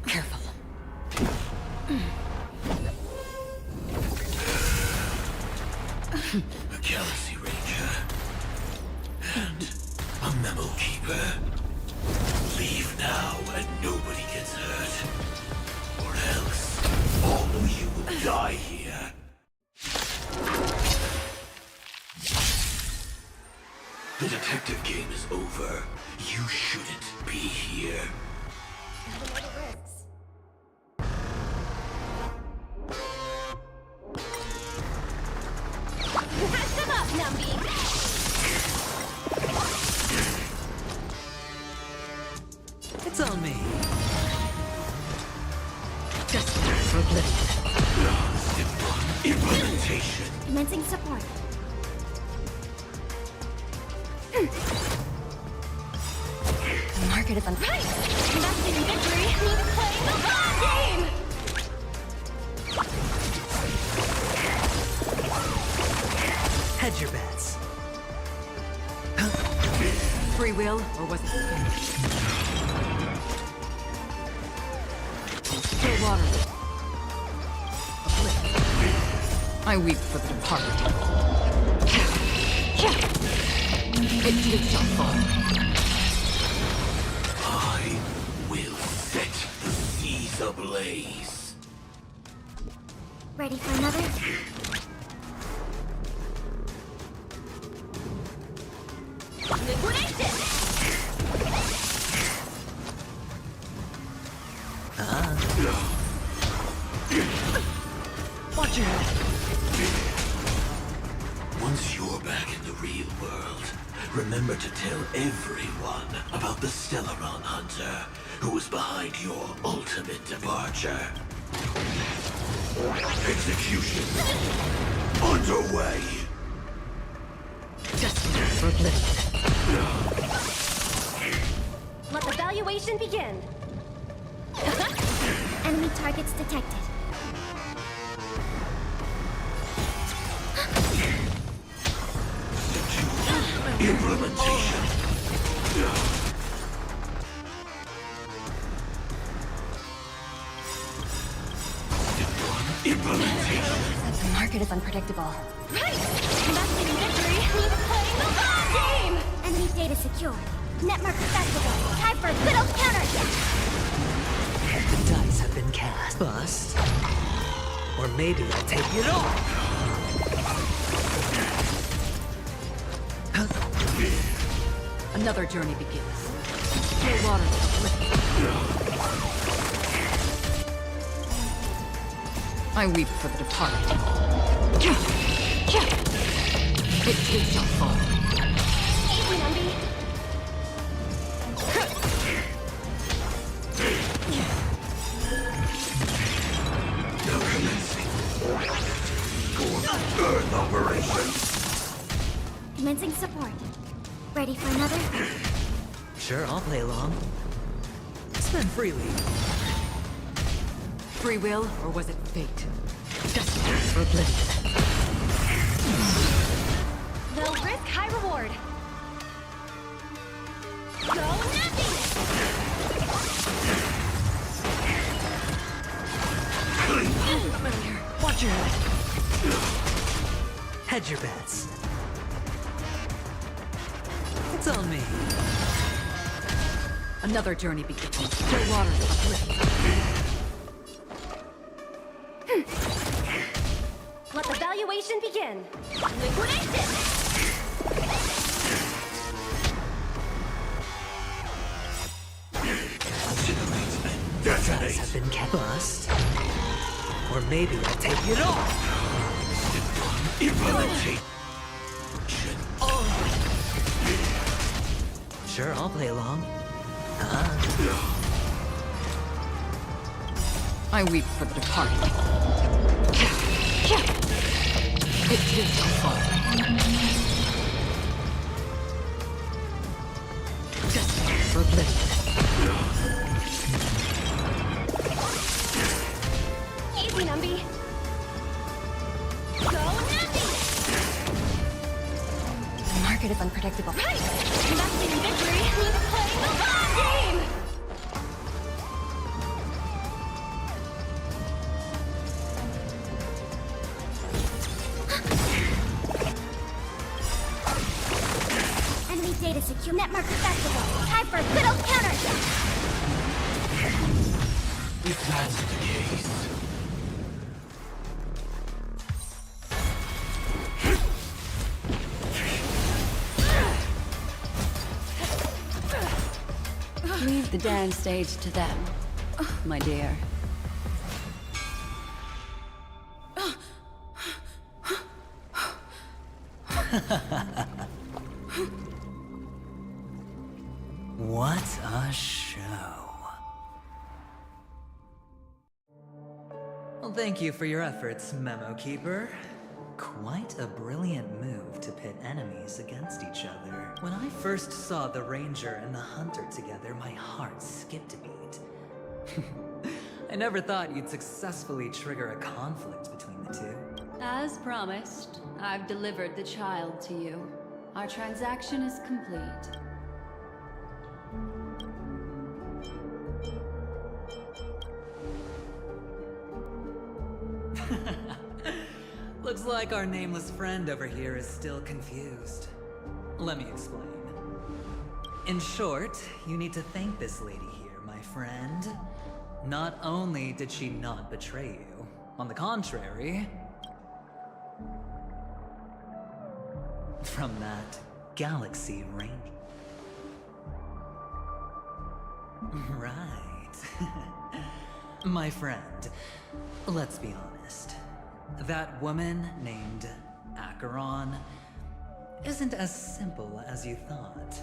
Careful. A Galaxy Ranger. And a Memo Keeper. Leave now and nobody gets hurt. Or else, all of you will die here. The detective game is over. You shouldn't be here. Pass them up, Numby! It's on me. Just for oblivion. Implementation. Commencing support. The market is on right! Investing in victory means playing the long game! Hedge your bets. Free will, or was it fate? Still water. Oblivion. I weep for the departed. It too shall fall. I will set the seas ablaze. Ready for another? Liquidation! Watch your head. Once you're back in the real world, remember to tell everyone about the Stellaron Hunter, who was behind your ultimate departure. Execution underway. Just for oblivion. Let the valuation begin! Enemy targets detected. Implementation. Implementation. The market is unpredictable. Right! Investing in victory means playing the long game! Enemy data secure. Network accessible. Time for a good old counterattack! The dice have been cast. Bust. Or maybe I'll take it all. Another journey begins. Still water. I weep for the departed. It too shall fall. Easy, Numby. Now commencing. Earth operation. Commencing support. Ready for another? Sure, I'll play along. Spend freely. Free will, or was it fate? Just for oblivion. Low risk, high reward. Go Nappy! Familiar. Watch your head. Hedge your bets. It's on me. Another journey begins. Still water. Let the valuation begin. Liquidation! Dice have been kept. Bust. Or maybe I'll take it all. Implementation. Sure, I'll play along. I weep for the departed. It too shall fall. Just for oblivion. Easy, Numby. Go Nappy! market is unpredictable. Right! Investing in victory means playing the long game! Enemy data secure. Network accessible. Time for a good old counterattack! If that's the case... Leave the dance stage to them, my dear. What a show. Well, thank you for your efforts, Memo Keeper. Quite a brilliant move to pit enemies against each other. When I first saw the Ranger and the Hunter together, my heart skipped a beat. I never thought you'd successfully trigger a conflict between the two. As promised, I've delivered the child to you. Our transaction is complete. Looks like our nameless friend over here is still confused. Let me explain. In short, you need to thank this lady here, my friend. Not only did she not betray you, on the contrary, from that galaxy range. Right. My friend, let's be honest. That woman named Acheron isn't as simple as you thought.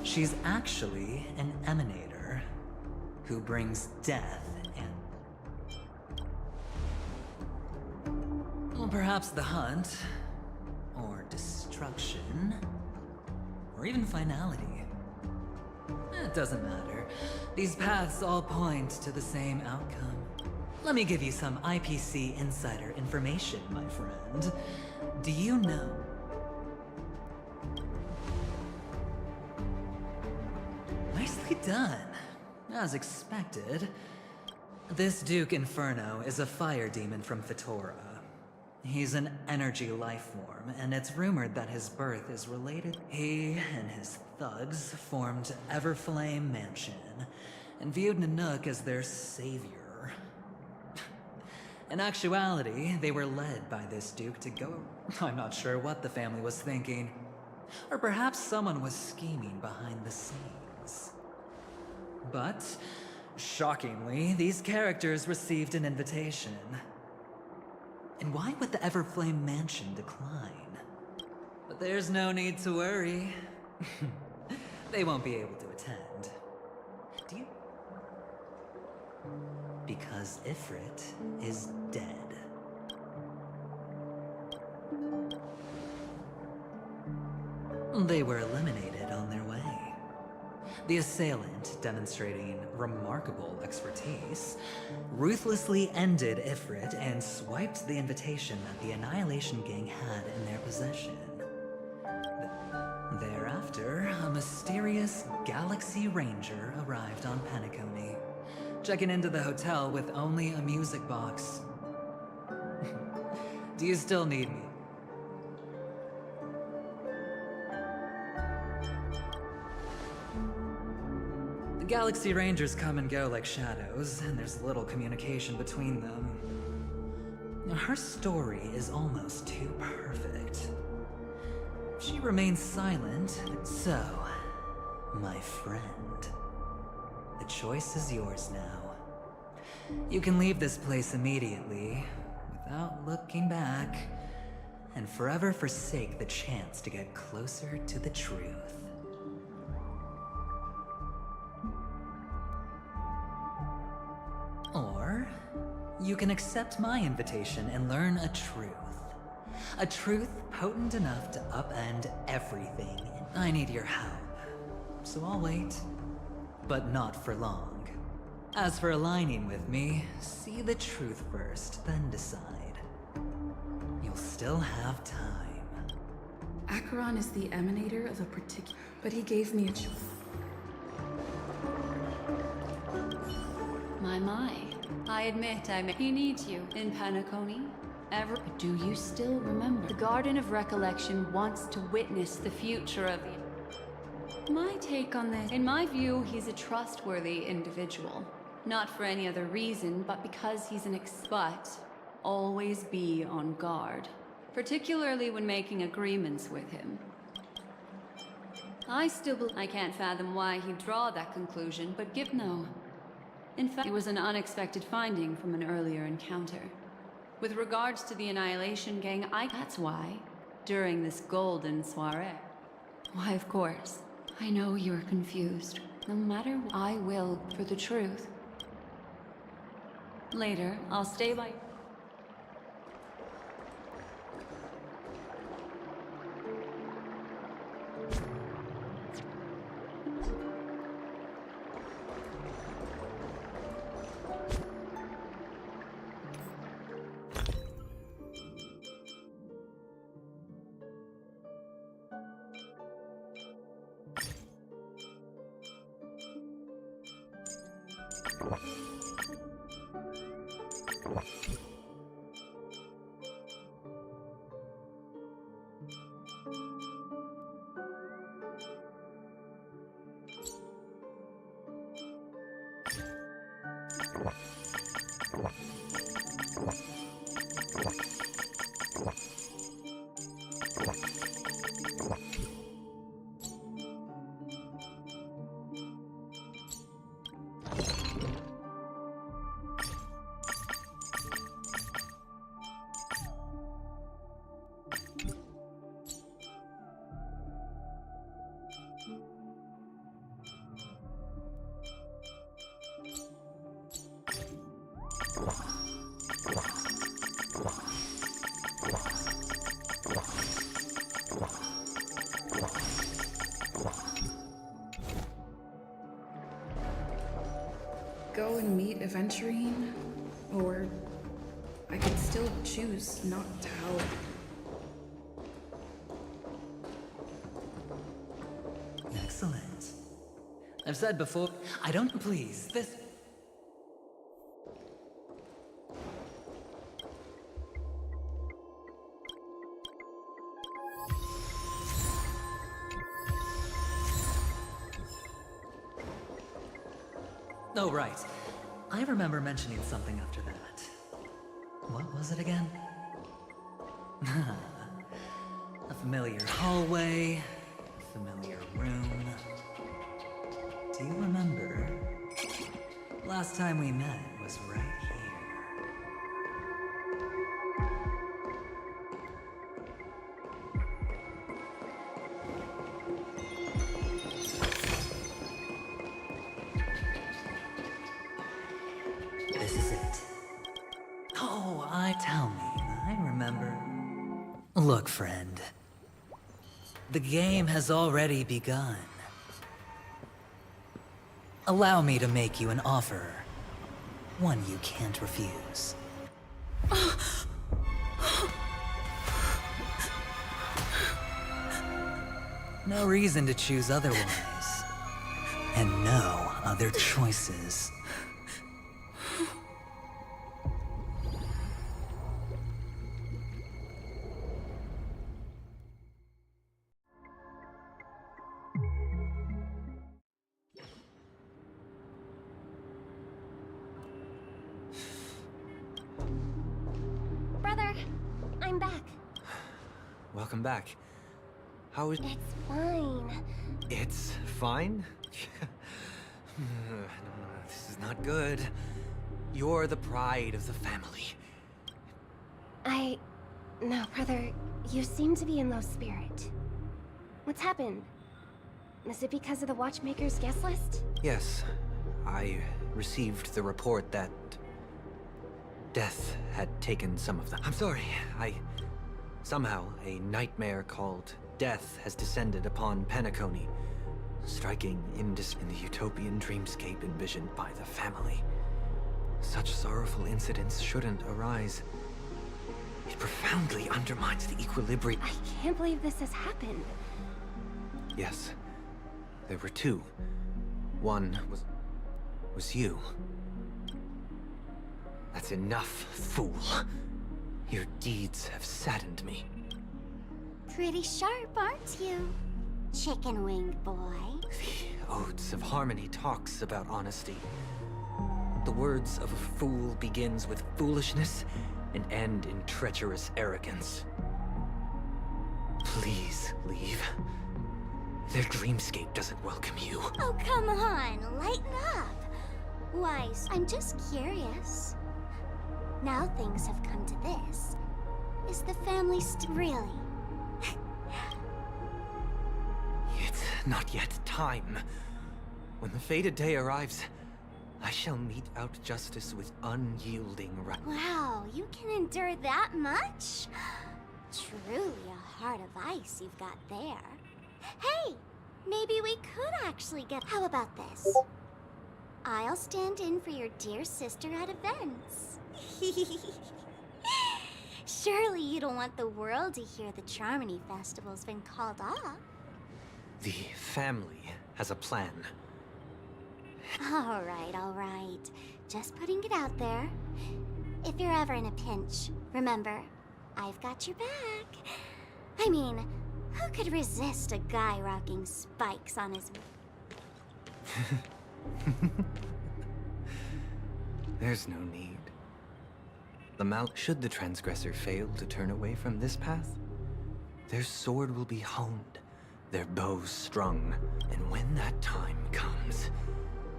She's actually an emanator who brings death and... well, perhaps the hunt, or destruction, or even finality. It doesn't matter. These paths all point to the same outcome. Let me give you some IPC insider information, my friend. Do you know? Nicely done. As expected. This Duke Inferno is a fire demon from Fetora. He's an energy life form, and it's rumored that his birth is related. He and his thugs formed Everflame Mansion, and viewed Nanook as their savior. In actuality, they were led by this Duke to go... I'm not sure what the family was thinking. Or perhaps someone was scheming behind the scenes. But, shockingly, these characters received an invitation. And why would the Everflame Mansion decline? But there's no need to worry. They won't be able to attend. Do you... Because Ifrit is dead. They were eliminated on their way. The assailant, demonstrating remarkable expertise, ruthlessly ended Ifrit and swiped the invitation that the Annihilation Gang had in their possession. Thereafter, a mysterious Galaxy Ranger arrived on Penacony, checking into the hotel with only a music box. Do you still need me? The Galaxy Rangers come and go like shadows, and there's little communication between them. Her story is almost too perfect. She remains silent, so, my friend, the choice is yours now. You can leave this place immediately, without looking back, and forever forsake the chance to get closer to the truth. Or, you can accept my invitation and learn a truth. A truth potent enough to upend everything. I need your help, so I'll wait. But not for long. As for aligning with me, see the truth first, then decide. You'll still have time. Stellaron is the emanator of a particular... But he gave me a choice. My. I admit he needs you in Penacony. But do you still remember? The Garden of Recollection wants to witness the future of you. My take on this, in my view, he's a trustworthy individual. Not for any other reason, but because he's but always be on guard. Particularly when making agreements with him. I can't fathom why he'd draw that conclusion, but no. In fact, it was an unexpected finding from an earlier encounter. With regards to the Annihilation Gang, that's why, during this golden soiree. Why, of course. I know you're confused. No matter what, I will for the truth. Later, I'll stay by... Go and meet Aventurine, or I could still choose not to help. Excellent. I've said before, I don't please this. Oh, right. I remember mentioning something after that. What was it again? A familiar hallway, a familiar room. Do you remember? Last time we met was right here. This is it. Oh, tell me, I remember. Look, friend. The game has already begun. Allow me to make you an offer. One you can't refuse. No reason to choose otherwise. And no other choices. Brother, I'm back. Welcome back. How is... It's fine. It's fine? No, this is not good. You're the pride of the family. No, brother, you seem to be in low spirit. What's happened? Is it because of the Watchmaker's guest list? Yes, I received the report that death had taken some of them. I'm sorry, somehow, a nightmare called death has descended upon Penacony, striking in the utopian dreamscape envisioned by the family. Such sorrowful incidents shouldn't arise. It profoundly undermines the equilibrium. I can't believe this has happened. Yes, there were two. One was you. That's enough, fool. Your deeds have saddened me. Pretty sharp, aren't you? Chicken wing boy. The Odes of Harmony talks about honesty. The words of a fool begins with foolishness and end in treacherous arrogance. Please leave. Their dreamscape doesn't welcome you. Oh, come on, lighten up. Wise, I'm just curious. Now things have come to this. Is the family really? It's not yet time. When the fated day arrives, I shall mete out justice with unyielding right. Wow, you can endure that much? Truly a heart of ice you've got there. Hey, maybe we could actually get... How about this? I'll stand in for your dear sister at events. Surely you don't want the world to hear the Charmony Festival's been called off. The family has a plan. All right. Just putting it out there. If you're ever in a pinch, remember, I've got your back. I mean, who could resist a guy rocking spikes on his... There's no need. Should the transgressor fail to turn away from this path, their sword will be honed, their bow strung, and when that time comes,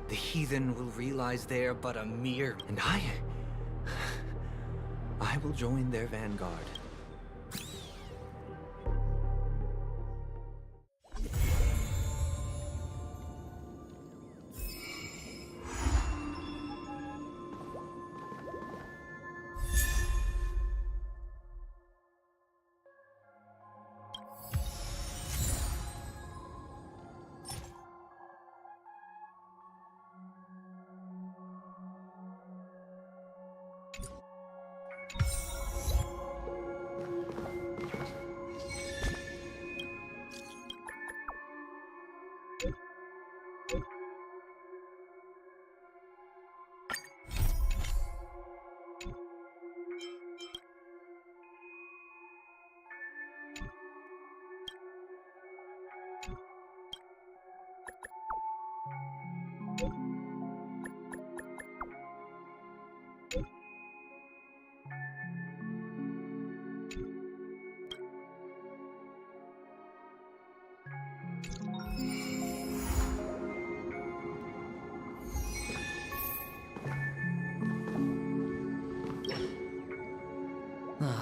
the heathen will realize they're but a mere... And I will join their vanguard.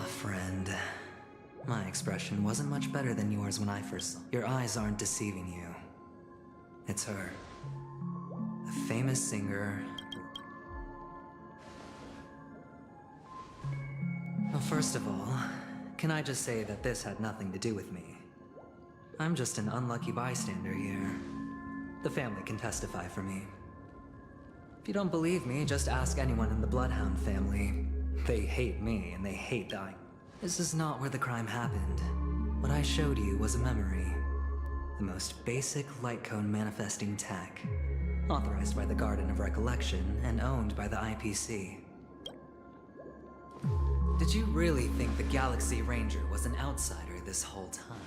Friend. My expression wasn't much better than yours when I first saw. Your eyes aren't deceiving you. It's her. A famous singer. Well, first of all, can I just say that this had nothing to do with me? I'm just an unlucky bystander here. The family can testify for me. If you don't believe me, just ask anyone in the Bloodhound family. They hate me, and they hate dying. This is not where the crime happened. What I showed you was a memory. The most basic light cone manifesting tech. Authorized by the Garden of Recollection, and owned by the IPC. Did you really think the Galaxy Ranger was an outsider this whole time?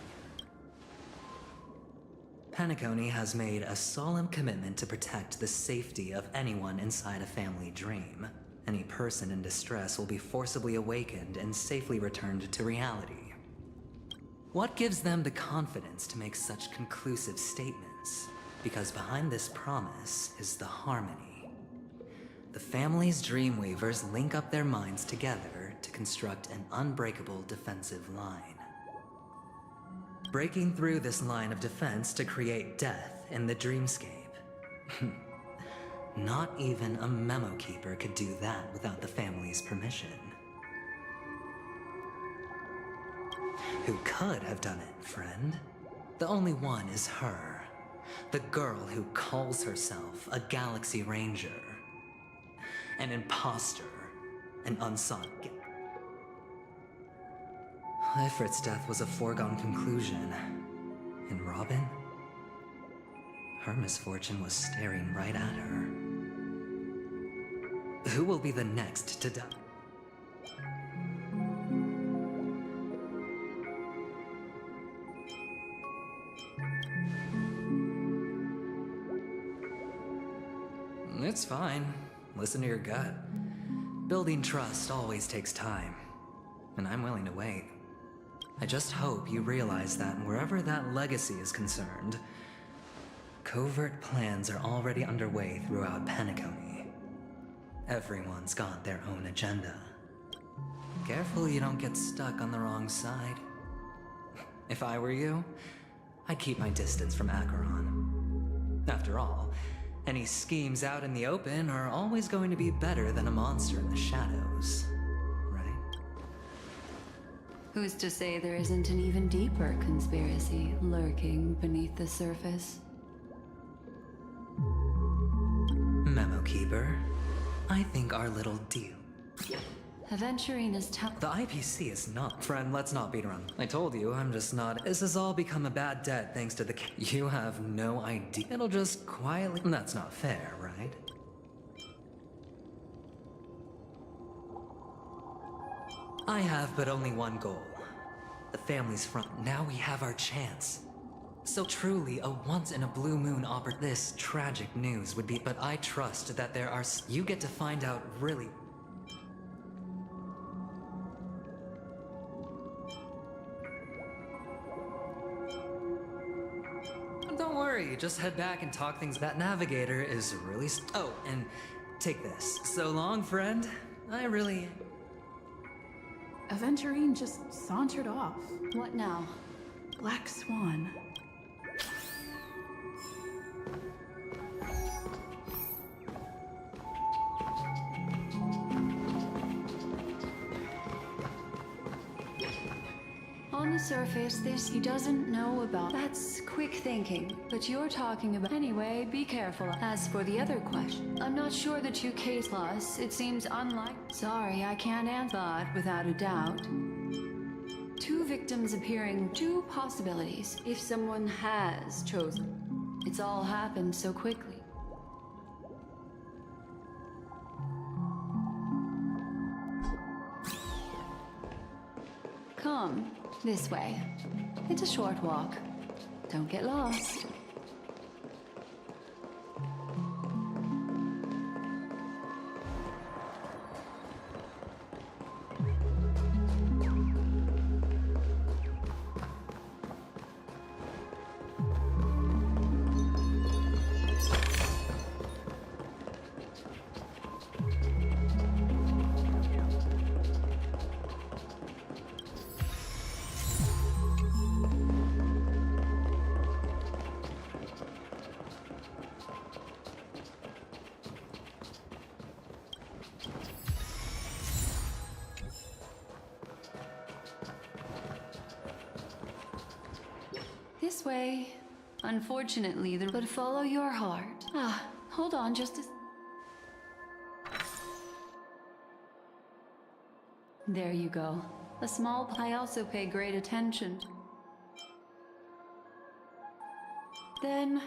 Penacony has made a solemn commitment to protect the safety of anyone inside a family dream. Any person in distress will be forcibly awakened and safely returned to reality. What gives them the confidence to make such conclusive statements? Because behind this promise is the harmony. The family's Dreamweavers link up their minds together to construct an unbreakable defensive line. Breaking through this line of defense to create death in the dreamscape. Not even a memo keeper could do that without the family's permission. Who could have done it, friend? The only one is her. The girl who calls herself a Galaxy Ranger. An imposter. An unsought Ifrit's death was a foregone conclusion. And Robin? Her misfortune was staring right at her. Who will be the next to die? It's fine. Listen to your gut. Building trust always takes time, and I'm willing to wait. I just hope you realize that wherever that legacy is concerned, covert plans are already underway throughout Penacony. Everyone's got their own agenda. Careful you don't get stuck on the wrong side. If I were you, I'd keep my distance from Acheron. After all, any schemes out in the open are always going to be better than a monster in the shadows, right? Who's to say there isn't an even deeper conspiracy lurking beneath the surface? Memo Keeper, I think our little deal. Aventurine is The IPC is not. Friend, let's not beat around. I told you, I'm just not. This has all become a bad debt thanks to the. You have no idea. It'll just quietly. That's not fair, right? I have but only one goal. The family's front. Now we have our chance. So truly, a once-in-a-blue-moon This tragic news would be. But I trust that there are. You get to find out really. Don't worry, just head back and talk things. That navigator is really. Oh, and take this. So long, friend. I really. Aventurine just sauntered off. What now? Black Swan. On the surface, this he doesn't know about. That's quick thinking, but you're talking about. Anyway, be careful. As for the other question, I'm not sure that you case plus. It seems unlike. Sorry, I can't answer, but without a doubt. Two victims appearing, two possibilities. If someone has chosen, it's all happened so quickly. Come. This way. It's a short walk. Don't get lost. This way. Unfortunately, but follow your heart. Ah, hold on just a... There you go. A small... I also pay great attention. Then,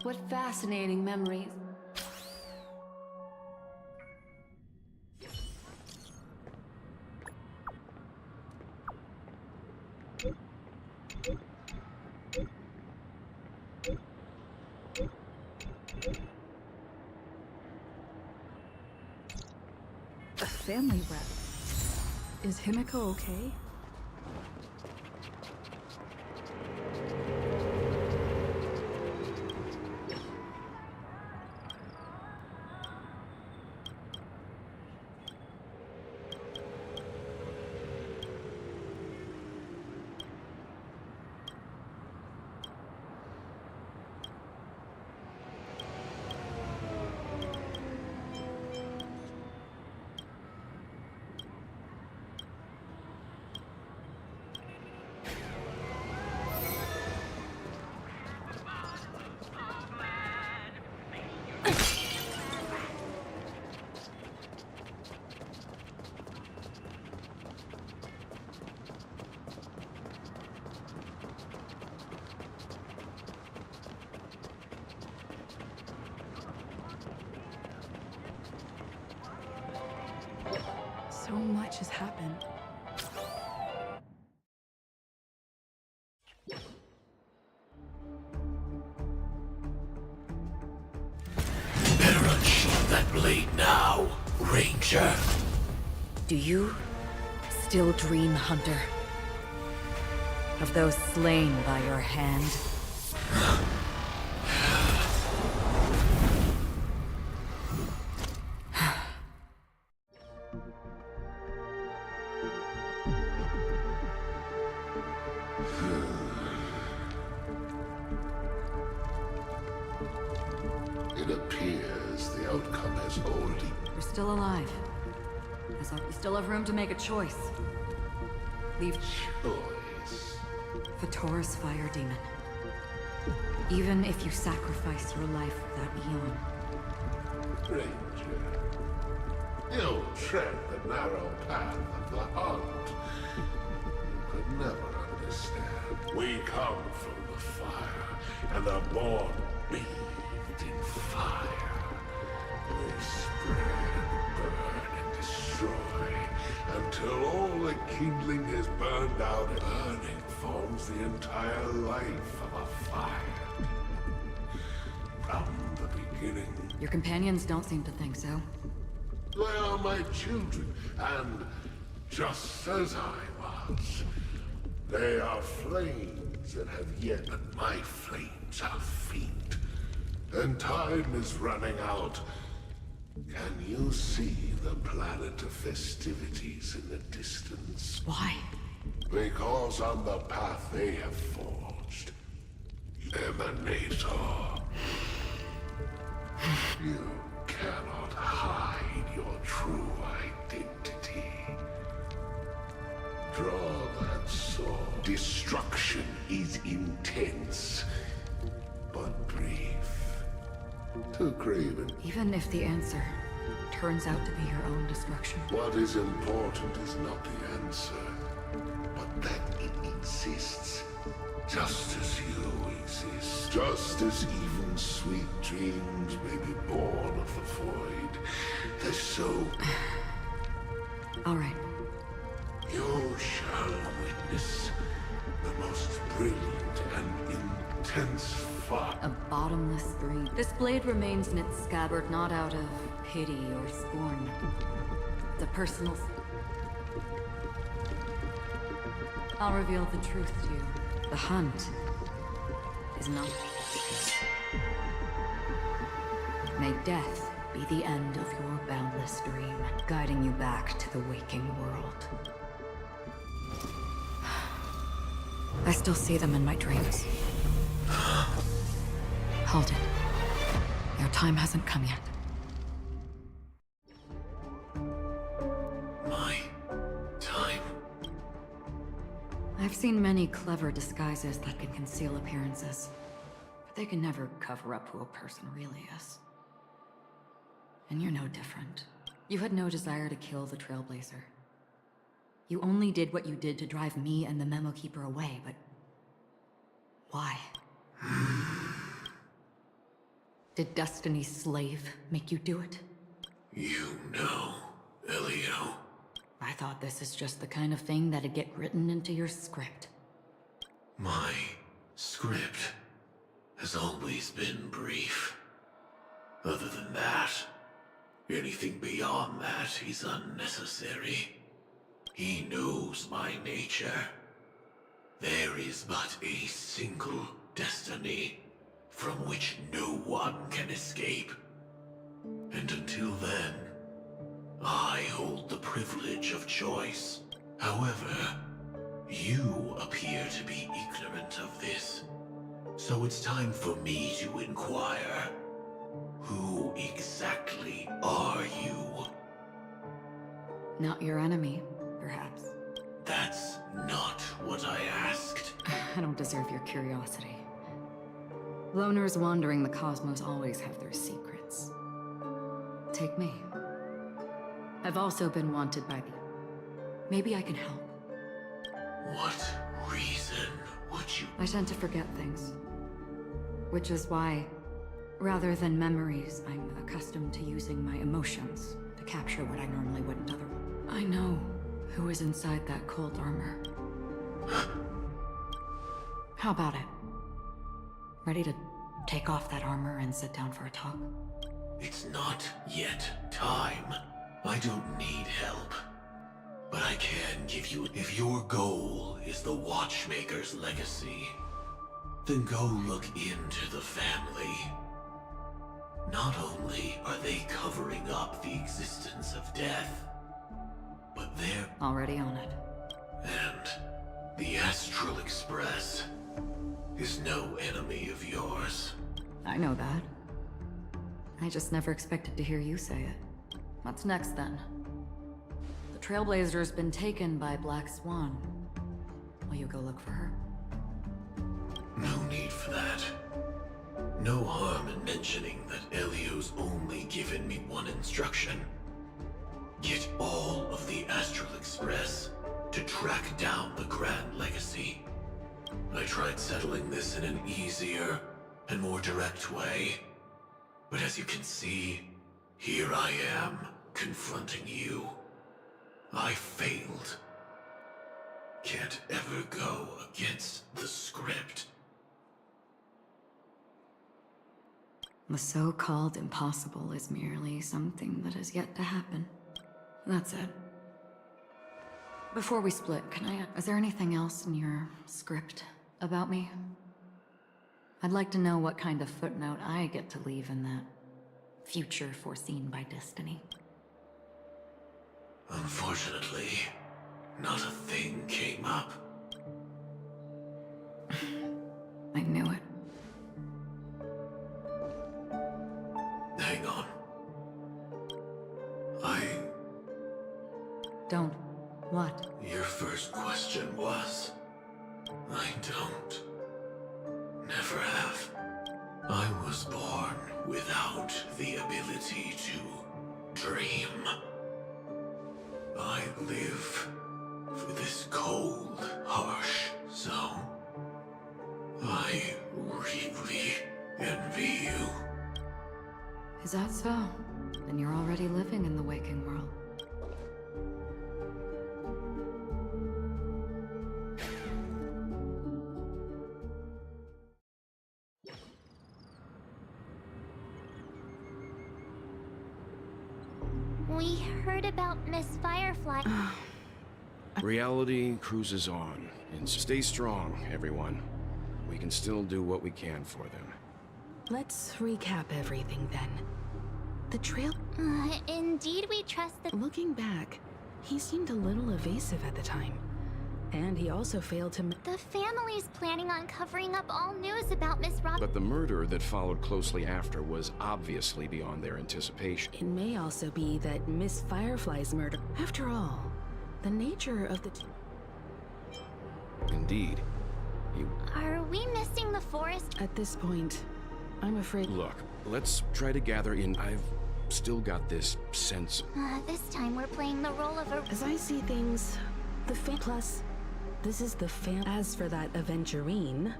what fascinating memories. Family rep. Is Himiko okay? So much has happened. Better unsheath that blade now, Ranger. Do you still dream, Hunter? Of those slain by your hand? It appears the outcome has already... We're still alive. We still have room to make a choice. Leave choice. Fatora's fire demon. Even if you sacrifice your life for that eon. Ranger, you tread the narrow path of the hunt. You could never understand. We come from the fire, and are born bathed in fire. We spread, burn, and destroy, until all the kindling is burned out. Burning forms the entire life of a fire. From the beginning, Your companions don't seem to think so. they are my children, and just as I was, they are flames that have yet, but my flames are faint. And time is running out. Can you see the planet of festivities in the distance? Why? Because on the path they have forged, Emanator, you cannot hide your true identity. Draw that sword. Destruction is intense, but brief. To Craven, Even if the answer turns out to be your own destruction. what is important is not the answer, but that it exists. Just as you exist. Just as even sweet dreams may be born of the void. The soul. All right. You shall witness the most brilliant and intense fire. A bottomless stream. This blade remains in its scabbard not out of pity or scorn. It's a personal... I'll reveal the truth to you. The hunt is not... May death be the end of your boundless dream, guiding you back to the waking world. I still see them in my dreams. Hold it. Your time hasn't come yet. My time. I've seen many clever disguises that can conceal appearances, but they can never cover up who a person really is. And you're no different. You had no desire to kill the Trailblazer. You only did what you did to drive me and the Memo Keeper away, but... why? Did Destiny's slave make you do it? You know, Elio. I thought this is just the kind of thing that'd get written into your script. My script has always been brief. Other than that, anything beyond that is unnecessary. He knows my nature. There is but a single destiny from which no one can escape. And until then, I hold the privilege of choice. However, you appear to be ignorant of this. So it's time for me to inquire. Who exactly are you? Not your enemy, perhaps. That's not what I asked. I don't deserve your curiosity. Loners wandering the cosmos always have their secrets. Take me. I've also been wanted by the... Maybe I can help. What reason would you... I tend to forget things. Which is why, rather than memories, I'm accustomed to using my emotions to capture what I normally wouldn't otherwise. I know who is inside that cold armor. How about it? Ready to take off that armor and sit down for a talk? It's not yet time. I don't need help. But I can give you... If your goal is the Watchmaker's legacy, then go look into the family. Not only are they covering up the existence of death, but they're... Already on it. And the Astral Express is no enemy of yours. I know that. I just never expected to hear you say it. What's next, then? The Trailblazer's been taken by Black Swan. Will you go look for her? No need for that. No harm in mentioning that Elio's only given me one instruction. Get all of the Astral Express to track down the Grand Legacy. I tried settling this in an easier and more direct way. But as you can see, here I am, confronting you. I failed. Can't ever go against the script. The so-called impossible is merely something that has yet to happen. That's it. Before we split, is there anything else in your script about me? I'd like to know what kind of footnote I get to leave in that future foreseen by destiny. Unfortunately, not a thing came up. I knew it. Hang on. Don't. What? Your first question was... I don't. Never have. I was born without the ability to dream. I live for this cold, harsh zone. I really envy you. Is that so? Then you're already living in the waking world. We heard about Miss Firefly. Reality cruises on, and stay strong, everyone. We can still do what we can for them. Let's recap everything then. The trail... Indeed we trust the... Looking back, he seemed a little evasive at the time. And he also failed to... The family's planning on covering up all news about Miss Rob... But the murder that followed closely after was obviously beyond their anticipation. It may also be that Miss Firefly's murder... After all, the nature of the... Indeed. Are we missing the forest? At this point, I'm afraid... Look, let's try to gather in... I've still got this sense... This time we're playing the role of a... As I see things, the Plus, this is the As for that Aventurine...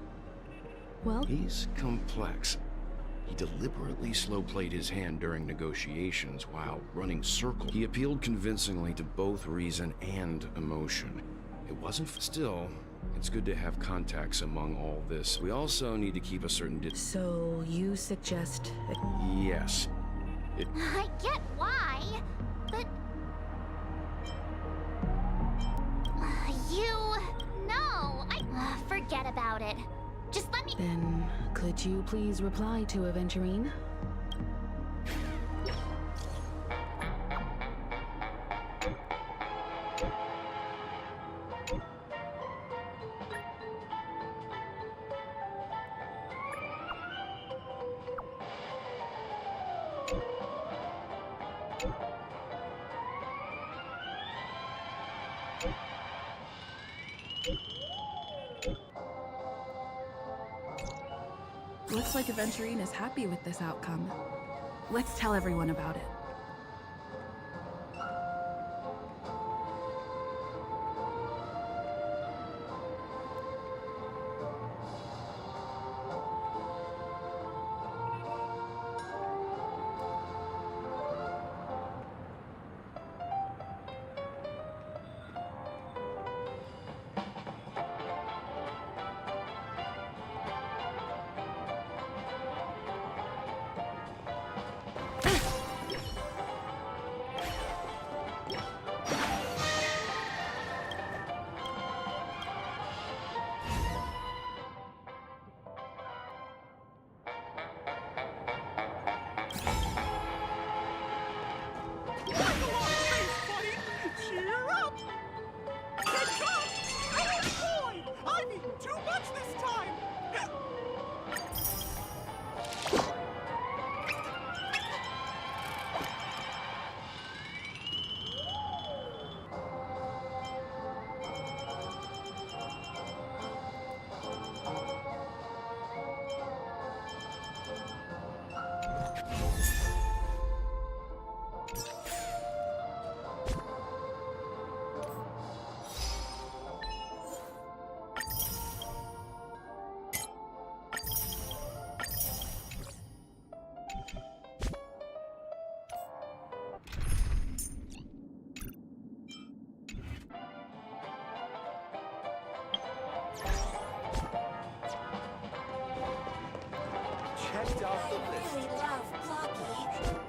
Well... He's complex. He deliberately slow-played his hand during negotiations while running circles. He appealed convincingly to both reason and emotion. It wasn't... Still, it's good to have contacts among all this. We also need to keep a certain... So, you suggest... Yes. I get why, but... Forget about it. Just let me... Then, could you please reply to Aventurine? Looks like Aventurine is happy with this outcome. Let's tell everyone about it. really love Blocky.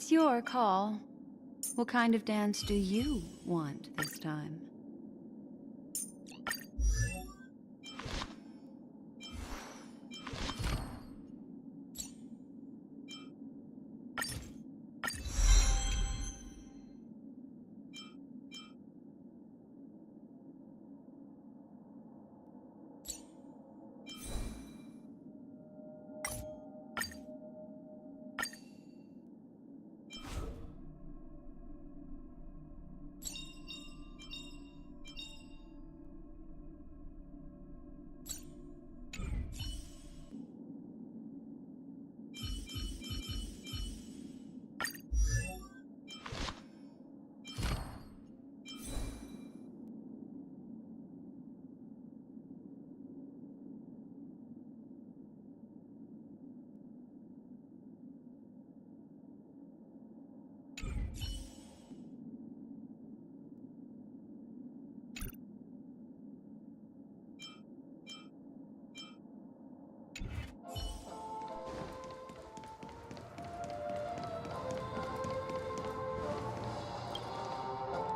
It's your call. What kind of dance do you want this time?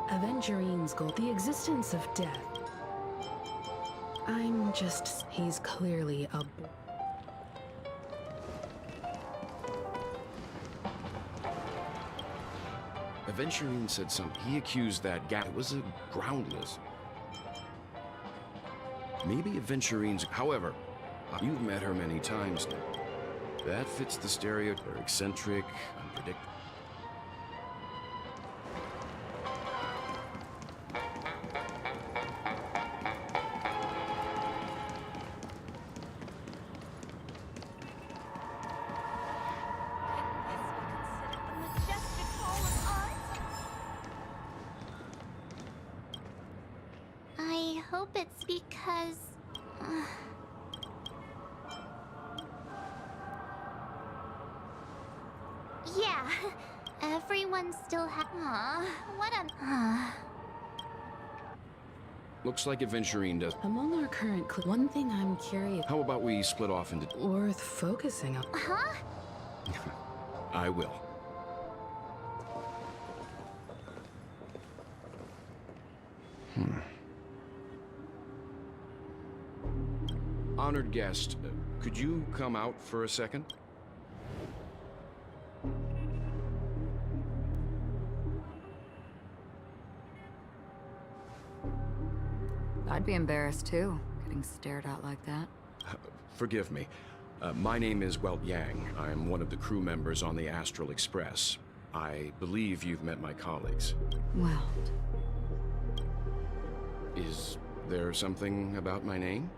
Avengerine's goal, the existence of death. He's clearly a... Aventurine said something. He accused that guy. It was a groundless. Maybe Aventurine's... However, you've met her many times now. That fits the stereotype. They're eccentric, unpredictable. I hope it's because... Yeah, everyone still what a... Looks like Aventurine does. Among our current one thing I'm curious... How about we split off into... Worth focusing on. Huh? I will. Honored guest, could you come out for a second? I'd be embarrassed too, getting stared at like that. Forgive me. My name is Welt Yang. I'm one of the crew members on the Astral Express. I believe you've met my colleagues. Welt. Is there something about my name?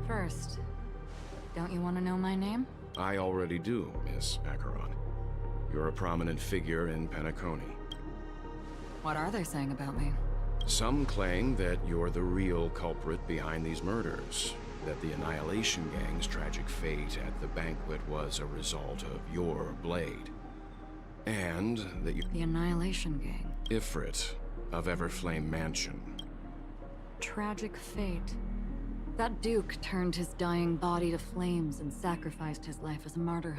First, don't you want to know my name? I already do, Miss Acheron. You're a prominent figure in Penacony. What are they saying about me? Some claim that you're the real culprit behind these murders, that the Annihilation Gang's tragic fate at the banquet was a result of your blade, and that you... The Annihilation Gang? Ifrit of Everflame Mansion. Tragic fate. That Duke turned his dying body to flames and sacrificed his life as a martyr.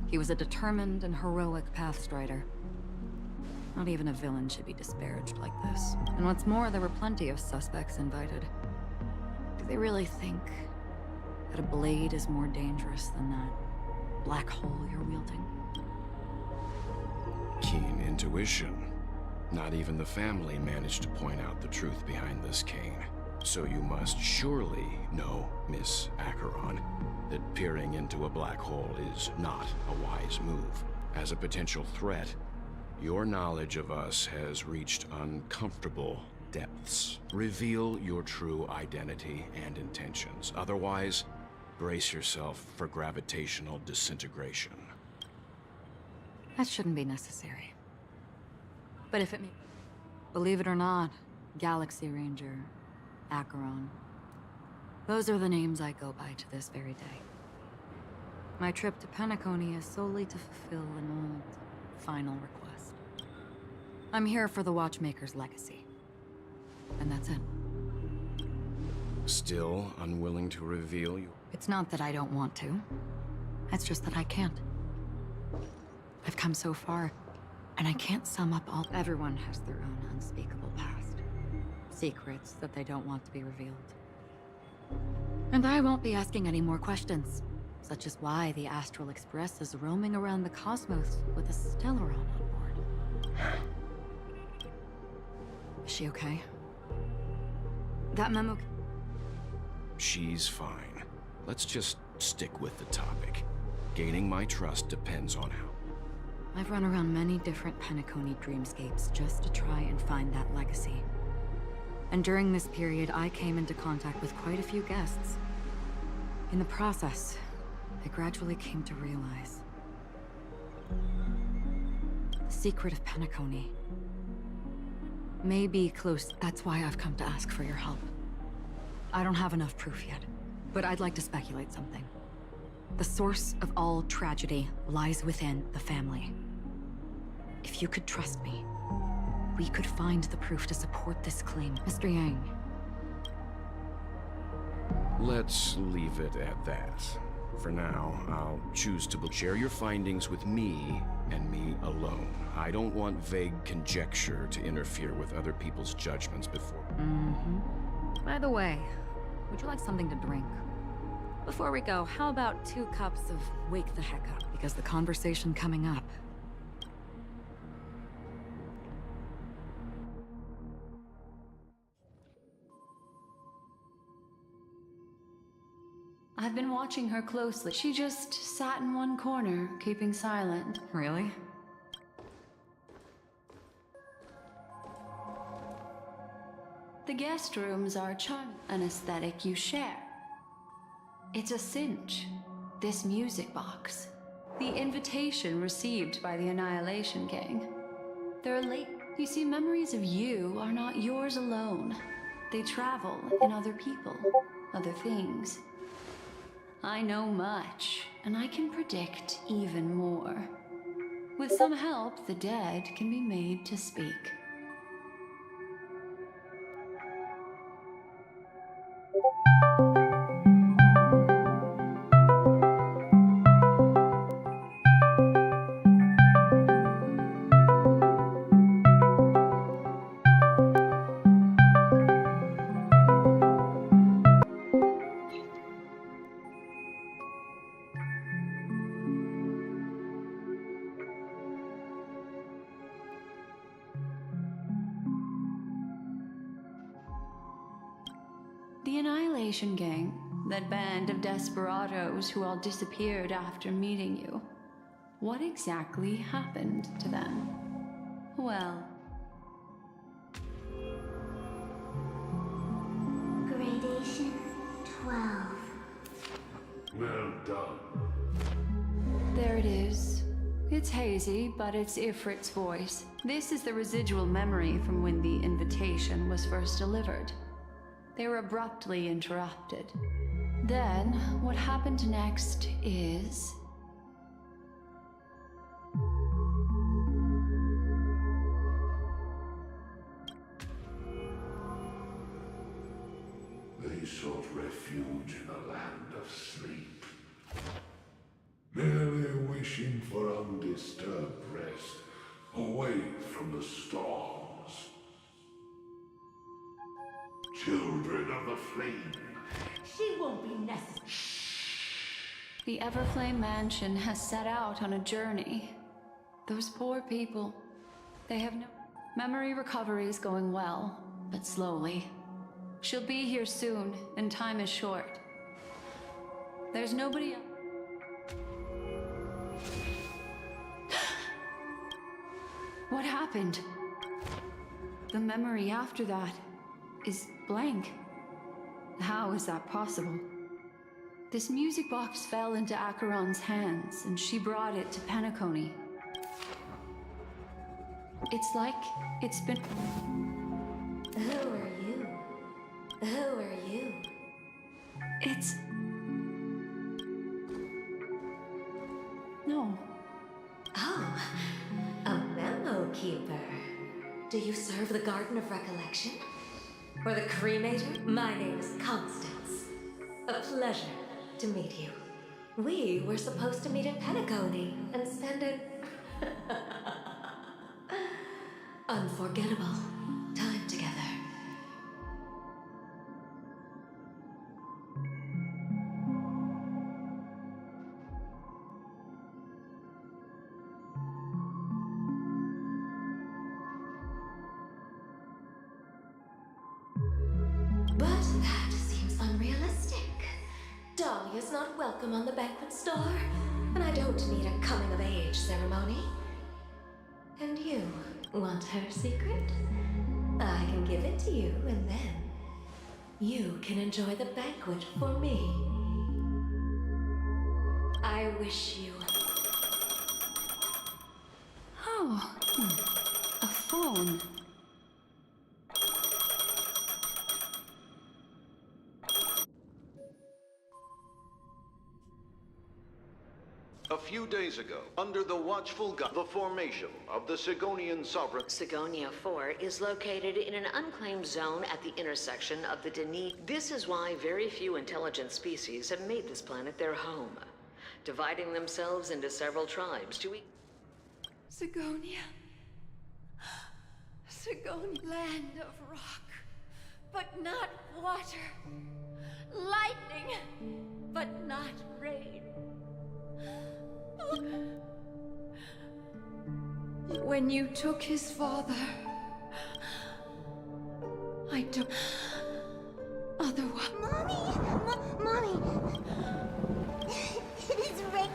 He was a determined and heroic pathstrider. Not even a villain should be disparaged like this. And what's more, there were plenty of suspects invited. Do they really think that a blade is more dangerous than that black hole you're wielding? Keen intuition. Not even the family managed to point out the truth behind this cane. So you must surely know, Miss Acheron, that peering into a black hole is not a wise move. As a potential threat, your knowledge of us has reached uncomfortable depths. Reveal your true identity and intentions. Otherwise, brace yourself for gravitational disintegration. That shouldn't be necessary. But if it may... Believe it or not, Galaxy Ranger, Acheron. Those are the names I go by to this very day. My trip to Penacony is solely to fulfill an old, final request. I'm here for the Watchmaker's legacy. And that's it. Still unwilling to reveal you? It's not that I don't want to. It's just that I can't. I've come so far, and I can't sum up all. Everyone has their own unspeakable past. Secrets that they don't want to be revealed. And I won't be asking any more questions, such as why the Astral Express is roaming around the cosmos with a Stellaron on board. Is she okay? That memo... She's fine. Let's just stick with the topic. Gaining my trust depends on how. I've run around many different Penacony dreamscapes just to try and find that legacy. And during this period, I came into contact with quite a few guests. In the process, I gradually came to realize the secret of Penacony may be close. That's why I've come to ask for your help. I don't have enough proof yet, but I'd like to speculate something. The source of all tragedy lies within the family. If you could trust me, we could find the proof to support this claim. Mr. Yang. Let's leave it at that. For now, I'll choose to share your findings with me and me alone. I don't want vague conjecture to interfere with other people's judgments before. By the way, would you like something to drink? Before we go, how about 2 cups of Wake the Heck Up? Because the conversation coming up. I've been watching her closely. She just sat in one corner, keeping silent. Really? The guest rooms are charming, an aesthetic you share. It's a cinch, this music box. The invitation received by the Annihilation Gang. They're late. You see, memories of you are not yours alone. They travel in other people, other things. I know much, and I can predict even more. With some help, the dead can be made to speak. The Annihilation Gang, that band of desperados who all disappeared after meeting you. What exactly happened to them? Well... Gradation 12. Well done. there it is. It's hazy, but it's Ifrit's voice. This is the residual memory from when the invitation was first delivered. They were abruptly interrupted. Then, what happened next is... They sought refuge in a land of sleep, merely wishing for undisturbed rest, away from the storms. Children of the flame. She won't be necessary. The Everflame Mansion has set out on a journey. Those poor people, they have no... Memory recovery is going well, but slowly. She'll be here soon, and time is short. There's nobody else. What happened? The memory after that is blank. How is that possible? This music box fell into Acheron's hands, and she brought it to Penacony. It's like it's been... Who are you? Who are you? It's... No. Oh, a memo keeper. Do you serve the Garden of Recollection? Or the Cremator? My name is Constance. A pleasure to meet you. We were supposed to meet in Penacony and spend Unforgettable time together. But that seems unrealistic. Dahlia's not welcome on the banquet star, and I don't need a coming-of-age ceremony. And you want her secret? I can give it to you, and then you can enjoy the banquet for me. I wish you... Oh, a phone. A few days ago, under the watchful guide, the formation of the Sigonian sovereign... Sigonia 4 is located in an unclaimed zone at the intersection of the Denis. This is why very few intelligent species have made this planet their home, dividing themselves into several tribes to eat... Sigonia. Sigonia. Land of rock, but not water. Lightning, but not rain. When you took his father, I took otherwise. Mommy! Mommy! It is rain.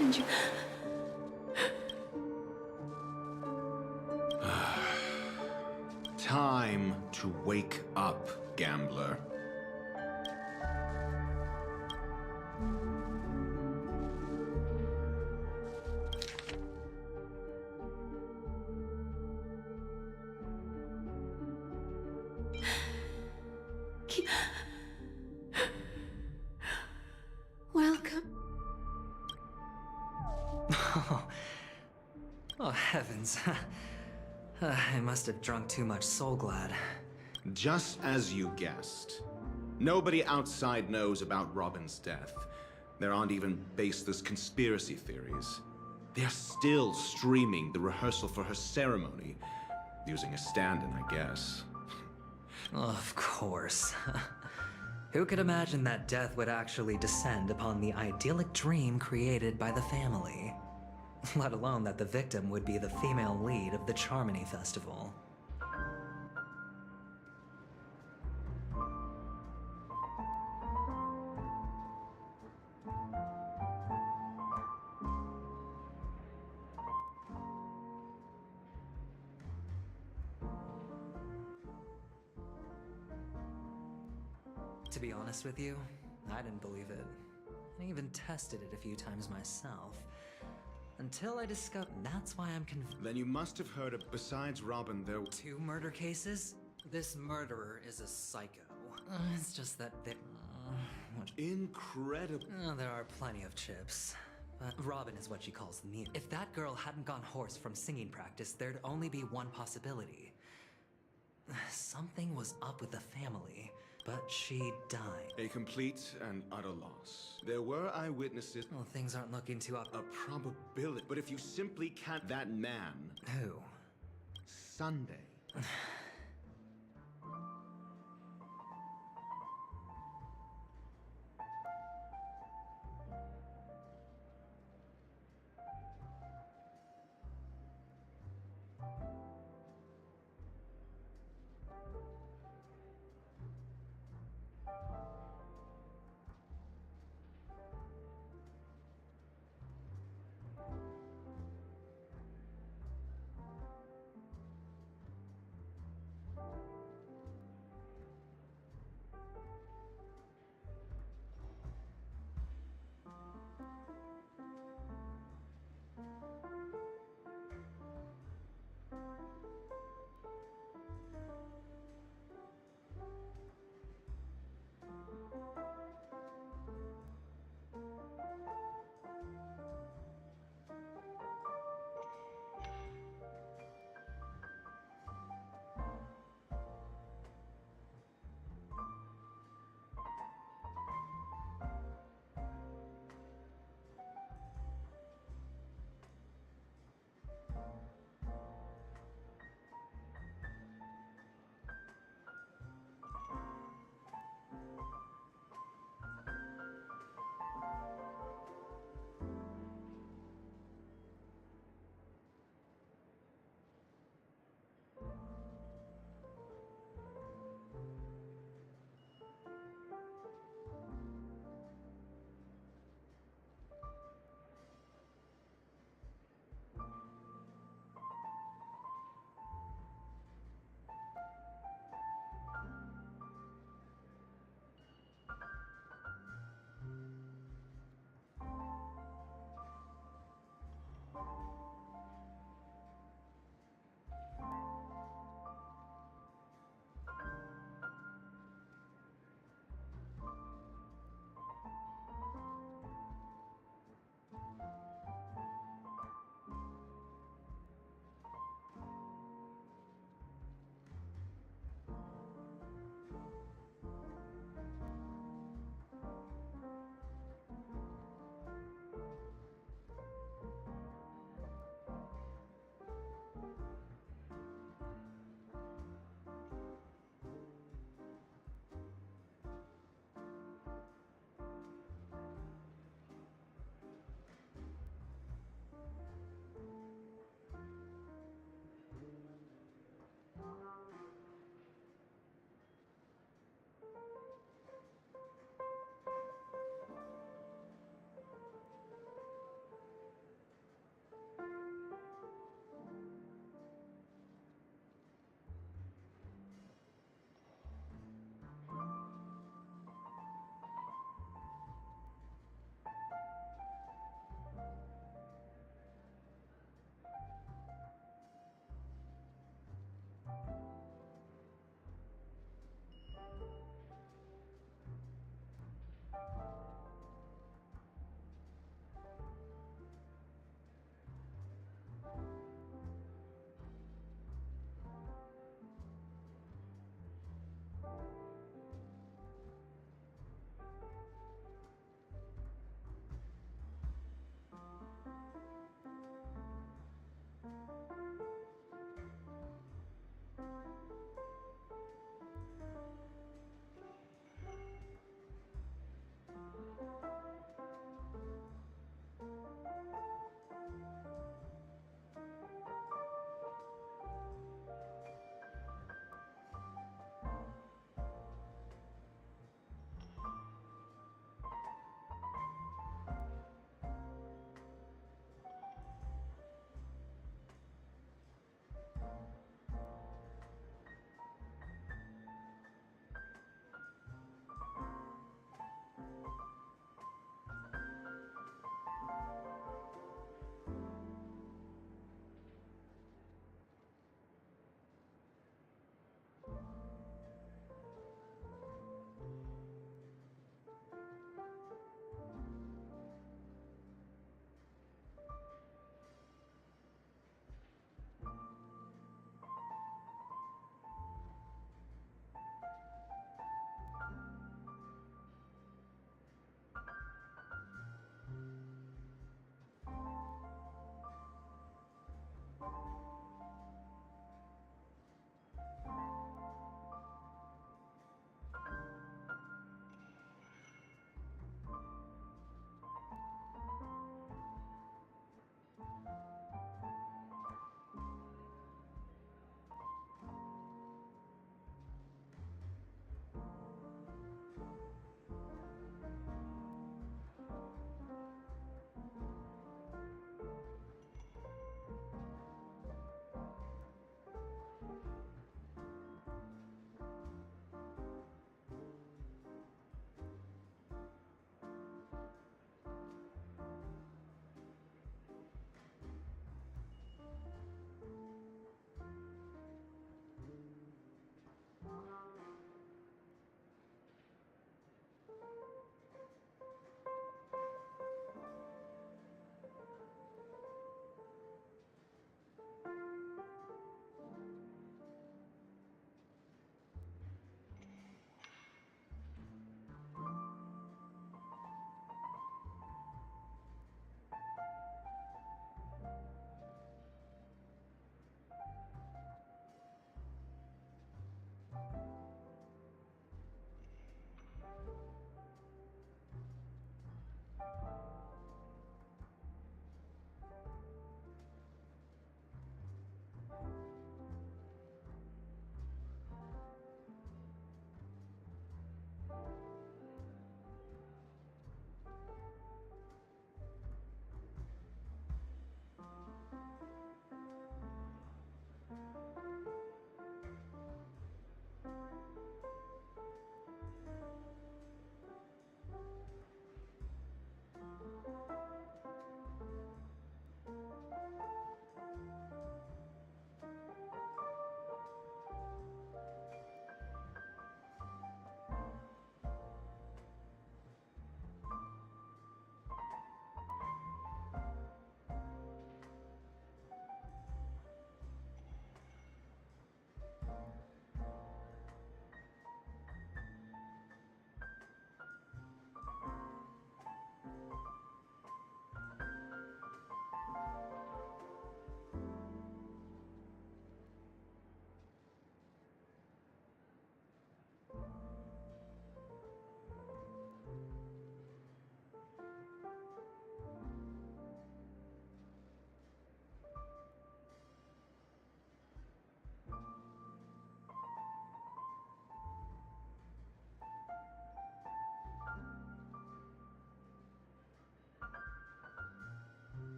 And you... Time to wake up, gambler. Welcome. Oh, heavens. I must have drunk too much Soul Glad. Just as you guessed. Nobody outside knows about Robin's death. There aren't even baseless conspiracy theories. They're still streaming the rehearsal for her ceremony, using a stand-in, I guess. Of course. Who could imagine that death would actually descend upon the idyllic dream created by the family? Let alone that the victim would be the female lead of the Charmony Festival. To be honest with you, I didn't believe it. I even tested it a few times myself. Until I discovered that's why I'm convinced. Then you must have heard of, besides Robin, there were 2 murder cases? This murderer is a psycho. It's just that they... incredible. There are plenty of chips. But Robin is what she calls neat. If that girl hadn't gone hoarse from singing practice, there'd only be one possibility. Something was up with the family, but she died. A complete and utter loss. There were eyewitnesses. Well, things aren't looking too up. A probability. But if you simply can't... That man... Who? Sunday.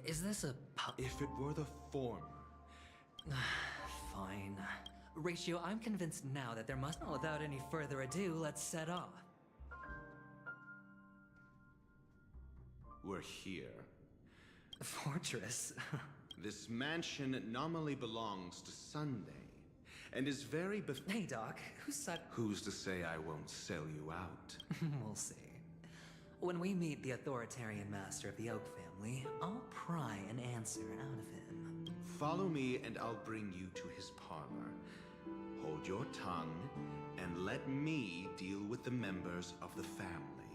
Is this a If it were the former. Fine. Ratio, I'm convinced now that there must... Without any further ado, let's set off. We're here. Fortress. This mansion nominally belongs to Sunday, and is very Hey, Doc, Who's to say I won't sell you out? We'll see. When we meet the authoritarian master of the Oak family, I'll pry an answer out of him. Follow me and I'll bring you to his parlor. Hold your tongue, and let me deal with the members of the family.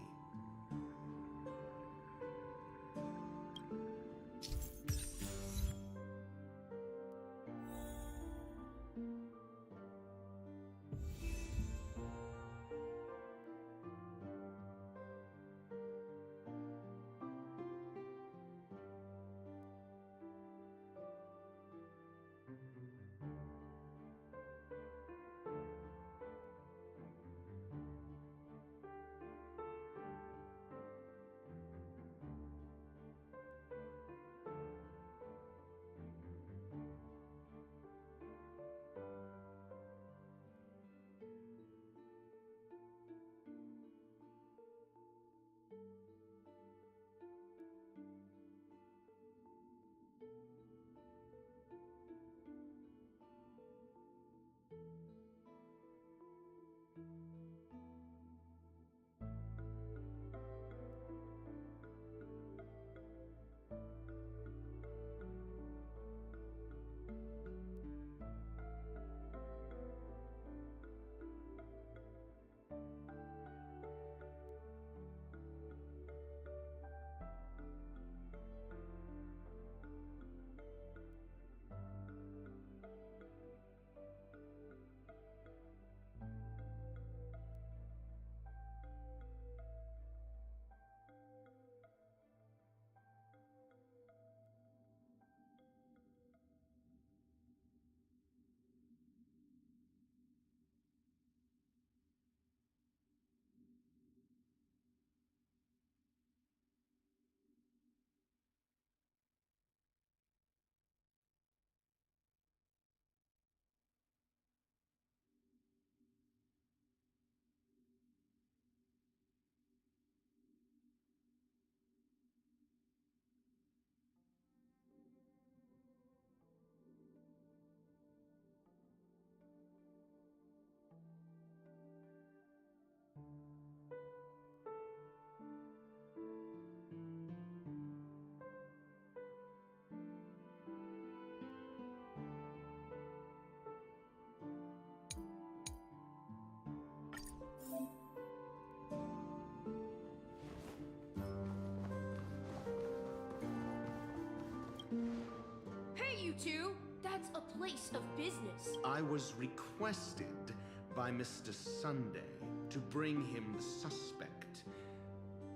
you two. That's a place of business. I was requested by Mr. Sunday to bring him the suspect.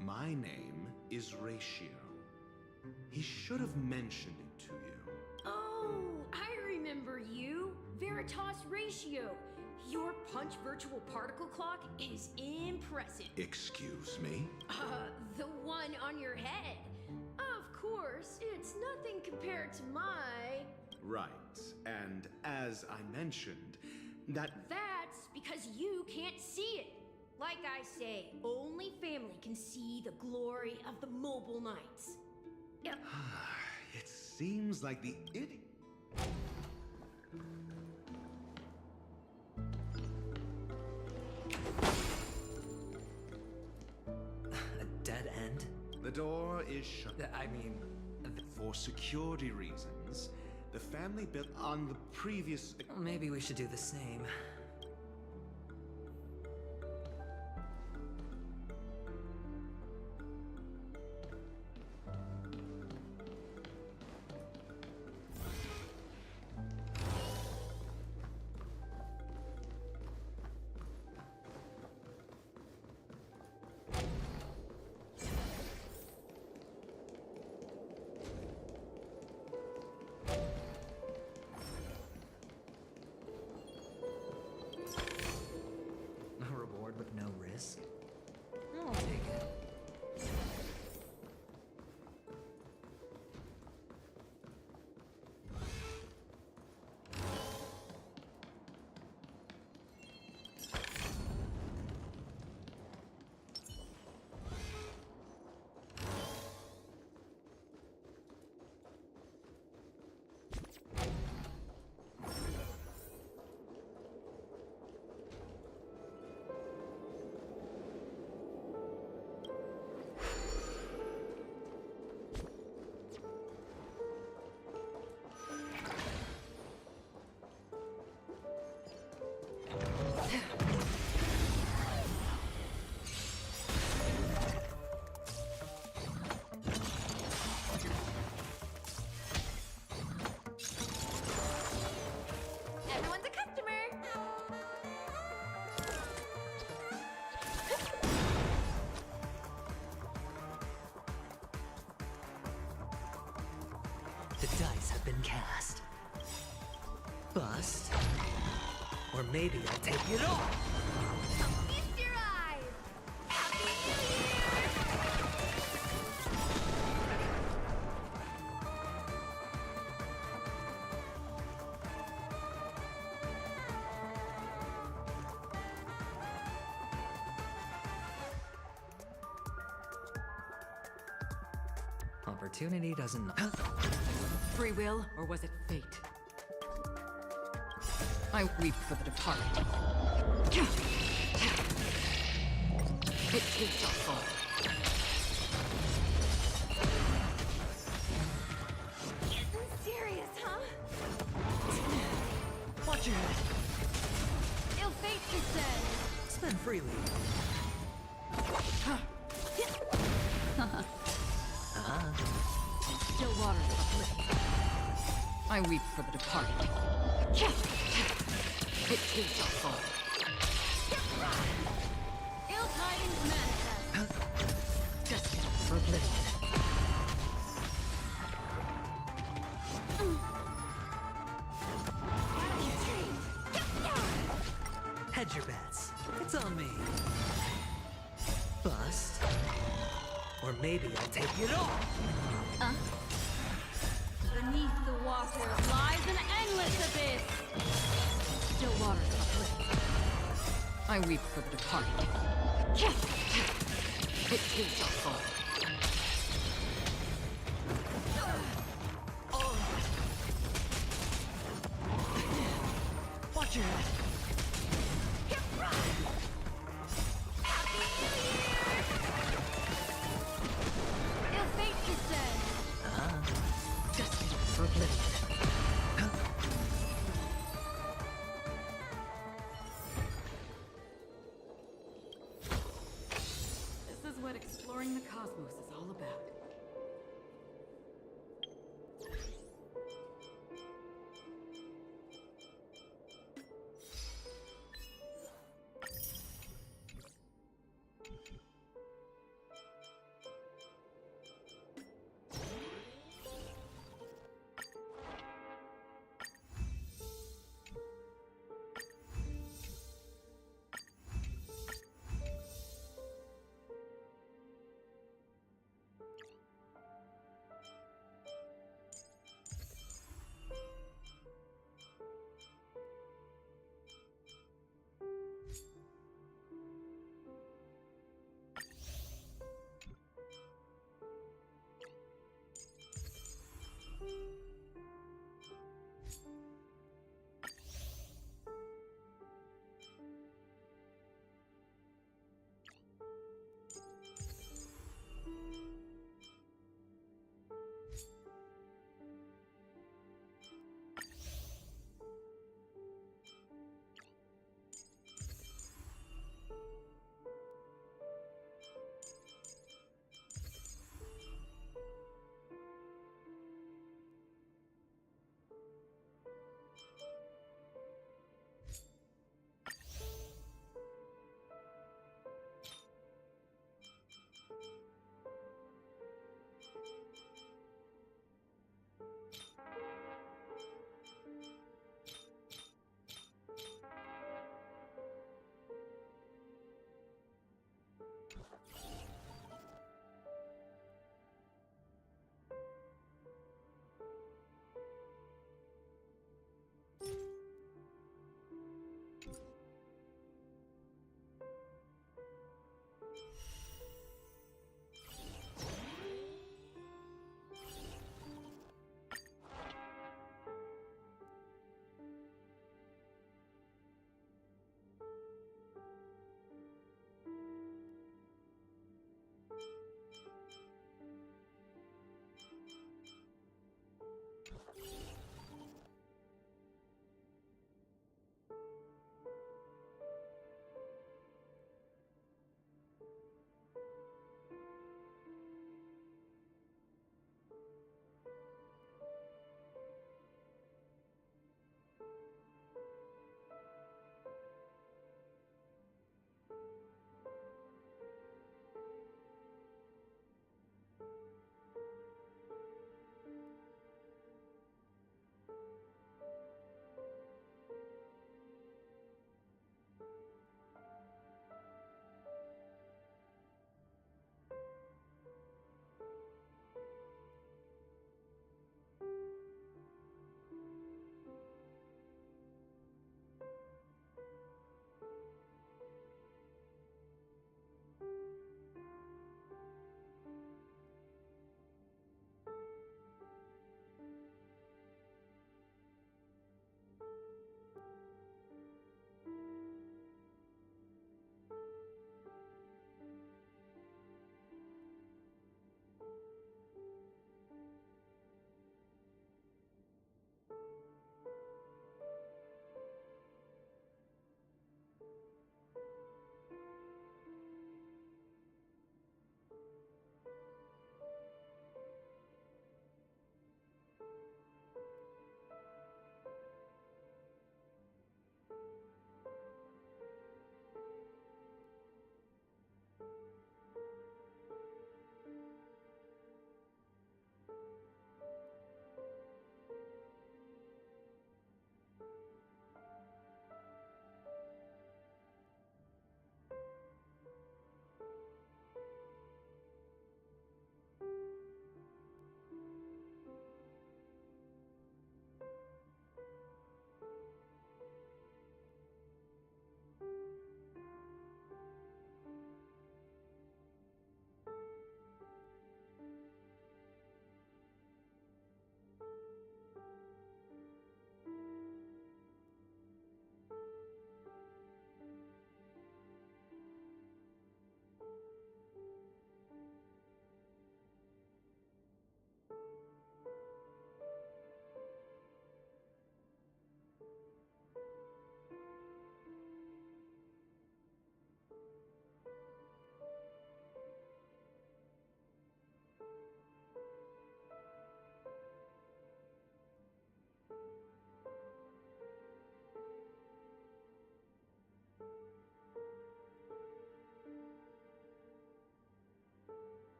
My name is Ratio. He should have mentioned it to you. Oh, I remember you. Veritas Ratio. Your punch virtual particle clock is impressive. Excuse me? The one on your head. Of course, it's nothing compared to my... Right, and as I mentioned, that's because you can't see it. Like I say, only family can see the glory of the mobile nights. Yep. It seems like the idiot... A dead end? The door is shut. I mean... For security reasons, the family built on the previous... Maybe we should do the same. With no risk? I'll take it. The dice have been cast. Bust. Or maybe I'll take it all! Feast your eyes! Happy New Opportunity doesn't... Free will, or was it fate? I weep for the departed. It takes your fall. Serious, huh? Watch your head. Ill fate descends. Spend freely. Still waters uplift. I weep for the departed. It takes your fall. Ill tidings manifest. Destined for oblivion. Hedge your bets. It's on me. Bust. Or maybe I'll take it all! Beneath the water lies an endless abyss. Still waters uplift. I weep for the departed. It takes your fall. Watch your head. Ill fate descends. Destined for oblivion. This is what exploring the cosmos is all about.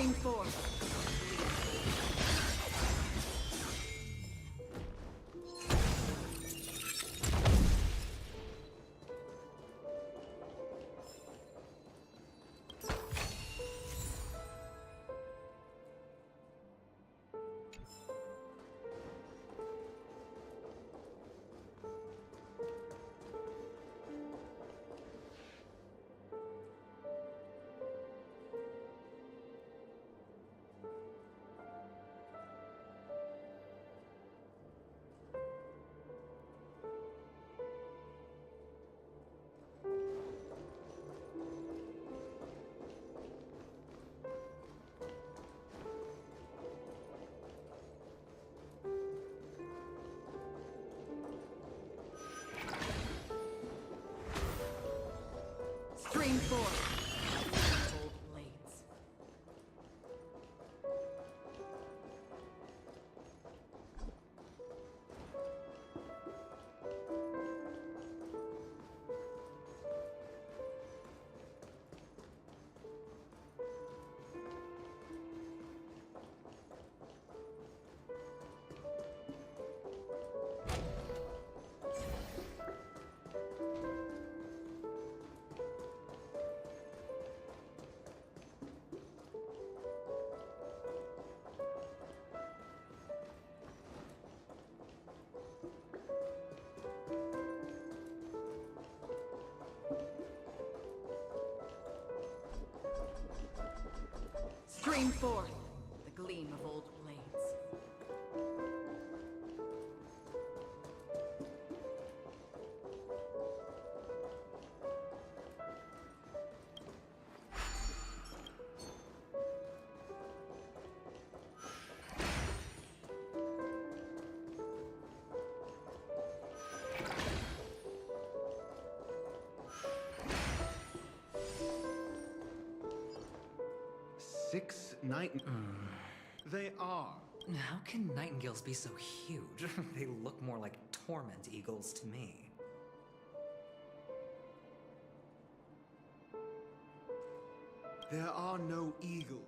Stream forth. Stream forth. Old blades. Stream forth the gleam of old blades. Six night... They are. How can nightingales be so huge? They look more like torment eagles to me. There are no eagles.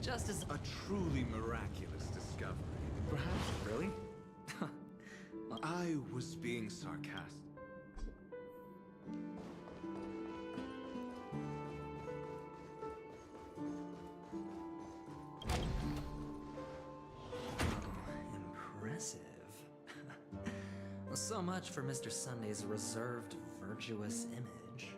Just as... A truly miraculous discovery. Perhaps. Really? I was being sarcastic. Impressive. So much for Mr. Sunday's reserved, virtuous image.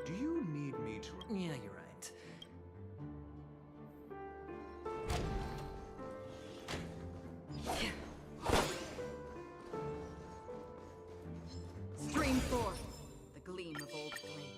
Do you need me to... Yeah, you're right. Stream forth the gleam of old blades.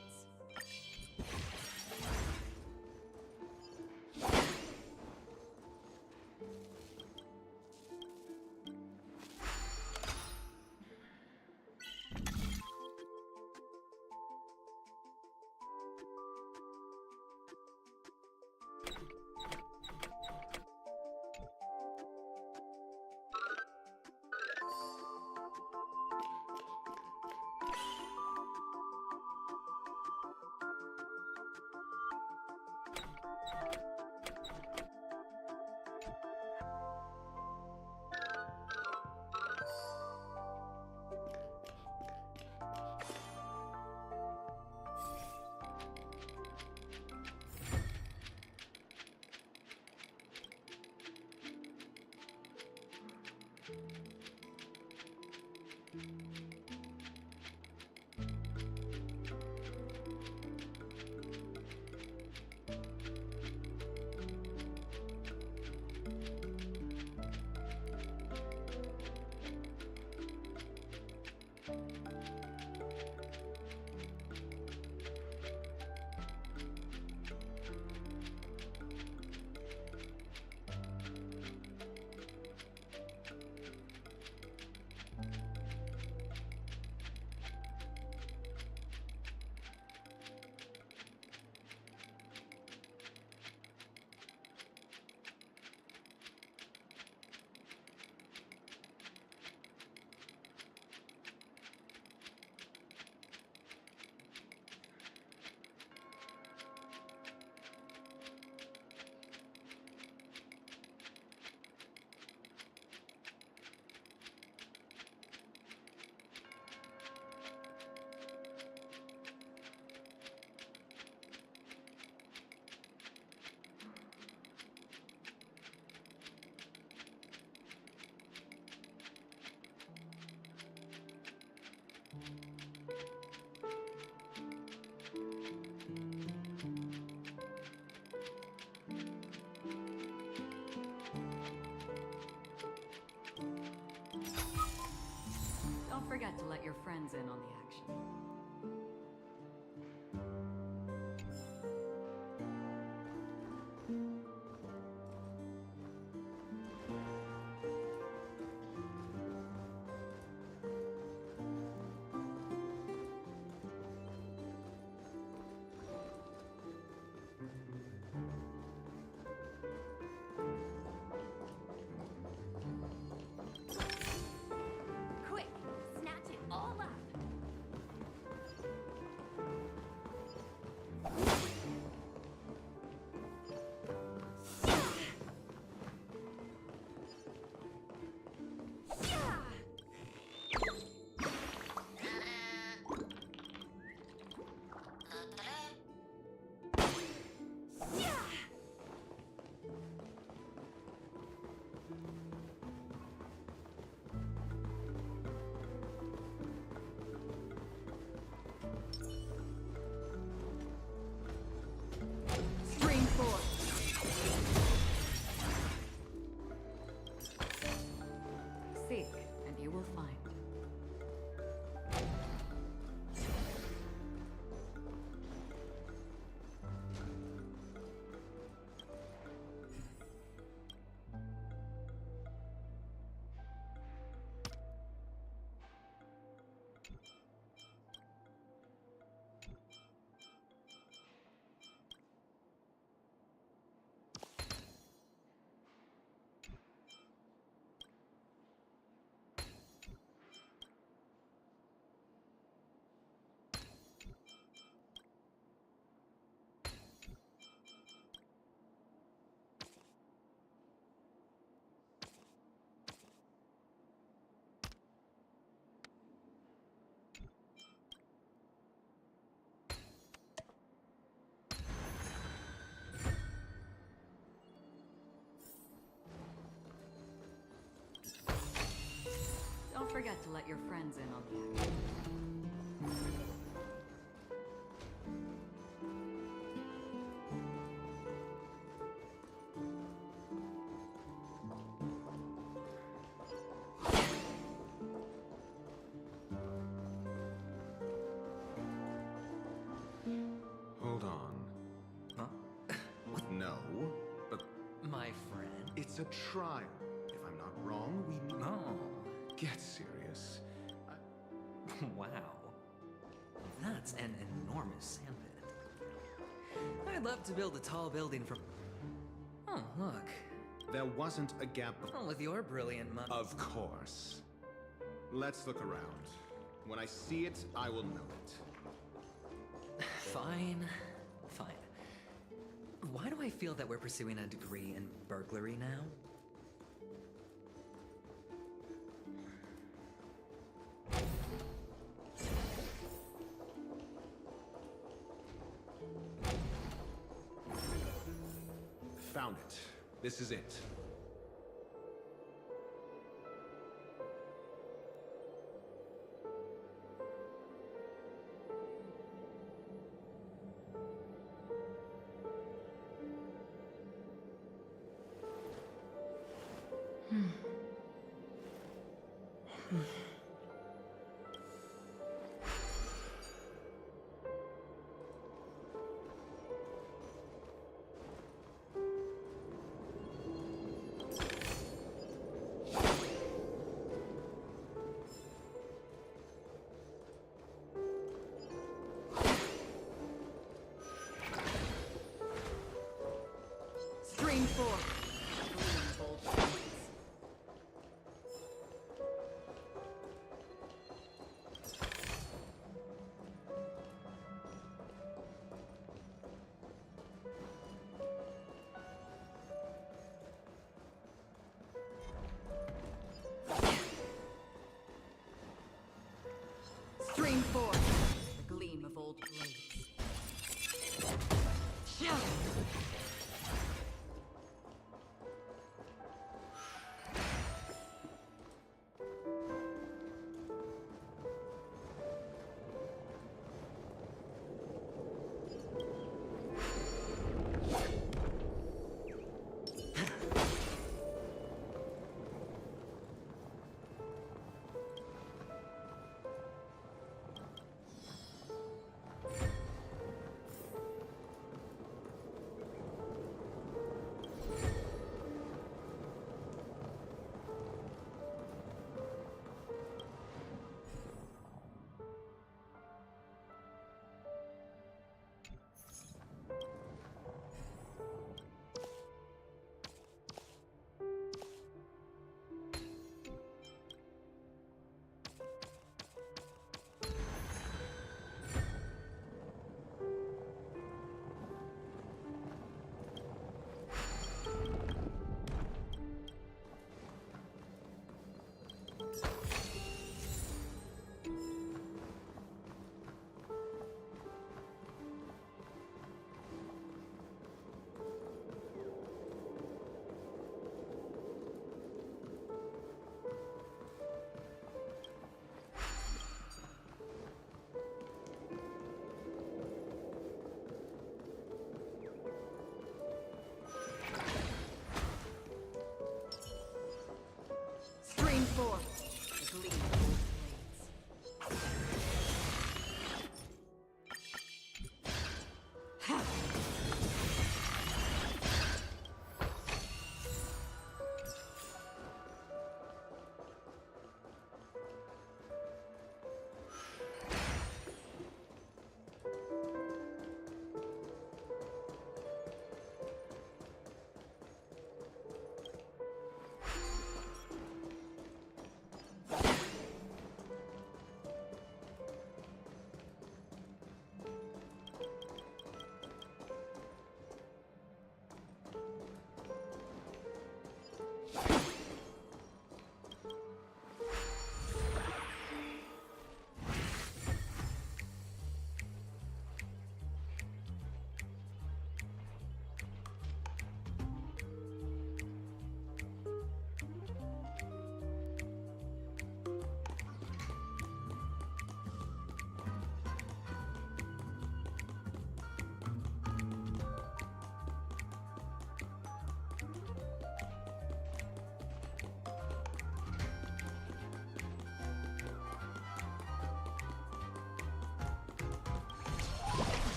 Don't forget to let your friends in on the action. Quick, snatch it all up. forget to let your friends in on the action. Hold on. Huh? No, but My friend. it's a trial. If I'm not wrong, we need... Oh. Get serious. Wow. That's an enormous sandpit. I'd love to build a tall building from... Oh, look. There wasn't a gap... Oh, with your brilliant mind. Of course. Let's look around. When I see it, I will know it. Fine. Fine. Why do I feel that we're pursuing a degree in burglary now? Found it. This is it. Stream 4. Stream 4. The gleam of old blades. Shadow.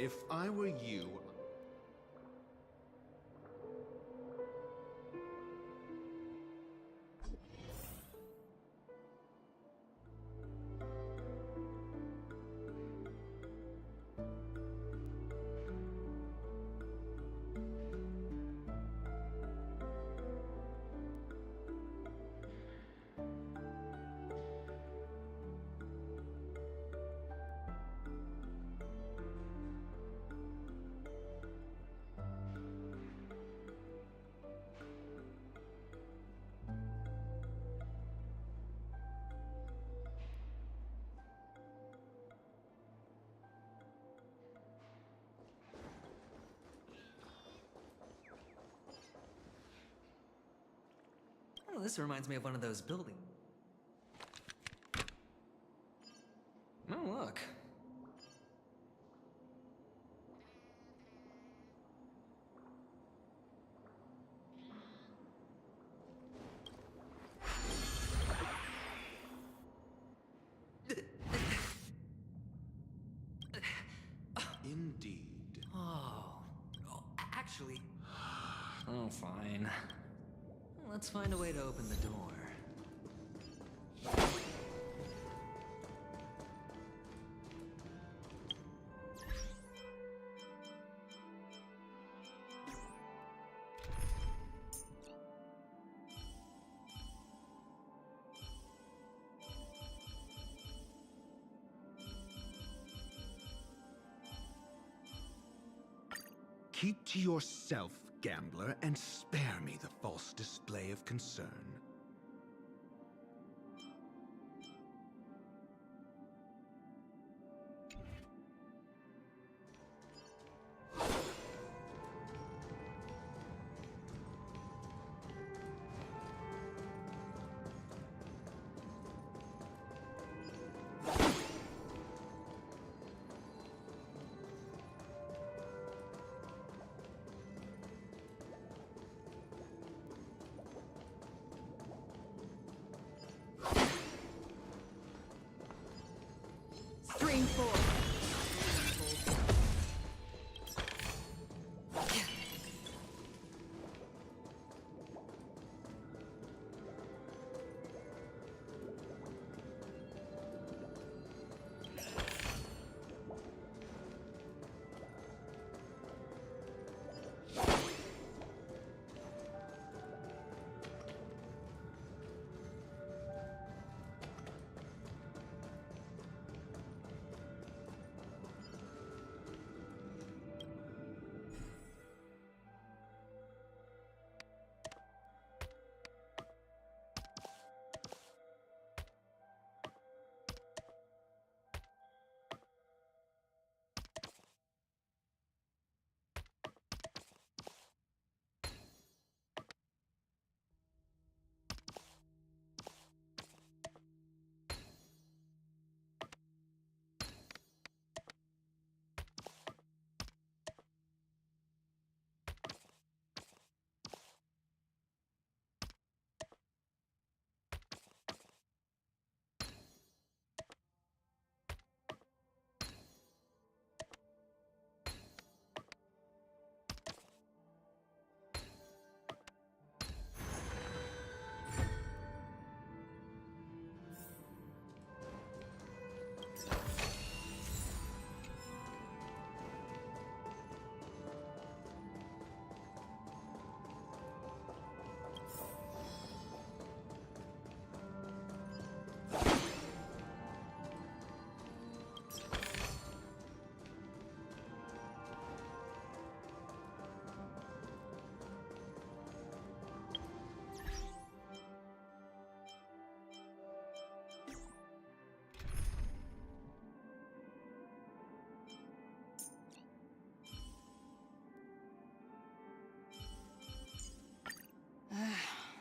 If I were you... Oh, this reminds me of one of those buildings. Oh, look. Indeed. Actually... Oh, fine. Let's find a way to open the door. Keep to yourself, gambler, and spare me the false display of concern. Stream 4.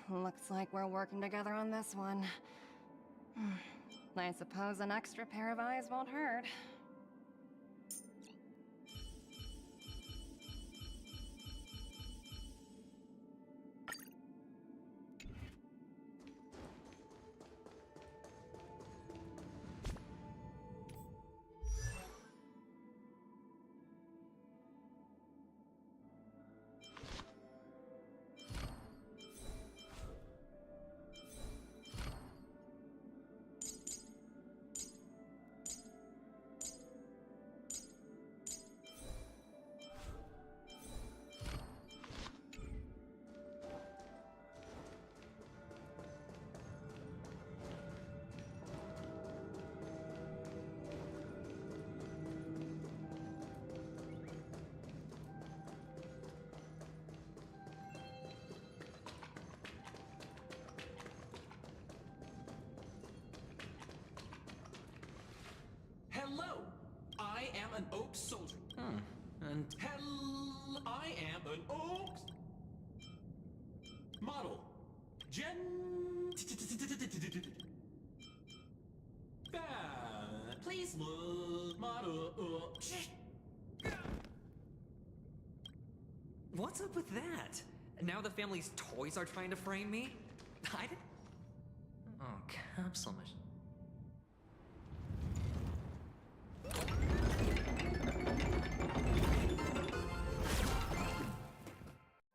Looks like we're working together on this one. I suppose an extra pair of eyes won't hurt. am an oak soldier. And Hell, I am an oak model. Please look model. what's up with that? Now the family's toys are trying to frame me? I didn't... Oh, capsule mission.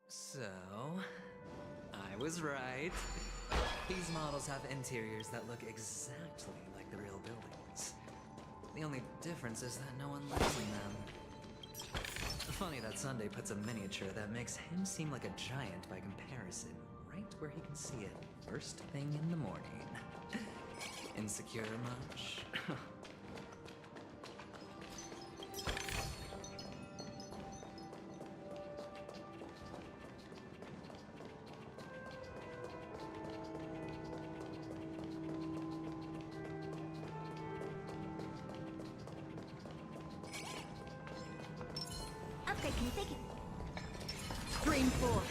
So, I was right. These models have interiors that look exactly like the real buildings. The only difference is that no one lives in them. Funny that Sunday puts a miniature that makes him seem like a giant by comparison, right where he can see it first thing in the morning. Insecure much? Upgrade configured. Stream 4.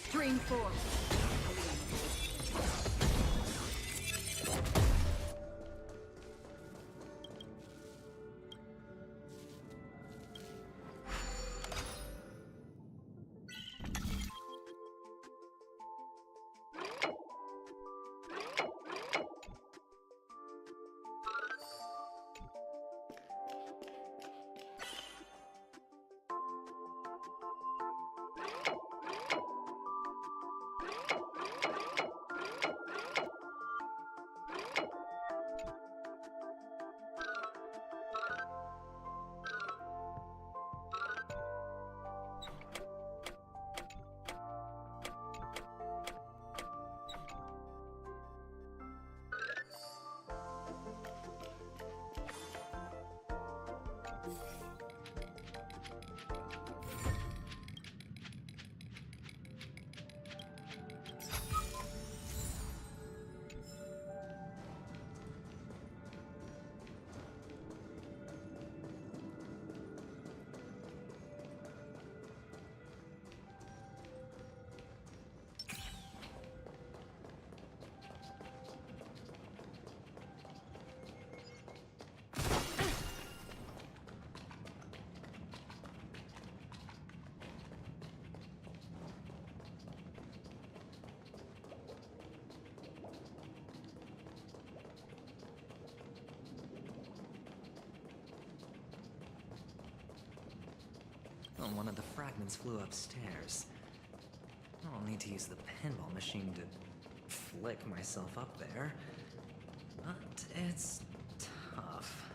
Stream 4. Oh, one of the fragments flew upstairs. I'll need to use the pinball machine to flick myself up there. But it's tough.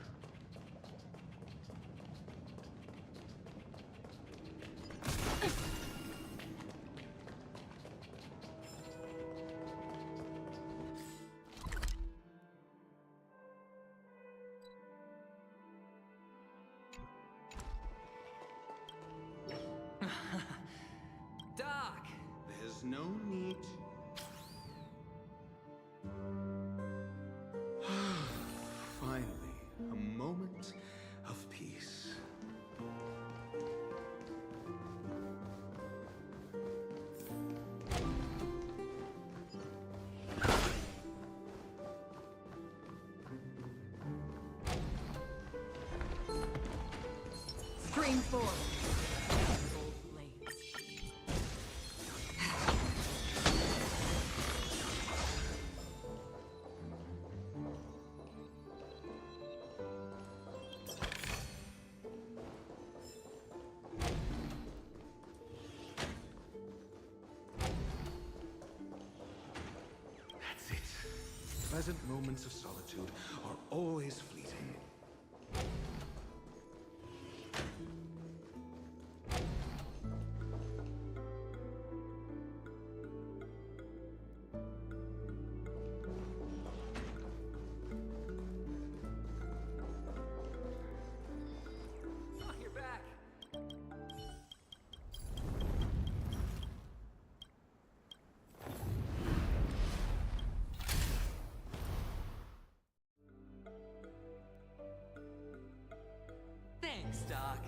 Doc! There's no need. Finally, a moment of peace. Stream 4. That's it. Pleasant moments of solitude are always fleeting. Thanks, Doc.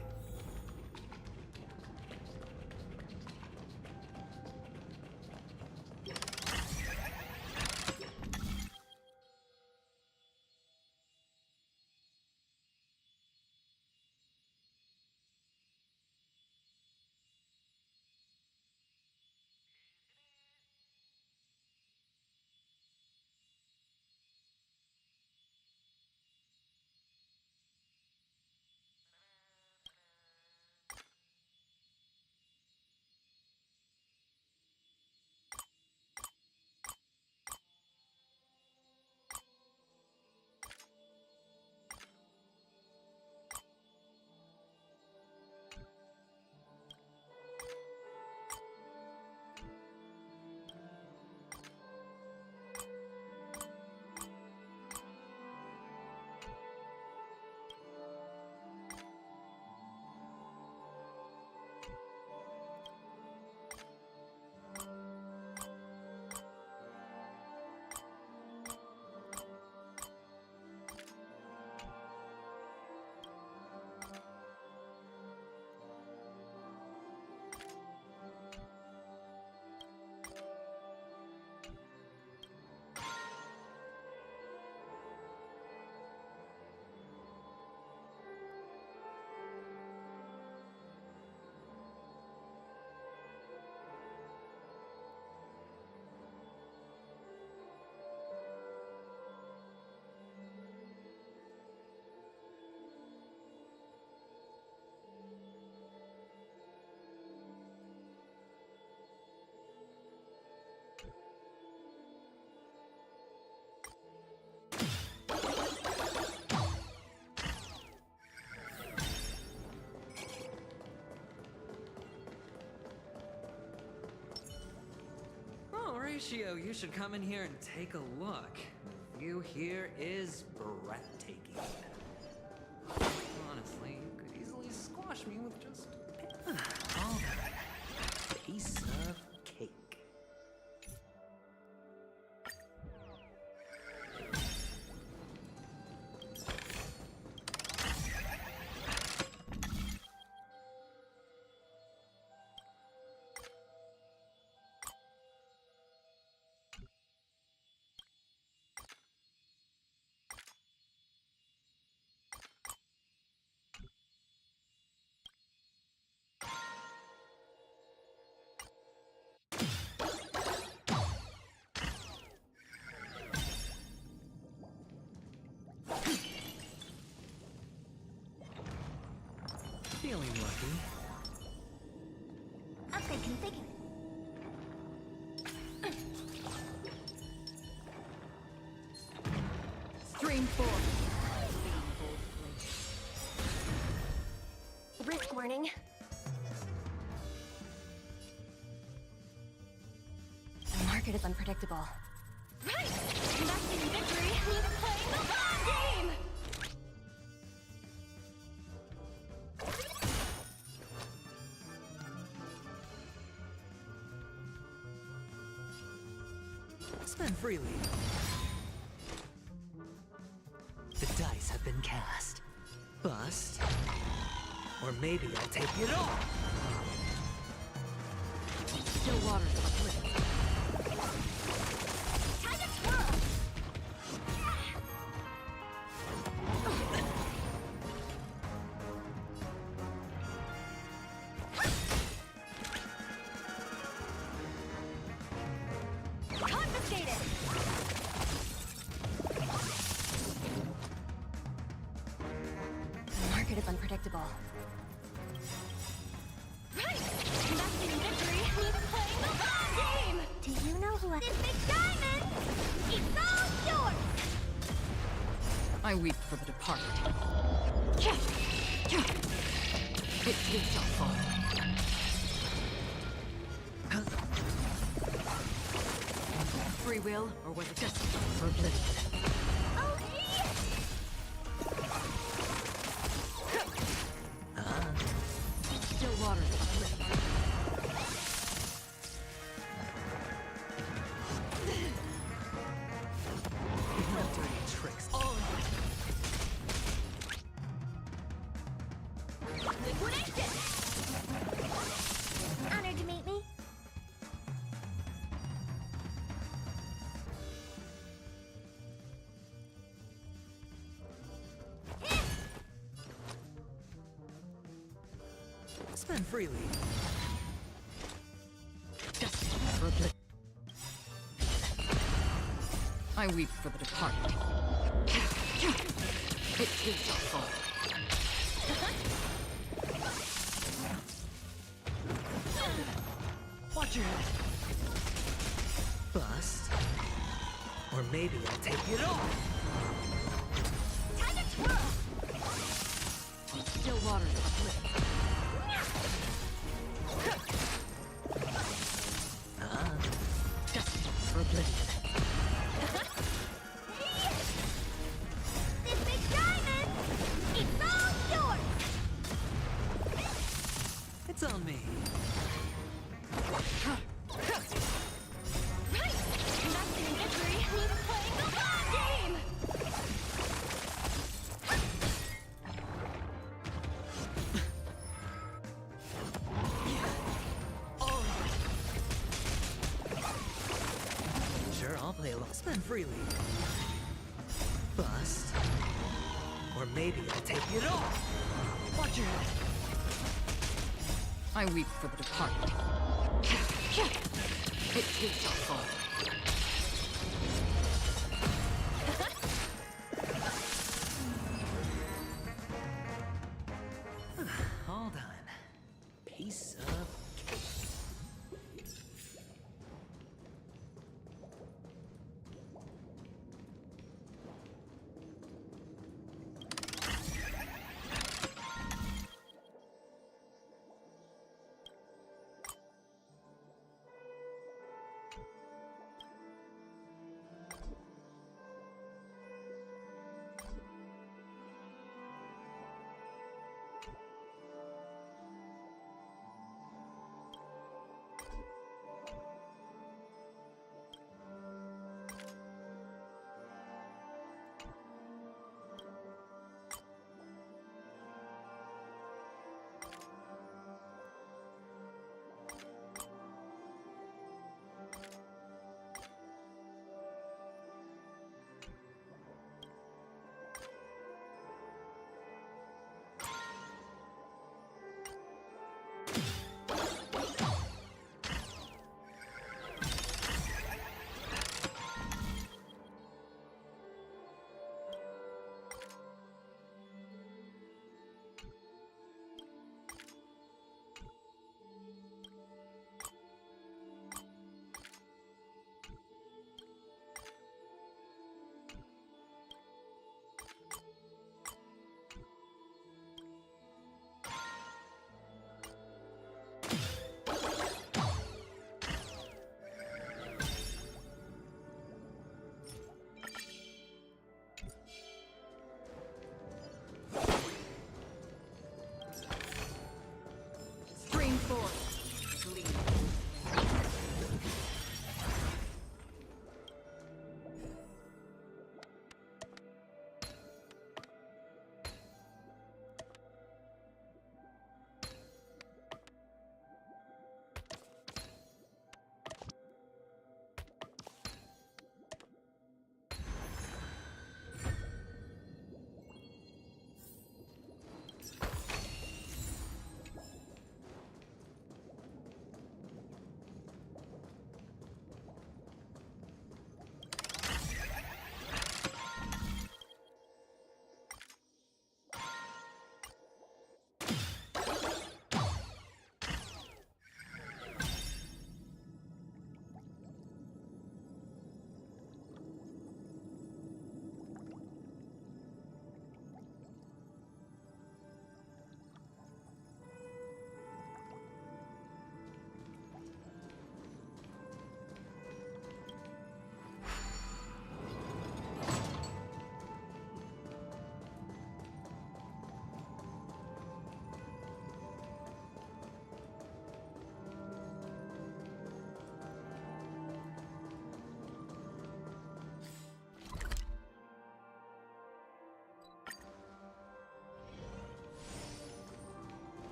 Horatio, you should come in here and take a look. The view here is breathtaking. Honestly, you could easily squash me with just a piece of cake. Feeling lucky. Upgrade configured. Stream 4. Risk warning. The market is unpredictable. Right! Investing in victory means playing the long game! Spend freely. The dice have been cast. Bust. Or maybe I'll take it all. Still waters of a cliff. Time to twirl! Confiscated! The market is unpredictable. Right! Investing in victory means playing the long game! Do you know who this big diamond? It's all yours! I weep for the departed. It too shall fall. Free will, or was it just for oblivion? Still waters of a cliff. No dirty tricks. All Spend freely. I weep for the departed. It too shall fall. Watch your head. Bust. Or maybe I'll take it off. Time to twirl! Still waters uplift. Destined for oblivion. This big diamond! It's all yours! It's on me. Right! Investing in victory means playing the long game! Sure, I'll play along. Spend freely. Bust. Or maybe I'll take it off. Watch your head. I weep for the departed. It too shall fall. All done. Piece of cake. Stream forth.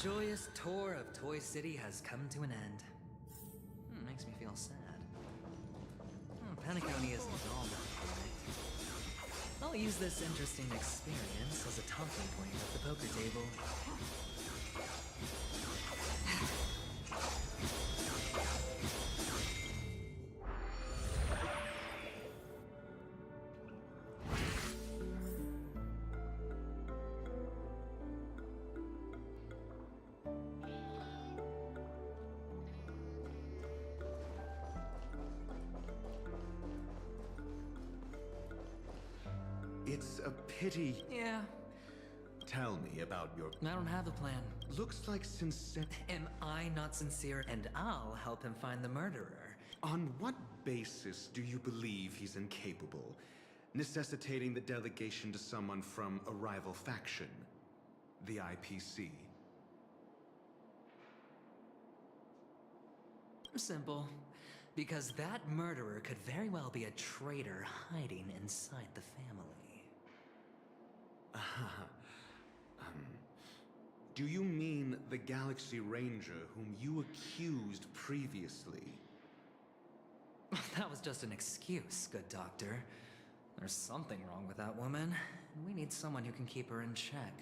joyous tour of Toy City has come to an end. Makes me feel sad. Penacony isn't all that perfect. I'll use this interesting experience as a talking point at the poker table. It's a pity. Yeah. Tell me about your... I don't have a plan. Looks like sincere... Am I not sincere? And I'll help him find the murderer. On what basis do you believe he's incapable, necessitating the delegation to someone from a rival faction, the IPC? Simple. Because that murderer could very well be a traitor hiding inside the family. Do you mean the Galaxy Ranger whom you accused previously? That was just an excuse, good doctor. There's something wrong with that woman, and we need someone who can keep her in check.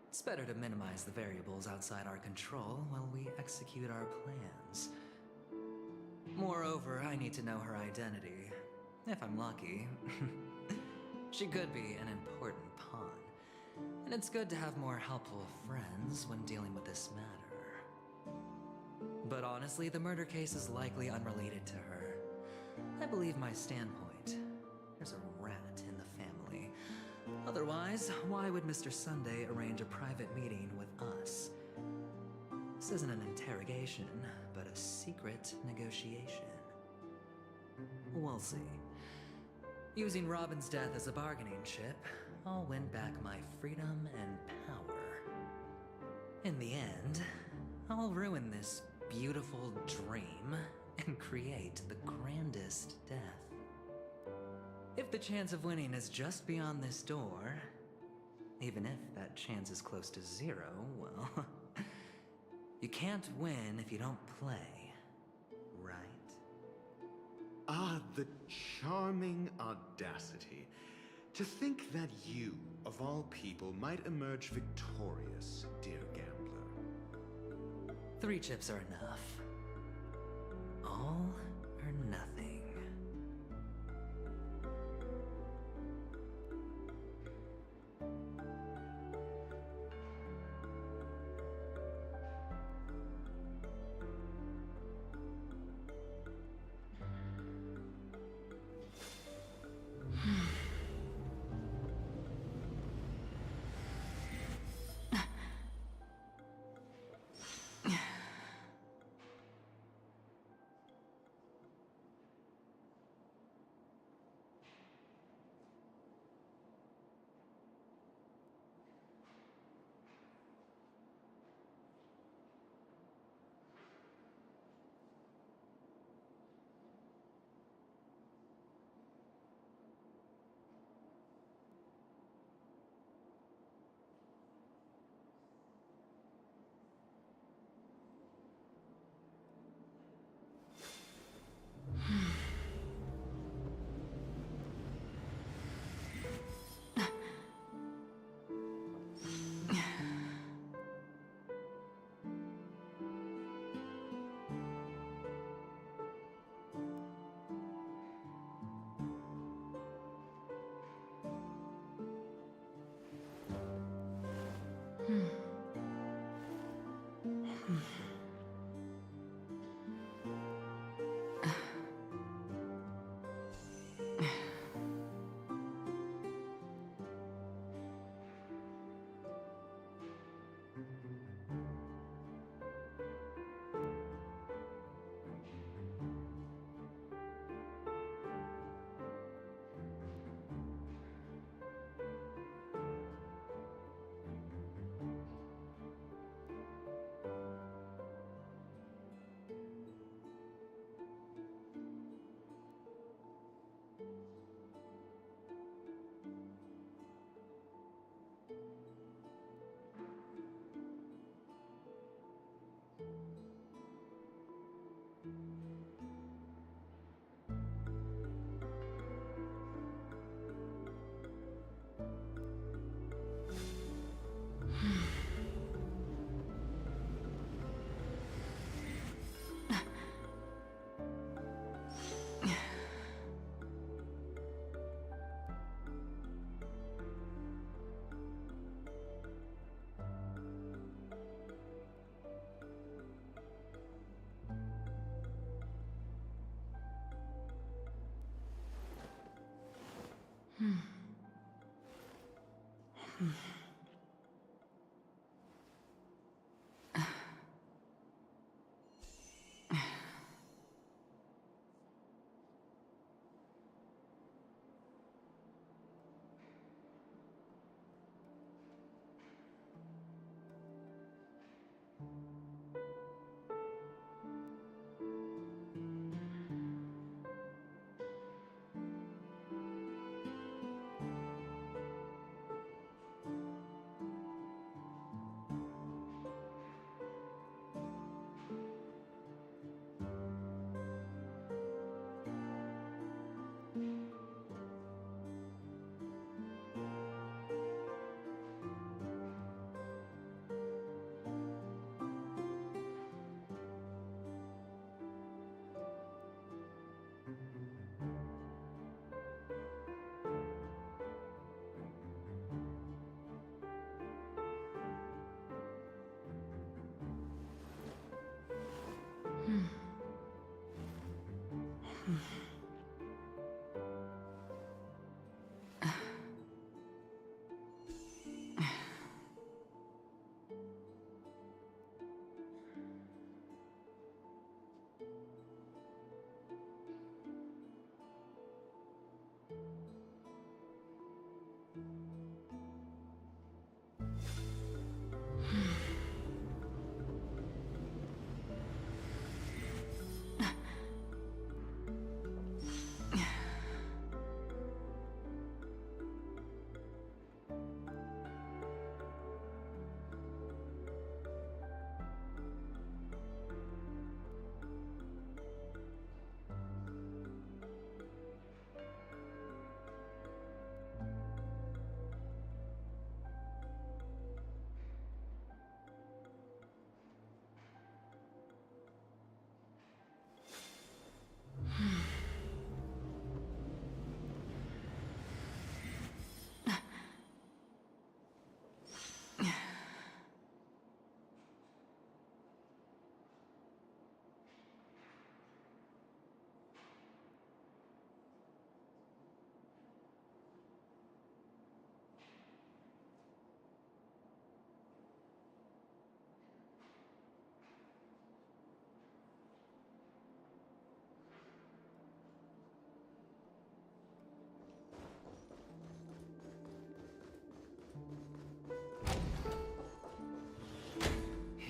It's better to minimize the variables outside our control while we execute our plans. Moreover, I need to know her identity. If I'm lucky. She could be an important pawn. And it's good to have more helpful friends when dealing with this matter. But honestly, the murder case is likely unrelated to her. I believe my standpoint. There's a rat in the family. Otherwise, why would Mr. Sunday arrange a private meeting with us? This isn't an interrogation, but a secret negotiation. We'll see. Using Robin's death as a bargaining chip, I'll win back my freedom and power. In the end, I'll ruin this beautiful dream and create the grandest death. If the chance of winning is just beyond this door, even if that chance is close to zero, well, you can't win if you don't play, right? Ah, the charming audacity. To think that you, of all people, might emerge victorious, dear gambler. 3 chips are enough. All or nothing.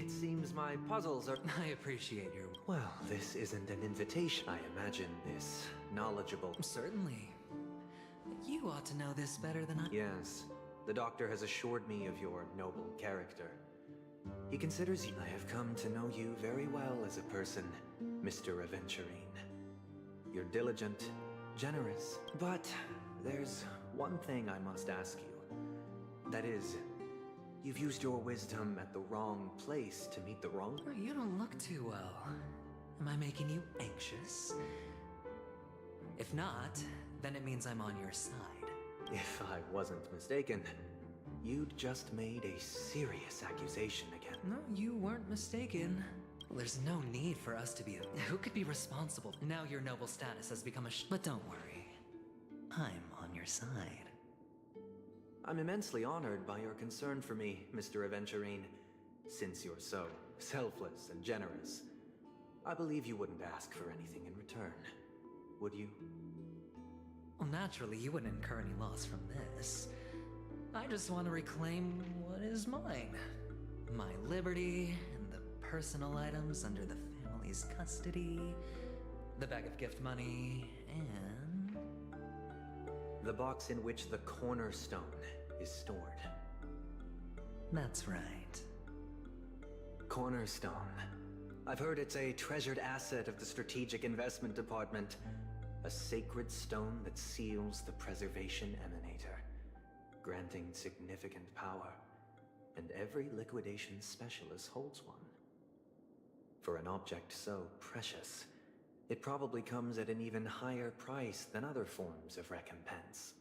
It seems my puzzles are... I appreciate your... Well, this isn't an invitation. I imagine this knowledgeable... Certainly. You ought to know this better than I... Yes. The doctor has assured me of your noble character. He considers you... I have come to know you very well as a person, Mr. Aventurine. You're diligent, generous, but there's one thing I must ask you. That is, you've used your wisdom at the wrong place to meet the wrong... You don't look too well. Am I making you anxious? If not, then it means I'm on your side. If I wasn't mistaken, you'd just made a serious accusation again. No, you weren't mistaken. There's no need for us to be... Who could be responsible? Now your noble status has become a But don't worry. I'm on your side. I'm immensely honored by your concern for me, Mr. Aventurine. Since you're so selfless and generous, I believe you wouldn't ask for anything in return, would you? Well, naturally, you wouldn't incur any loss from this. I just want to reclaim what is mine. My liberty, and the personal items under the family's custody, the bag of gift money, and... the box in which the cornerstone is stored. That's right. Cornerstone. I've heard it's a treasured asset of the Strategic Investment Department. A sacred stone that seals the Preservation Emanator, granting significant power. And every liquidation specialist holds one. For an object so precious, it probably comes at an even higher price than other forms of recompense.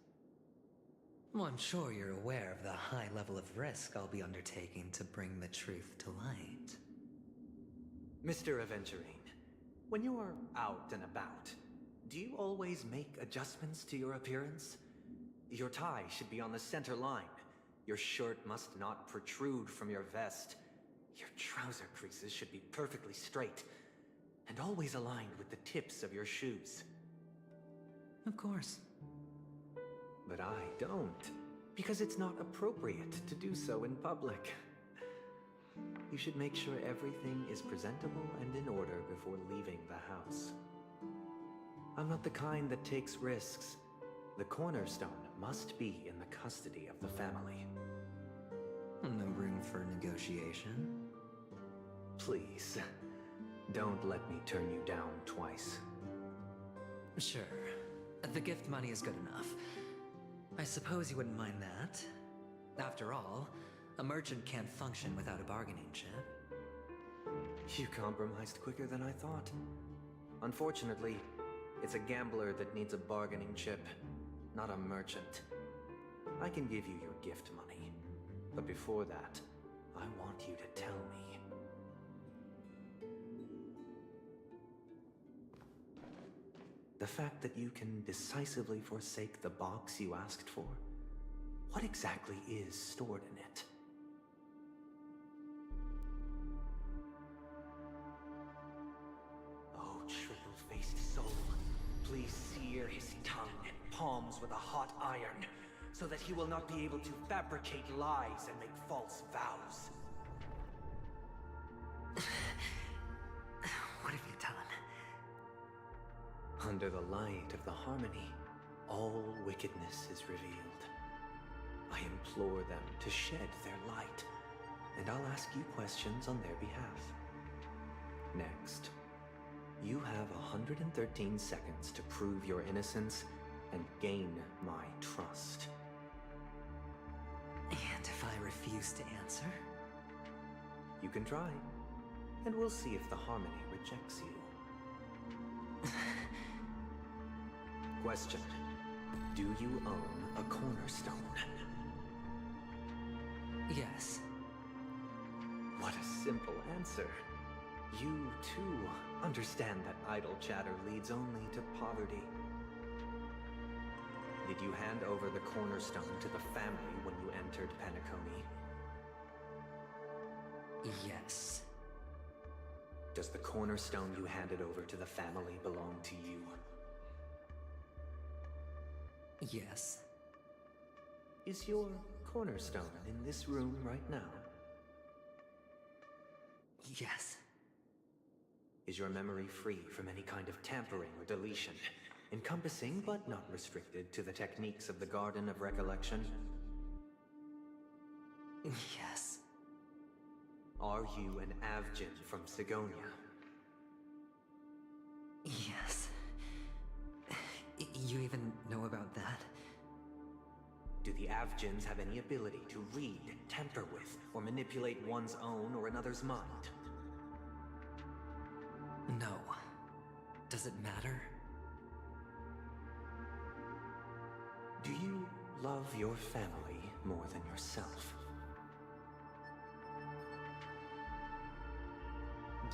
Well, I'm sure you're aware of the high level of risk I'll be undertaking to bring the truth to light. Mr. Aventurine, when you are out and about, do you always make adjustments to your appearance? Your tie should be on the center line. Your shirt must not protrude from your vest. Your trouser creases should be perfectly straight, and always aligned with the tips of your shoes. Of course. But I don't, because it's not appropriate to do so in public. You should make sure everything is presentable and in order before leaving the house. I'm not the kind that takes risks. The cornerstone must be in the custody of the family. No room for negotiation? Please, don't let me turn you down twice. Sure. The gift money is good enough. I suppose you wouldn't mind that. After all, a merchant can't function without a bargaining chip. You compromised quicker than I thought. Unfortunately, it's a gambler that needs a bargaining chip, not a merchant. I can give you your gift money, but before that, I want you to tell me. The fact that you can decisively forsake the box you asked for, what exactly is stored in it? Oh, triple-faced soul, please sear his tongue and palms with a hot iron, so that he will not be able to fabricate lies and make false vows. What have you done? Under the light of the harmony, all wickedness is revealed. I implore them to shed their light, and I'll ask you questions on their behalf. Next, you have 113 seconds to prove your innocence and gain my trust. And if I refuse to answer? You can try, and we'll see if the harmony rejects you. Question. Do you own a cornerstone? Yes. What a simple answer. You, too, understand that idle chatter leads only to poverty. Did you hand over the cornerstone to the family when you entered Penacony? Yes. Does the cornerstone you handed over to the family belong to you? Yes. Is your cornerstone in this room right now? Yes. Is your memory free from any kind of tampering or deletion, encompassing but not restricted to the techniques of the Garden of Recollection? Yes. Are you an Avgin from Sigonia? Yes. You even know about that? Do the Avgins have any ability to read, tamper with, or manipulate one's own or another's mind? No. Does it matter? Do you love your family more than yourself?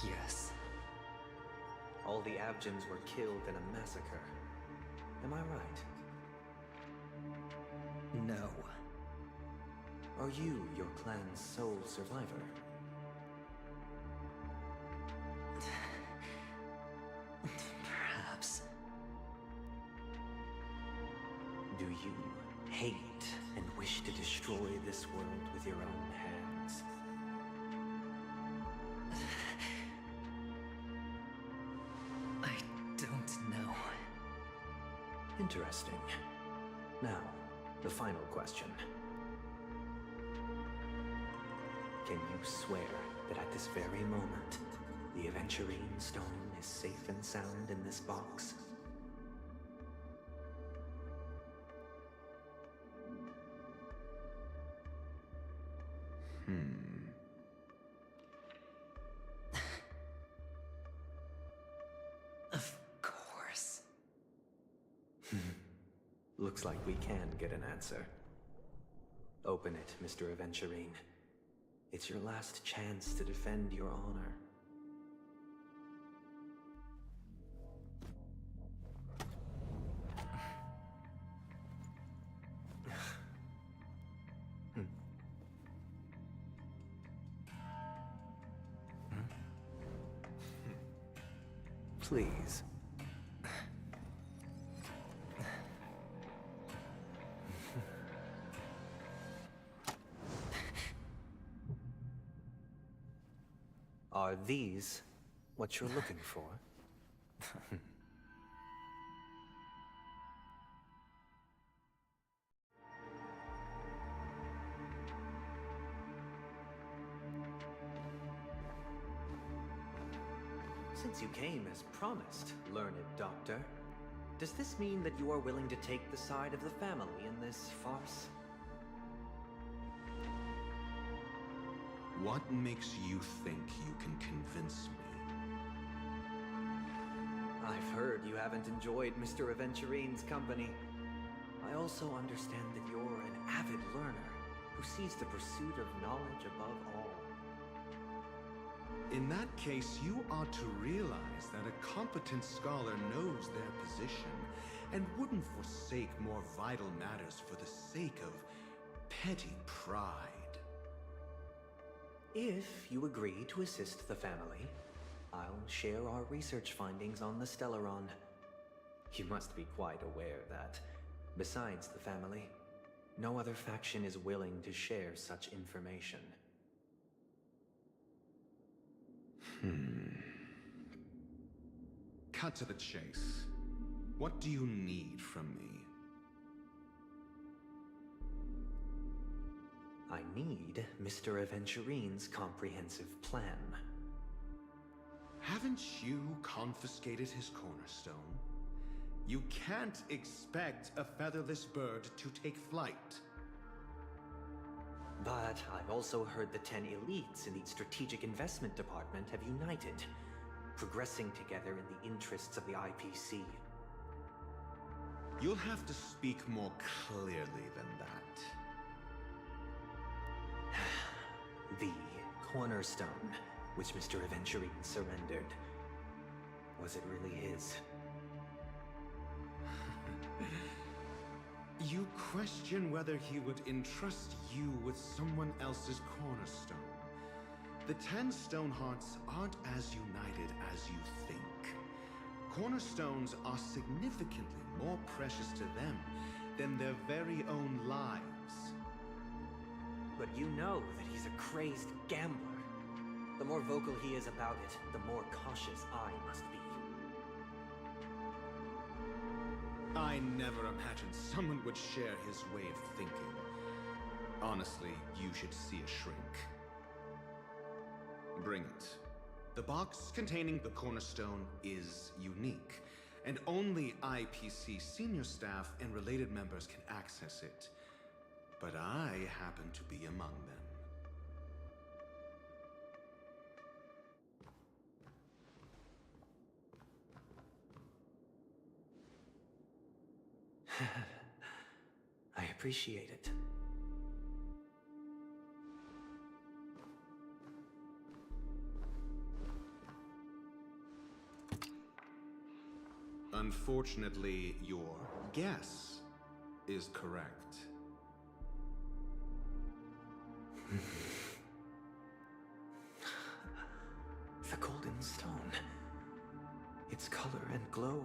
Yes. All the Avgins were killed in a massacre. Am I right? No. Are you your clan's sole survivor? Perhaps. Do you hate and wish to destroy this world with your own hands? I don't know. Interesting. Now, the final question. Can you swear that at this very moment, the Aventurine Stone is safe and sound in this box? Of course. Looks like we can get an answer. Open it, Mr. Aventurine. It's your last chance to defend your honor. Please. Are these what you're looking for? Since you came as promised, learned doctor, does this mean that you are willing to take the side of the family in this farce? What makes you think you can convince me? I've heard you haven't enjoyed Mr. Aventurine's company. I also understand that you're an avid learner who sees the pursuit of knowledge above all. In that case, you ought to realize that a competent scholar knows their position and wouldn't forsake more vital matters for the sake of petty pride. If you agree to assist the family, I'll share our research findings on the Stellaron. You must be quite aware that, besides the family, no other faction is willing to share such information. Cut to the chase. What do you need from me? I need Mr. Aventurine's comprehensive plan. Haven't you confiscated his cornerstone? You can't expect a featherless bird to take flight. But I've also heard the 10 elites in the Strategic Investment Department have united, progressing together in the interests of the IPC. You'll have to speak more clearly than that. The cornerstone, which Mr. Aventurine surrendered. Was it really his? You question whether he would entrust you with someone else's cornerstone. The 10 Stonehearts aren't as united as you think. Cornerstones are significantly more precious to them than their very own lives. But you know that he's a crazed gambler. The more vocal he is about it, the more cautious I must be. I never imagined someone would share his way of thinking. Honestly, you should see a shrink. Bring it. The box containing the cornerstone is unique, and only IPC senior staff and related members can access it. But I happen to be among them. I appreciate it. Unfortunately, your guess is correct. The golden stone. Its color and glow.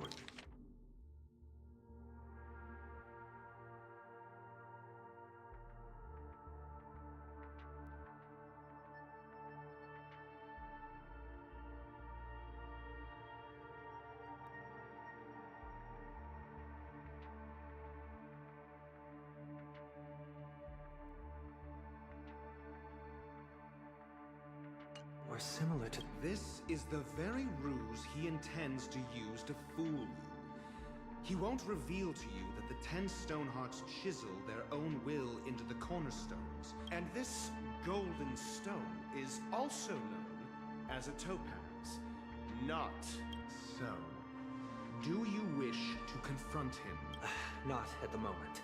Or similar to... This is the very ruse he intends to use to fool you. He won't reveal to you that the 10 Stonehearts chisel their own will into the cornerstones. And this golden stone is also known as a topaz. Not so. Do you wish to confront him? Not at the moment.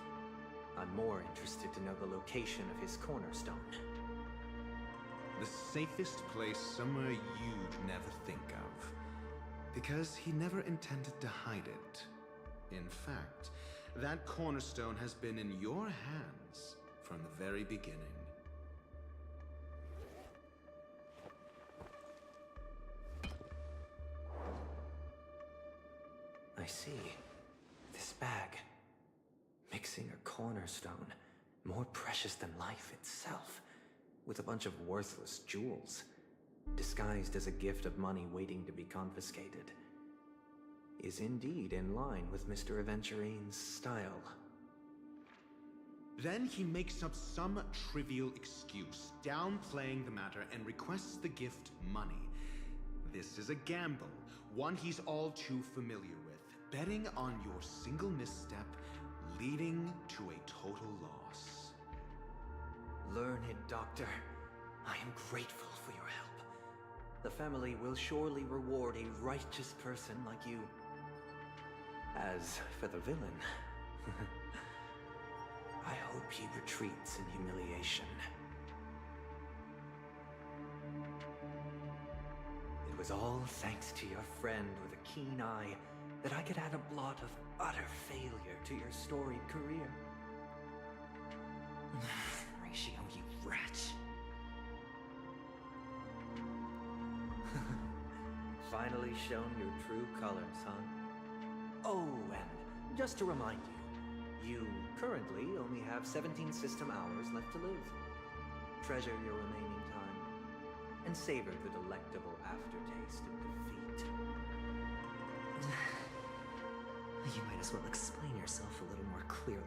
I'm more interested to know the location of his cornerstone. The safest place somewhere you'd never think of. Because he never intended to hide it. In fact, that cornerstone has been in your hands from the very beginning. see. This bag. Mixing a cornerstone, more precious than life itself, with a bunch of worthless jewels, disguised as a gift of money waiting to be confiscated, is indeed in line with Mr. Aventurine's style. Then he makes up some trivial excuse, downplaying the matter, and requests the gift money. This is a gamble, one he's all too familiar with, betting on your single misstep, leading to a total loss. Learned doctor, I am grateful for your help. The family will surely reward a righteous person like you. As for the villain, I hope he retreats in humiliation. It was all thanks to your friend with a keen eye that I could add a blot of utter failure to your storied career. Ratio, you wretch. Finally shown your true colors, huh? Oh, and just to remind you, you currently only have 17 system hours left to live. Treasure your remaining time, and savor the delectable aftertaste of defeat. You might as well explain yourself a little more clearly.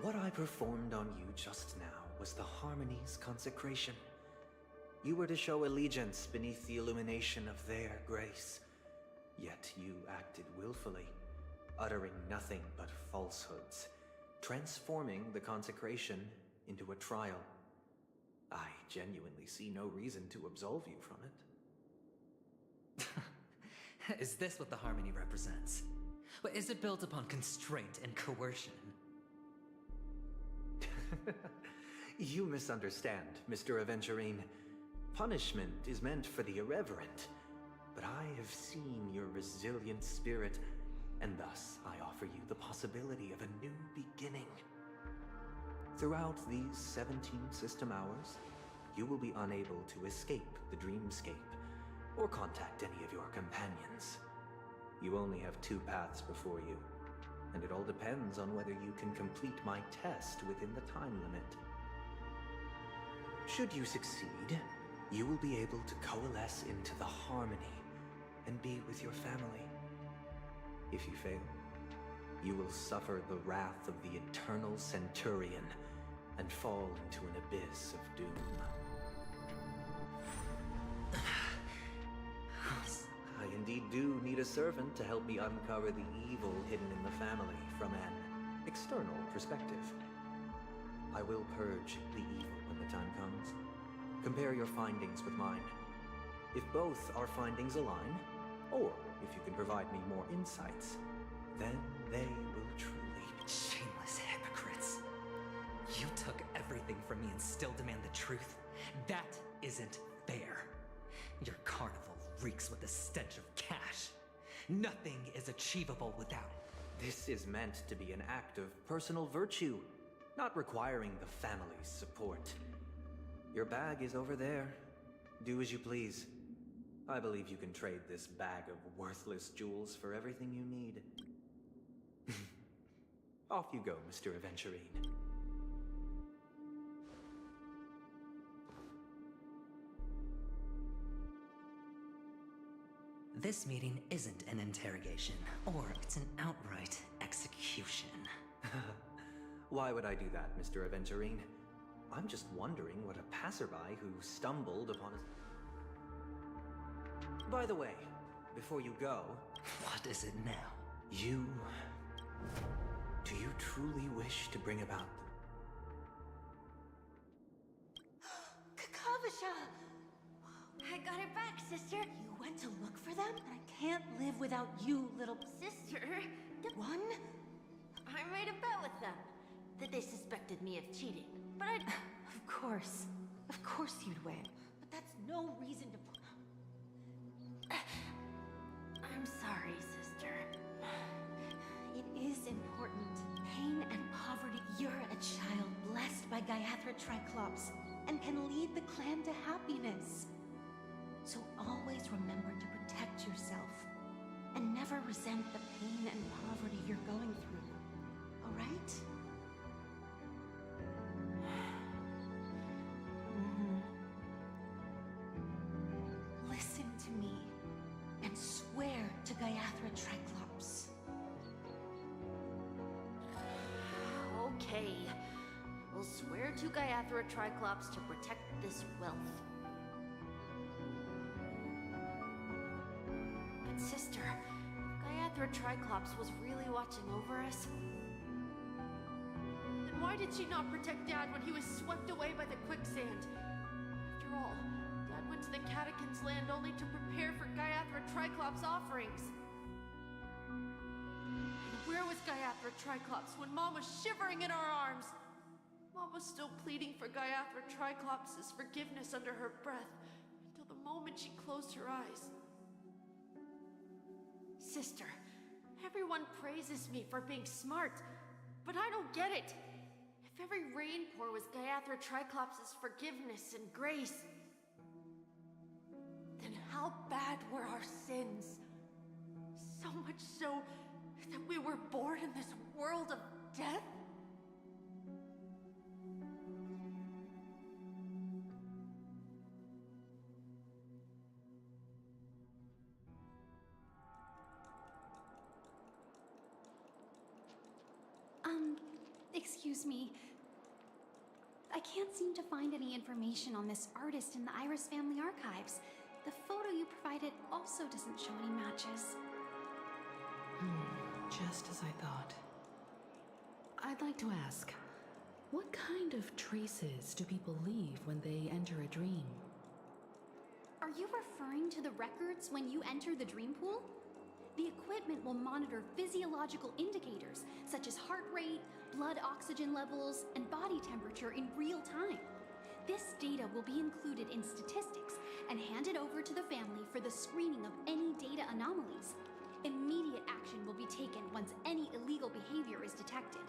What I performed on you just now was the Harmony's consecration. You were to show allegiance beneath the illumination of their grace. Yet you acted willfully, uttering nothing but falsehoods, transforming the consecration into a trial. I genuinely see no reason to absolve you from it. Is this what the Harmony represents? But is it built upon constraint and coercion? You misunderstand, Mr. Aventurine. Punishment is meant for the irreverent. But I have seen your resilient spirit, and thus I offer you the possibility of a new beginning. Throughout these 17 system hours, you will be unable to escape the dreamscape, or contact any of your companions. You only have 2 paths before you, and it all depends on whether you can complete my test within the time limit. Should you succeed, you will be able to coalesce into the Harmony and be with your family. If you fail, you will suffer the wrath of the Eternal Centurion and fall into an abyss of doom. I indeed do need a servant to help me uncover the evil hidden in the family from an external perspective. I will purge the evil when the time comes. Compare your findings with mine. If both our findings align, or if you can provide me more insights, then they will truly... Shameless hypocrites. You took everything from me and still demand the truth? That isn't fair. Your carnival reeks with the stench of cash. Nothing is achievable without it. This is meant to be an act of personal virtue, not requiring the family's support. Your bag is over there. Do as you please. I believe you can trade this bag of worthless jewels for everything you need. Off you go, Mr. Aventurine. This meeting isn't an interrogation, or it's an outright execution. Why would I do that, Mr. Aventurine? I'm just wondering what a passerby who stumbled upon us... By the way, before you go... What is it now? Do you truly wish to bring about... Kakavasha! I got it back, sister. You went to look for them? I can't live without you, little sister. One? I made a bet with them that they suspected me of cheating. But I'd... Of course you'd win. But that's no reason to... I'm sorry, sister. It is important. Pain and poverty. You're a child blessed by Gayathra Triclops and can lead the clan to happiness. So always remember to protect yourself. And never resent the pain and poverty you're going through. All right? Listen to me and swear to Gaiathra Triclops. Okay. We'll swear to Gaiathra Triclops to protect this wealth. But sister, Gaiathra Triclops was really watching over us. Then why did she not protect Dad when he was swept away by the quicksand? After all, Dad went to the Catechins' land only to prepare for Gaiathra Triclops' offerings. And where was Gaiathra Triclops when Mom was shivering in our arms? Mom was still pleading for Gaiathra Triclops' forgiveness under her breath until the moment she closed her eyes. Sister, everyone praises me for being smart, but I don't get it. If every rainpour was Gaiathra Triclops' forgiveness and grace, then how bad were our sins? So much so that we were born in this world of death? Excuse me. I can't seem to find any information on this artist in the Iris family archives. The photo you provided also doesn't show any matches. Just as I thought. I'd like to ask, what kind of traces do people leave when they enter a dream? Are you referring to the records when you enter the dream pool? The equipment will monitor physiological indicators such as heart rate, blood oxygen levels, and body temperature in real time. This data will be included in statistics and handed over to the family for the screening of any data anomalies. Immediate action will be taken once any illegal behavior is detected.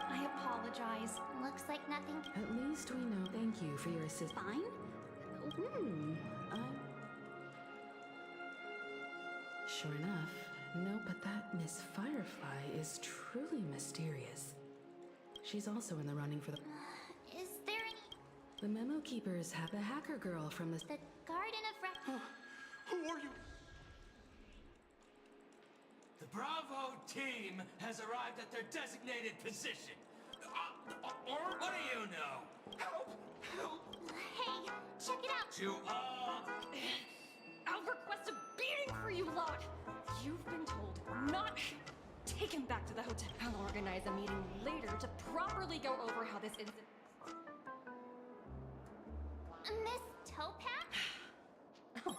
I apologize. Looks like nothing. At least we know. Thank you for your assist. Fine? Sure enough. No, but that Miss Firefly is truly mysterious. She's also in the running for the... Is there any... The memo keepers have the hacker girl from the... The Garden of Who are you? The Bravo team has arrived at their designated position. What do you know? Help! Help! Hey, check it out! You I'll request a beating for you lot! You've been told not... Take him back to the hotel. I'll organize a meeting later to properly go over how this incident... Miss Topaz? Oh.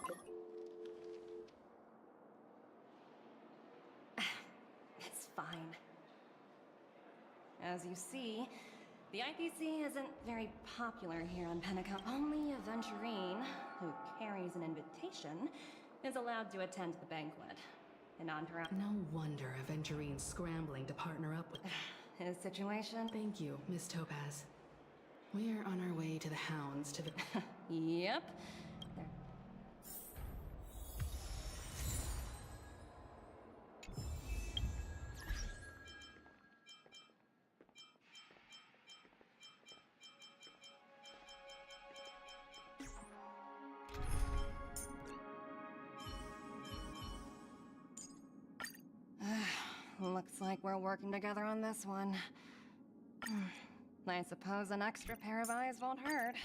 It's fine. As you see, the IPC isn't very popular here on Penacon. Only Aventurine, who carries an invitation, is allowed to attend the banquet. And on her own. No wonder Aventurine's scrambling to partner up with... His situation? Thank you, Miss Topaz. We're on our way to the Hounds to... Yep. There. Looks like we're working together on this one. I suppose an extra pair of eyes won't hurt.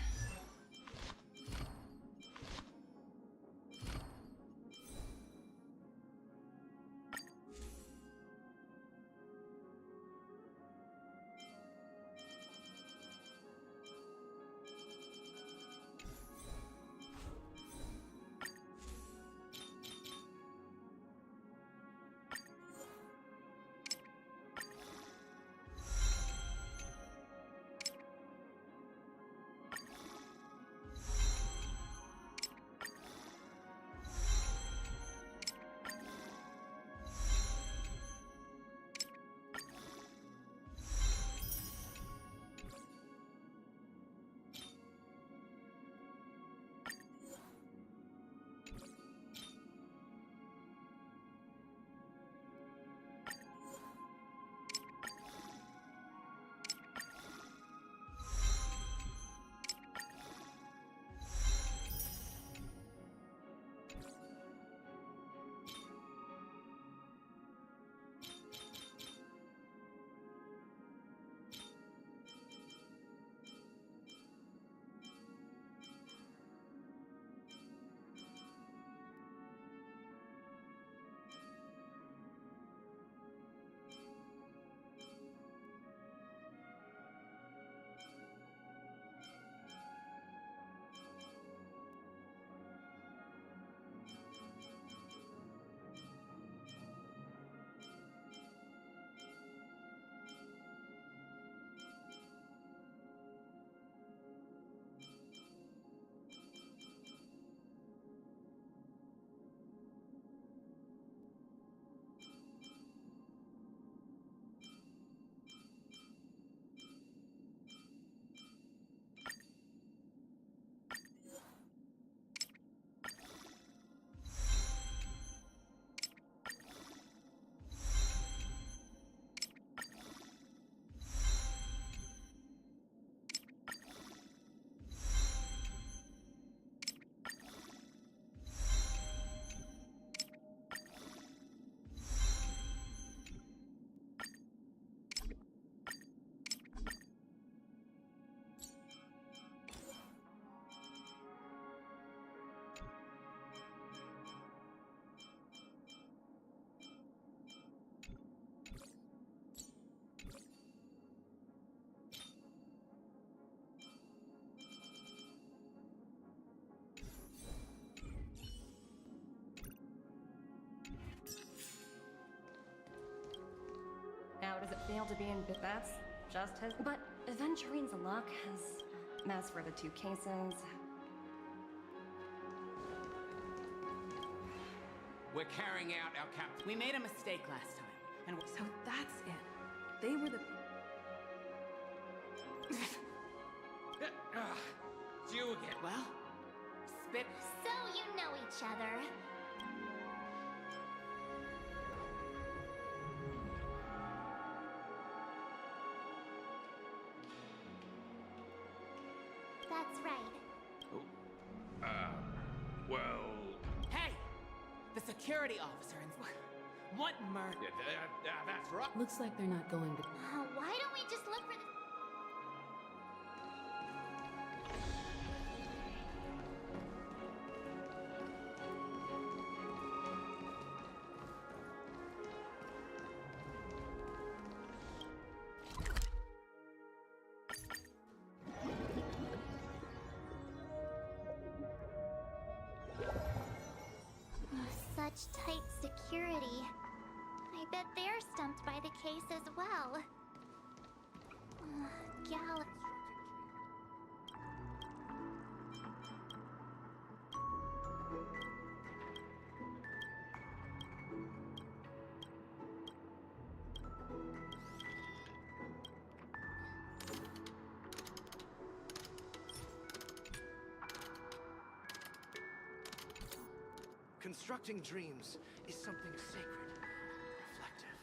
How does it feel to be in... That's just his... But Aventurine's luck has... As for the two cases... We're carrying out our cap... We made a mistake last time, and... So that's it. They were the... It's you again. Well, spit. So you know each other. That's right. Well... Hey! The security officer and... What murder? Yeah, that's right. Looks like they're not going to. Why don't we just look for the... Such tight security. I bet they're stumped by the case as well. Gal... Constructing dreams is something sacred, reflective.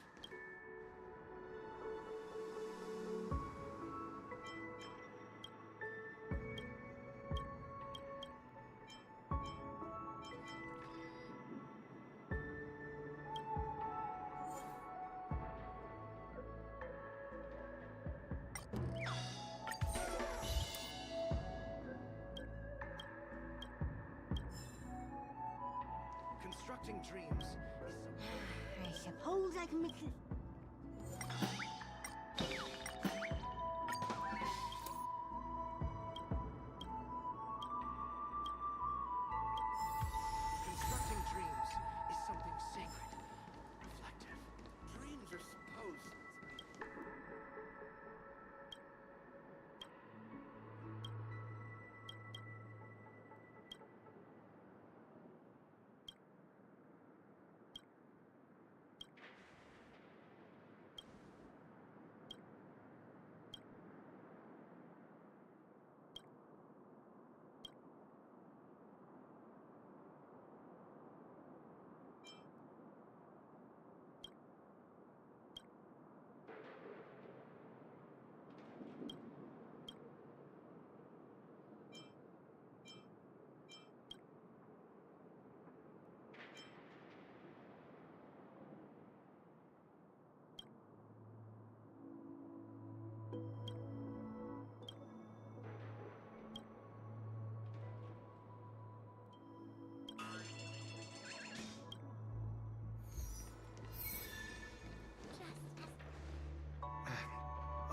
Constructing dreams is something... I suppose I can make it. Constructing dreams is something sacred, reflective. Dreams are supposed to be...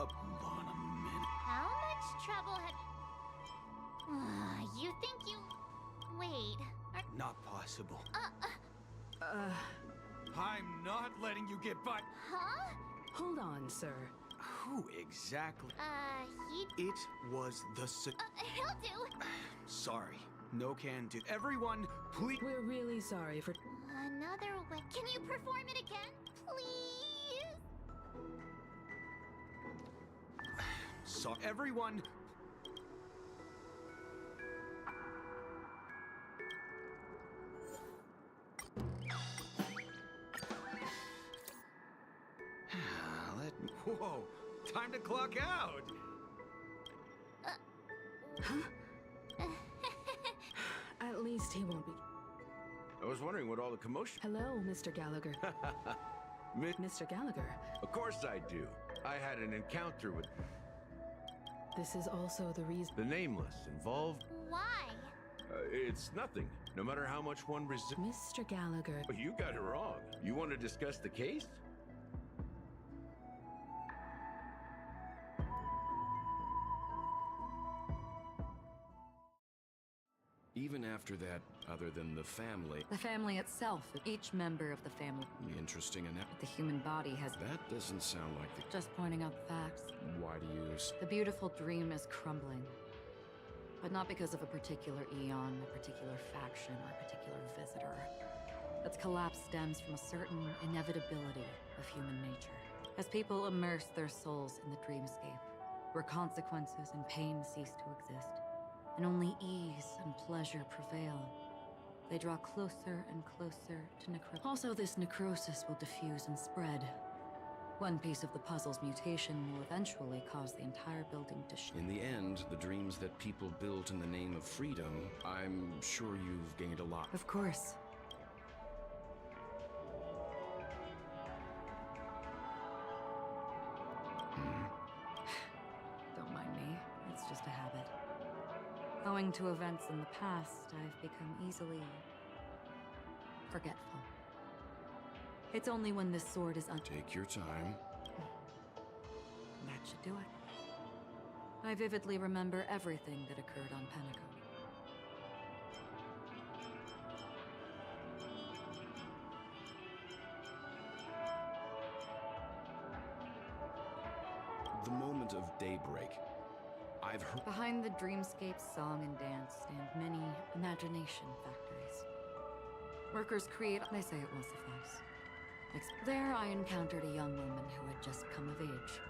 Upon a minute. How much trouble have... you think you... Wait, Not possible. I'm not letting you get by. Huh? Hold on, sir. Who exactly? He... It was the he'll do. Sorry. No can do. Everyone, please... We're really sorry for... Another way. Can you perform it again, please? So everyone... Whoa! Time to clock out! At least he won't be... I was wondering what all the commotion... Hello, Mr. Gallagher. Mr. Gallagher. Of course I do. I had an encounter with... This is also the reason... The Nameless involved... Why? It's nothing. No matter how much one resists... Mr. Gallagher... You got it wrong. You want to discuss the case? Even after that, other than the family... The family itself, each member of the family. Interesting enough. The human body has... That doesn't sound like the... Just pointing out the facts. Why do you... The beautiful dream is crumbling. But not because of a particular eon, a particular faction, or a particular visitor. Its collapse stems from a certain inevitability of human nature. As people immerse their souls in the dreamscape, where consequences and pain cease to exist, and only ease and pleasure prevail. They draw closer and closer to necrosis. Also, this necrosis will diffuse and spread. One piece of the puzzle's mutation will eventually cause the entire building to In the end, the dreams that people built in the name of freedom, I'm sure you've gained a lot. Of course. Don't mind me. It's just a habit. Owing to events in the past, I've become easily forgetful. It's only when this sword is Take your time. That should do it. I vividly remember everything that occurred on Penacony. The moment of daybreak. I've heard. Behind the dreamscape's song and dance stand many imagination factories. Workers create, they say it will suffice. There I encountered a young woman who had just come of age.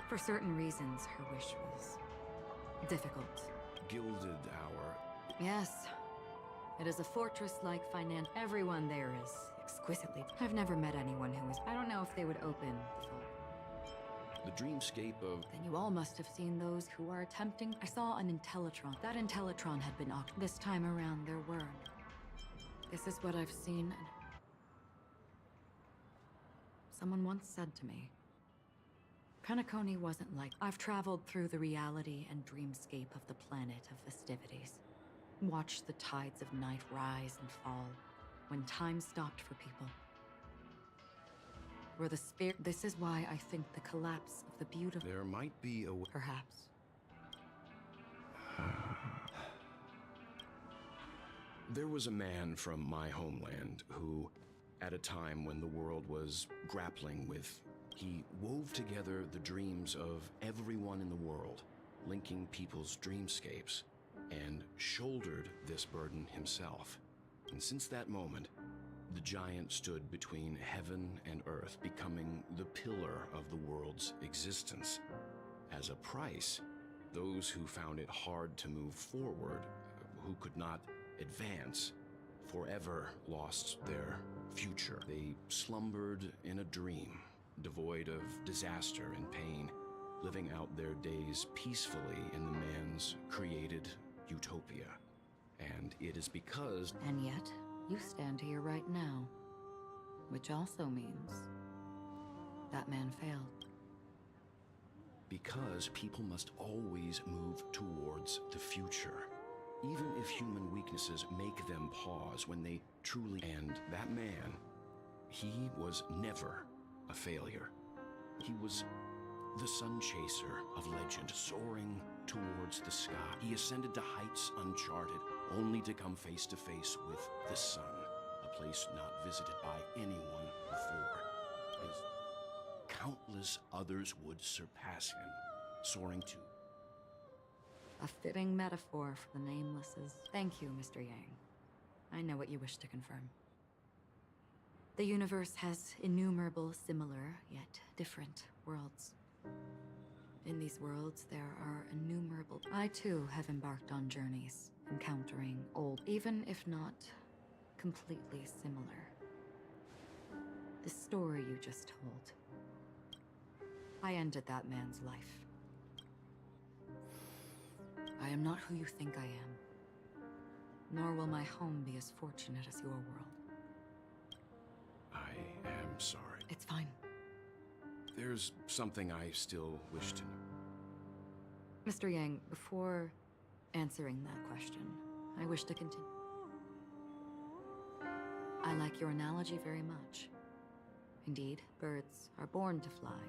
For certain reasons, her wish was difficult. Gilded Hour. Yes. It is a fortress-like finance. Everyone there is exquisitely. I've never met anyone who is. I don't know if they would open the vault. The dreamscape of. Then you all must have seen those who are attempting. I saw an Intellatron. That Intellatron had been occupied. This time around, there were. This is what I've seen. Someone once said to me, Penacony wasn't like. I've traveled through the reality and dreamscape of the planet of festivities. Watched the tides of night rise and fall when time stopped for people. Where the spirit. This is why I think the collapse of the beautiful. There might be a. Perhaps. There was a man from my homeland who, at a time when the world was grappling with, he wove together the dreams of everyone in the world, linking people's dreamscapes, and shouldered this burden himself. And since that moment, the giant stood between heaven and earth, becoming the pillar of the world's existence. As a price, those who found it hard to move forward, who could not advance, forever lost their future. They slumbered in a dream, devoid of disaster and pain, living out their days peacefully in the man's created utopia. And it is because... And yet, you stand here right now, which also means that man failed. Because people must always move towards the future. Even if human weaknesses make them pause when they truly... And that man, he was never a failure. He was the sun chaser of legend, soaring towards the sky. He ascended to heights uncharted, only to come face to face with the sun, a place not visited by anyone before. His countless others would surpass him, soaring to... A fitting metaphor for the namelesses. Thank you, Mr. Yang. I know what you wish to confirm. The universe has innumerable similar, yet different worlds. In these worlds, there are innumerable... I too have embarked on journeys, encountering old, even if not completely similar. The story you just told. I ended that man's life. I am not who you think I am. Nor will my home be as fortunate as your world. I am sorry. It's fine. There's something I still wish to know. Mr. Yang, before answering that question, I wish to continue. I like your analogy very much. Indeed, birds are born to fly.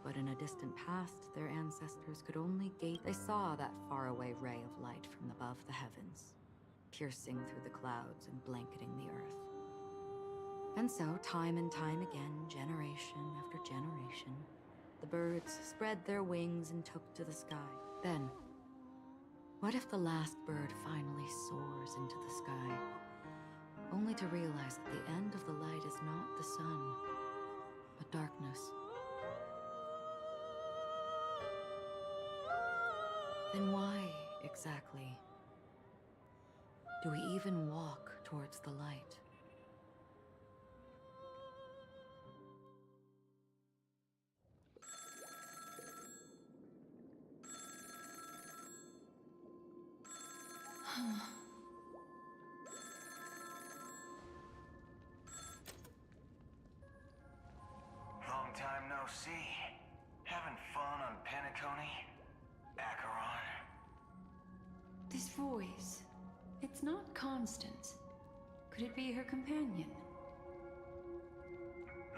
But in a distant past, their ancestors could only gate. They saw that faraway ray of light from above the heavens, piercing through the clouds and blanketing the earth. And so, time and time again, generation after generation, the birds spread their wings and took to the sky. Then, what if the last bird finally soars into the sky, only to realize that the end of the light is not the sun, but darkness? Do we even walk towards the light? Long time no see. Having fun on Penacony? Acheron? This voice, it's not Constance. Could it be her companion?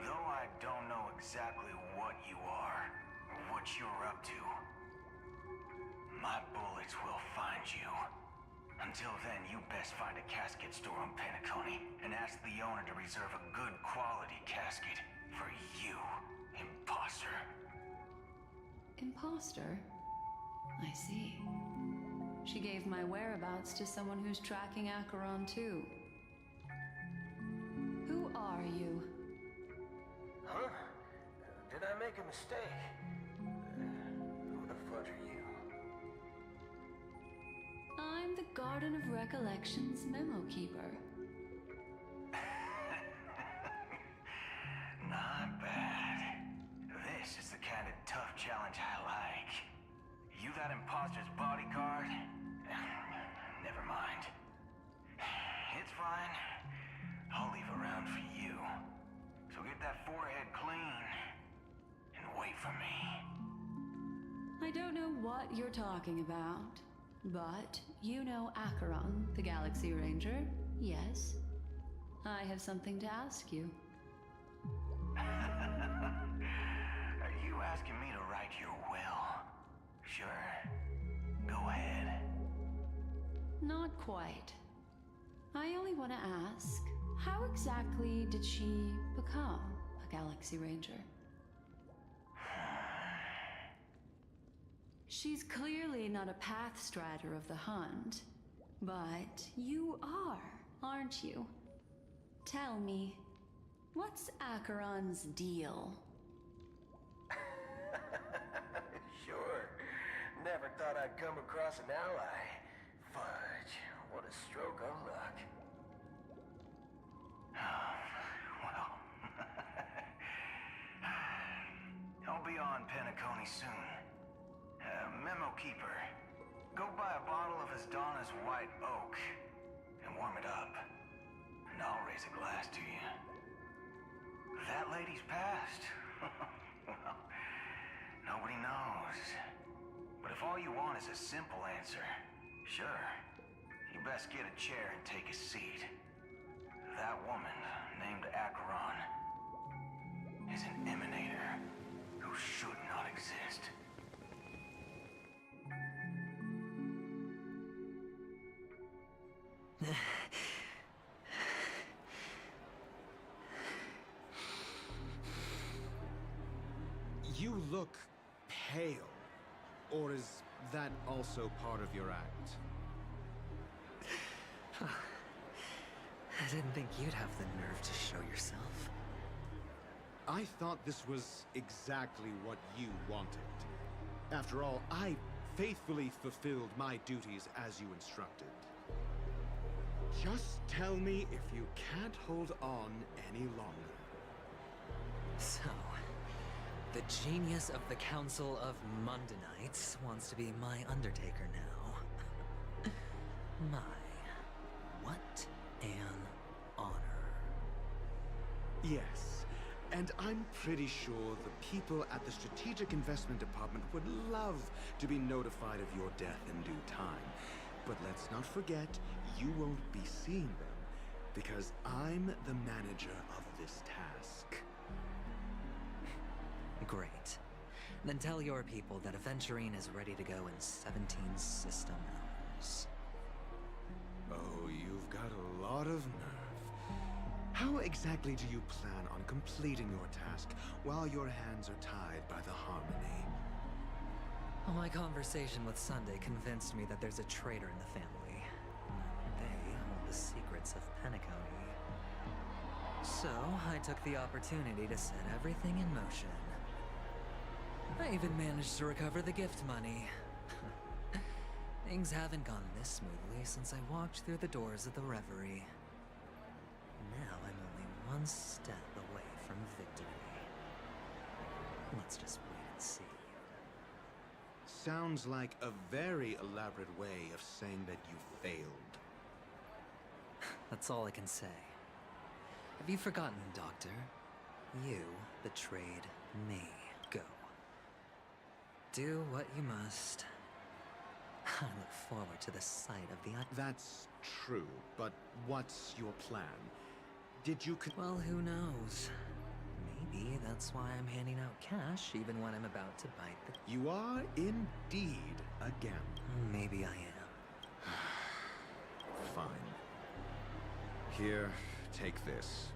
Though I don't know exactly what you are, or what you're up to, my bullets will find you. Until then, you best find a casket store on Penacony and ask the owner to reserve a good quality casket for you, imposter. Imposter? I see. She gave my whereabouts to someone who's tracking Acheron too. Who are you? Huh? Did I make a mistake? Who the fudge are you? I'm the Garden of Recollection's memo keeper. Not bad. This is the kind of tough challenge I like. You that imposter's bodyguard? Never mind. It's fine. I'll leave a round for you. So get that forehead clean and wait for me. I don't know what you're talking about, but you know Acheron, the Galaxy Ranger, yes? I have something to ask you. Are you asking me to write your will? Sure. Go ahead. Not quite. I only want to ask, how exactly did she become a Galaxy Ranger? She's clearly not a pathstrider of the Hunt, but you are, aren't you? Tell me, what's Acheron's deal? Sure. Never thought I'd come across an ally. Fudge, what a stroke of luck. Well, I'll be on Penacony soon. Memo keeper, go buy a bottle of Donna's White Oak and warm it up, and I'll raise a glass to you. That lady's passed. Well, nobody knows. But if all you want is a simple answer, sure, you best get a chair and take a seat. That woman, named Acheron, is an emanator who should not exist. You look pale. Or is that also part of your act? I didn't think you'd have the nerve to show yourself. I thought this was exactly what you wanted. After all, I faithfully fulfilled my duties as you instructed. Just tell me if you can't hold on any longer. So, the genius of the Council of Mundanites wants to be my Undertaker now. My, what an honor. Yes, and I'm pretty sure the people at the Strategic Investment Department would love to be notified of your death in due time. But let's not forget, you won't be seeing them, because I'm the manager of this task. Great. Then tell your people that Aventurine is ready to go in 17 system hours. Oh, you've got a lot of nerve. How exactly do you plan on completing your task while your hands are tied by the Harmony? My conversation with Sunday convinced me that there's a traitor in the family. They hold the secrets of Penacony. So, I took the opportunity to set everything in motion. I even managed to recover the gift money. Things haven't gone this smoothly since I walked through the doors of the Reverie. Now I'm only one step away from victory. Let's just wait and see. Sounds like a very elaborate way of saying that you failed. That's all I can say. Have you forgotten, Doctor? You betrayed me. Go. Do what you must. I look forward to the sight of the... That's true, but what's your plan? Did you Well, who knows? Maybe that's why I'm handing out cash even when I'm about to bite the... You are indeed a gambler. Maybe I am. Fine. Here, take this.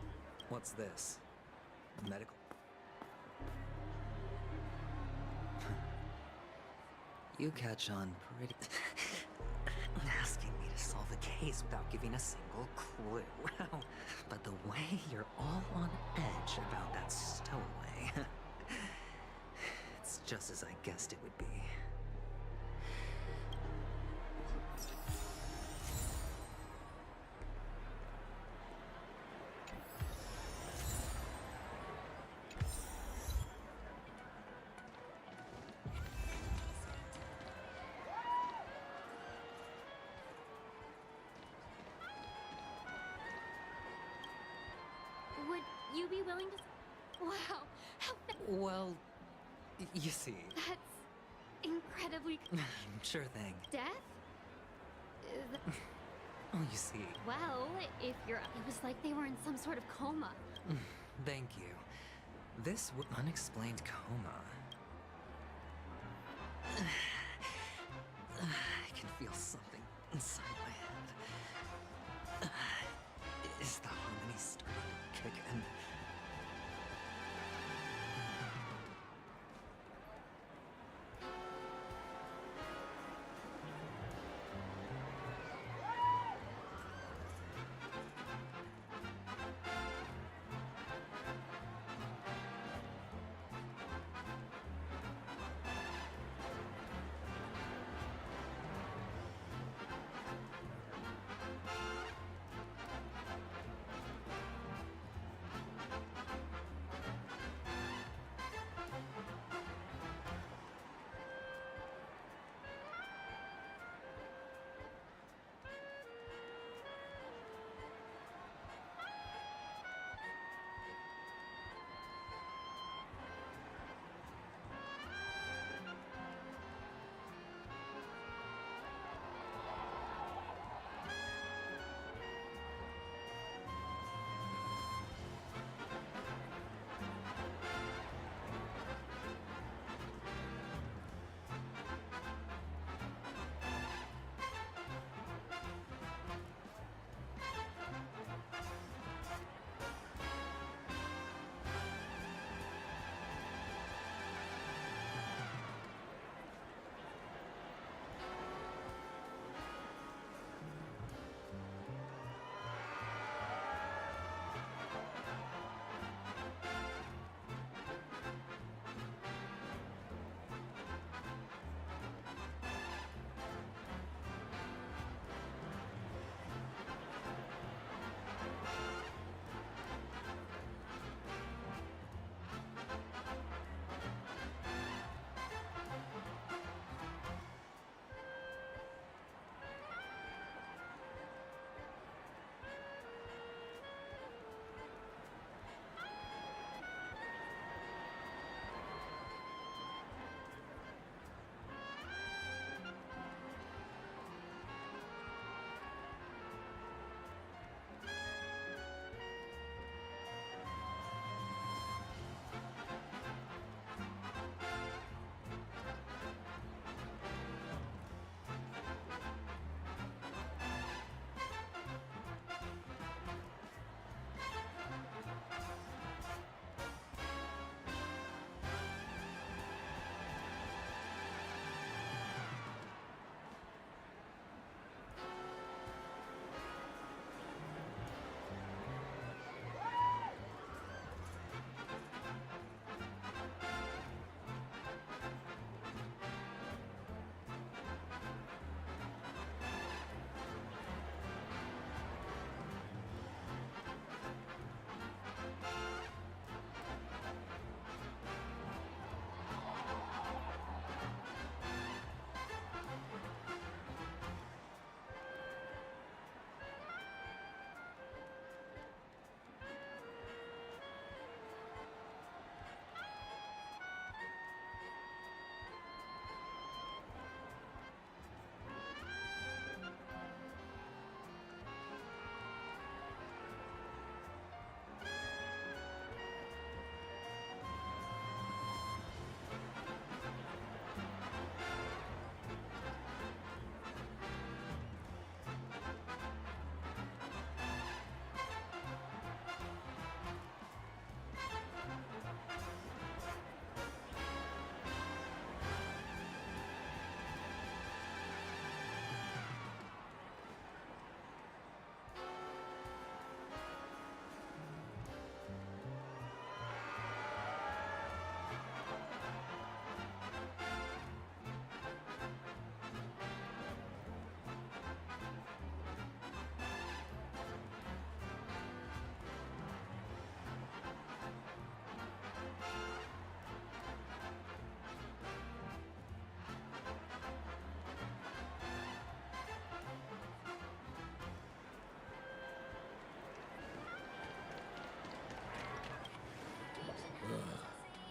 What's this? Medical... You catch on pretty... Asking me to solve a case without giving a single clue. But the way you're all on edge about that stowaway... It's just as I guessed it would be. Would you be willing to... Wow, how... Well, you see... That's incredibly... Sure thing. Death? Oh, you see... Well, if you're... It was like they were in some sort of coma. Thank you. This unexplained coma... I can feel something inside my head. Is the harmony starting to kick in?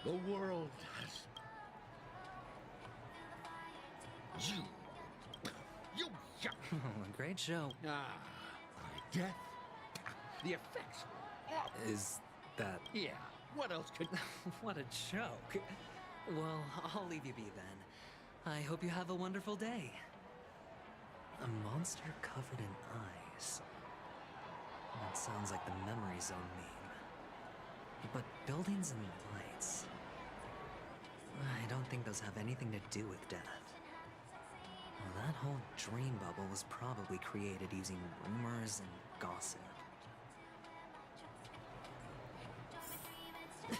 The world has... You... Great show. Ah, my death. The effects. Is that... Yeah, what else could... What a joke. Well, I'll leave you be then. I hope you have a wonderful day. A monster covered in eyes. That sounds like the memory zone meme. But buildings and lights... I don't think those have anything to do with death. Well, that whole dream bubble was probably created using rumors and gossip. The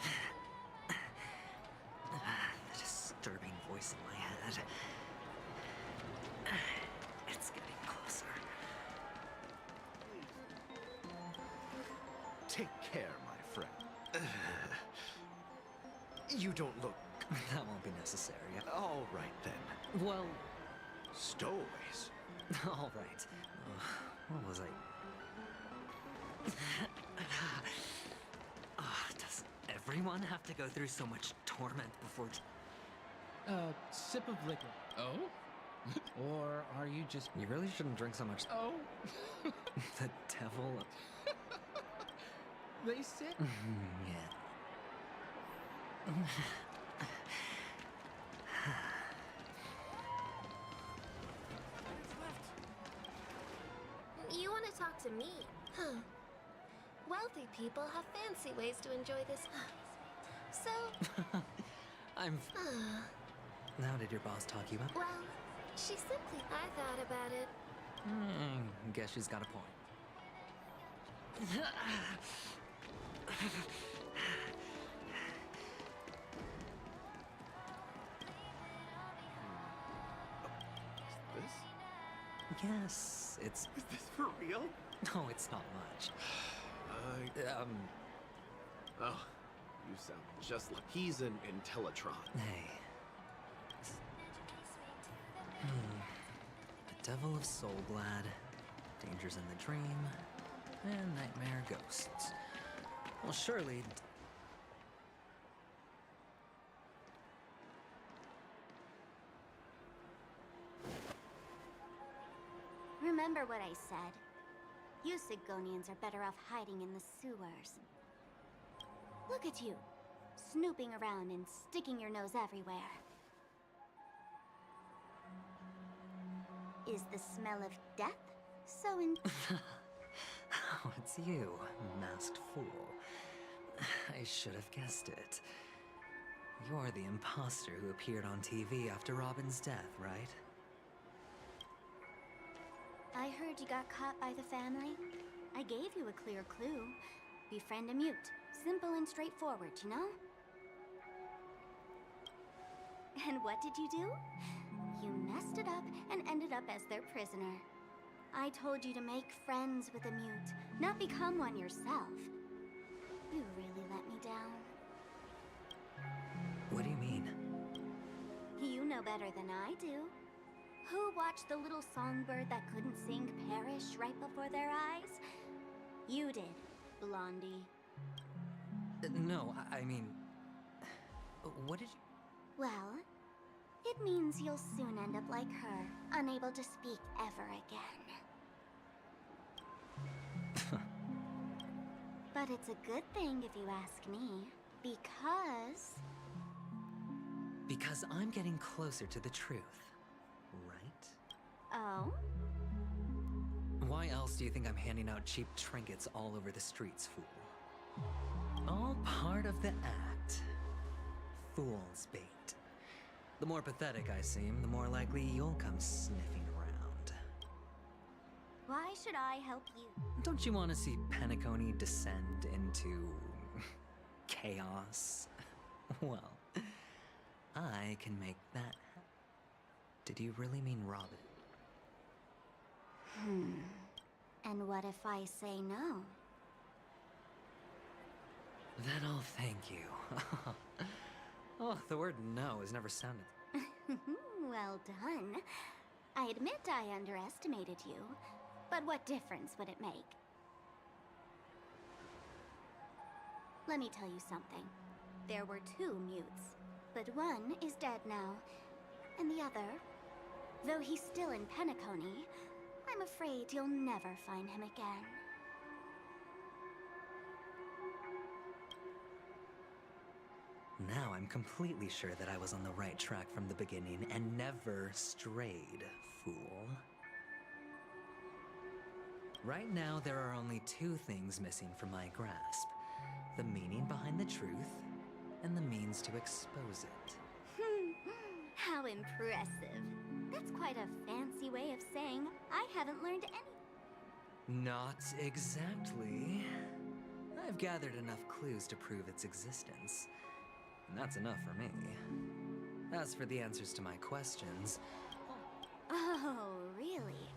disturbing voice in my head. It's getting closer. Take care, my friend. You don't look... That won't be necessary. All right, then. Well... Stowaways. All right. What was I... Does everyone have to go through so much torment before... Sip of liquor. Oh? Or are you just... You really shouldn't drink so much... Oh? The devil... They said... Yeah. You want to talk to me? Huh. Wealthy people have fancy ways to enjoy this. So... I'm... How did your boss talk you up? Well, she simply... I thought about it. Guess she's got a point. Yes, it's... Is this for real? No, it's not much. Oh, you sound just like... He's an Intellatron. Hey. The Devil of Soulglad, Dangers in the Dream, and Nightmare Ghosts. Well, surely... Remember what I said. You Sigonians are better off hiding in the sewers. Look at you, snooping around and sticking your nose everywhere. Is the smell of death so Oh, it's you, masked fool. I should have guessed it. You're the imposter who appeared on TV after Robin's death, right? I heard you got caught by the family. I gave you a clear clue. Befriend a mute. Simple and straightforward, you know? And what did you do? You messed it up and ended up as their prisoner. I told you to make friends with a mute, not become one yourself. You really let me down. What do you mean? You know better than I do. Who watched the little songbird that couldn't sing perish right before their eyes? You did, Blondie. No, I mean... What did you... Well, it means you'll soon end up like her, unable to speak ever again. But it's a good thing if you ask me, because... Because I'm getting closer to the truth, right? Oh? Why else do you think I'm handing out cheap trinkets all over the streets, fool? All part of the act. Fool's bait. The more pathetic I seem, the more likely you'll come sniffing around. Why should I help you? Don't you want to see Penacony descend into... chaos? Well, I can make that happen. Did you really mean Robin? And what if I say no? Then I'll thank you. Oh, the word no has never sounded... Well done. I admit I underestimated you, but what difference would it make? Let me tell you something. There were 2 mutes, but one is dead now, and the other, though he's still in Penacony, I'm afraid you'll never find him again. Now I'm completely sure that I was on the right track from the beginning and never strayed, fool. Right now, there are only 2 things missing from my grasp. The meaning behind the truth, and the means to expose it. How impressive. That's quite a fancy way of saying I haven't learned any. Not exactly. I've gathered enough clues to prove its existence, and that's enough for me. As for the answers to my questions... Oh, really?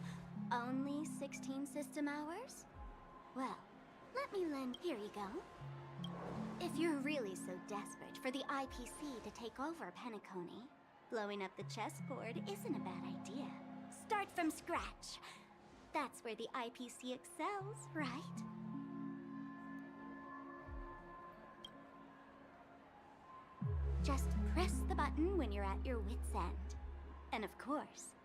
Only 16 system hours? Well, let me lend... Here you go. If you're really so desperate for the IPC to take over Penacony, blowing up the chessboard isn't a bad idea. Start from scratch. That's where the IPC excels, right? Just press the button when you're at your wit's end. And of course,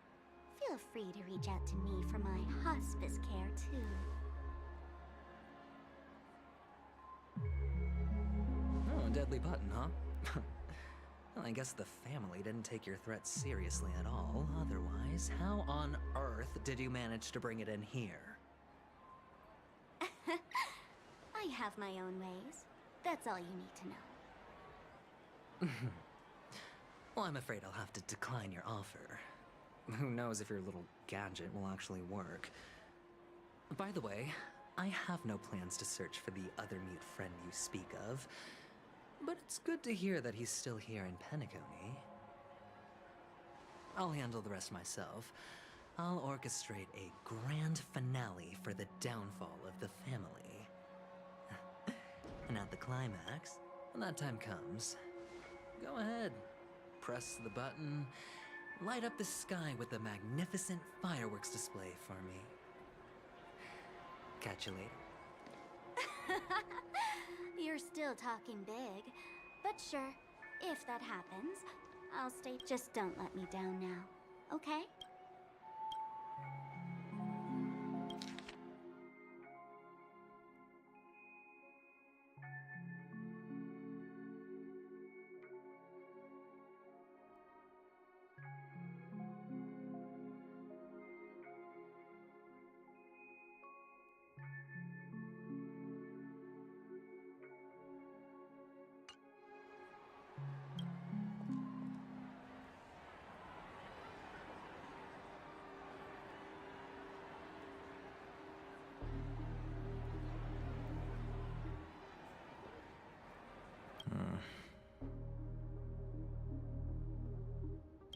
feel free to reach out to me for my hospice care, too. Oh, a deadly button, huh? Well, I guess the family didn't take your threat seriously at all. Otherwise, how on earth did you manage to bring it in here? I have my own ways. That's all you need to know. Well, I'm afraid I'll have to decline your offer. Who knows if your little gadget will actually work. By the way, I have no plans to search for the other mute friend you speak of, but it's good to hear that he's still here in Penacony. I'll handle the rest myself. I'll orchestrate a grand finale for the downfall of the family. And at the climax, when that time comes, go ahead, press the button, light up the sky with a magnificent fireworks display for me. Catch you later. You're still talking big, but sure, if that happens, I'll stay. Just don't let me down now, okay?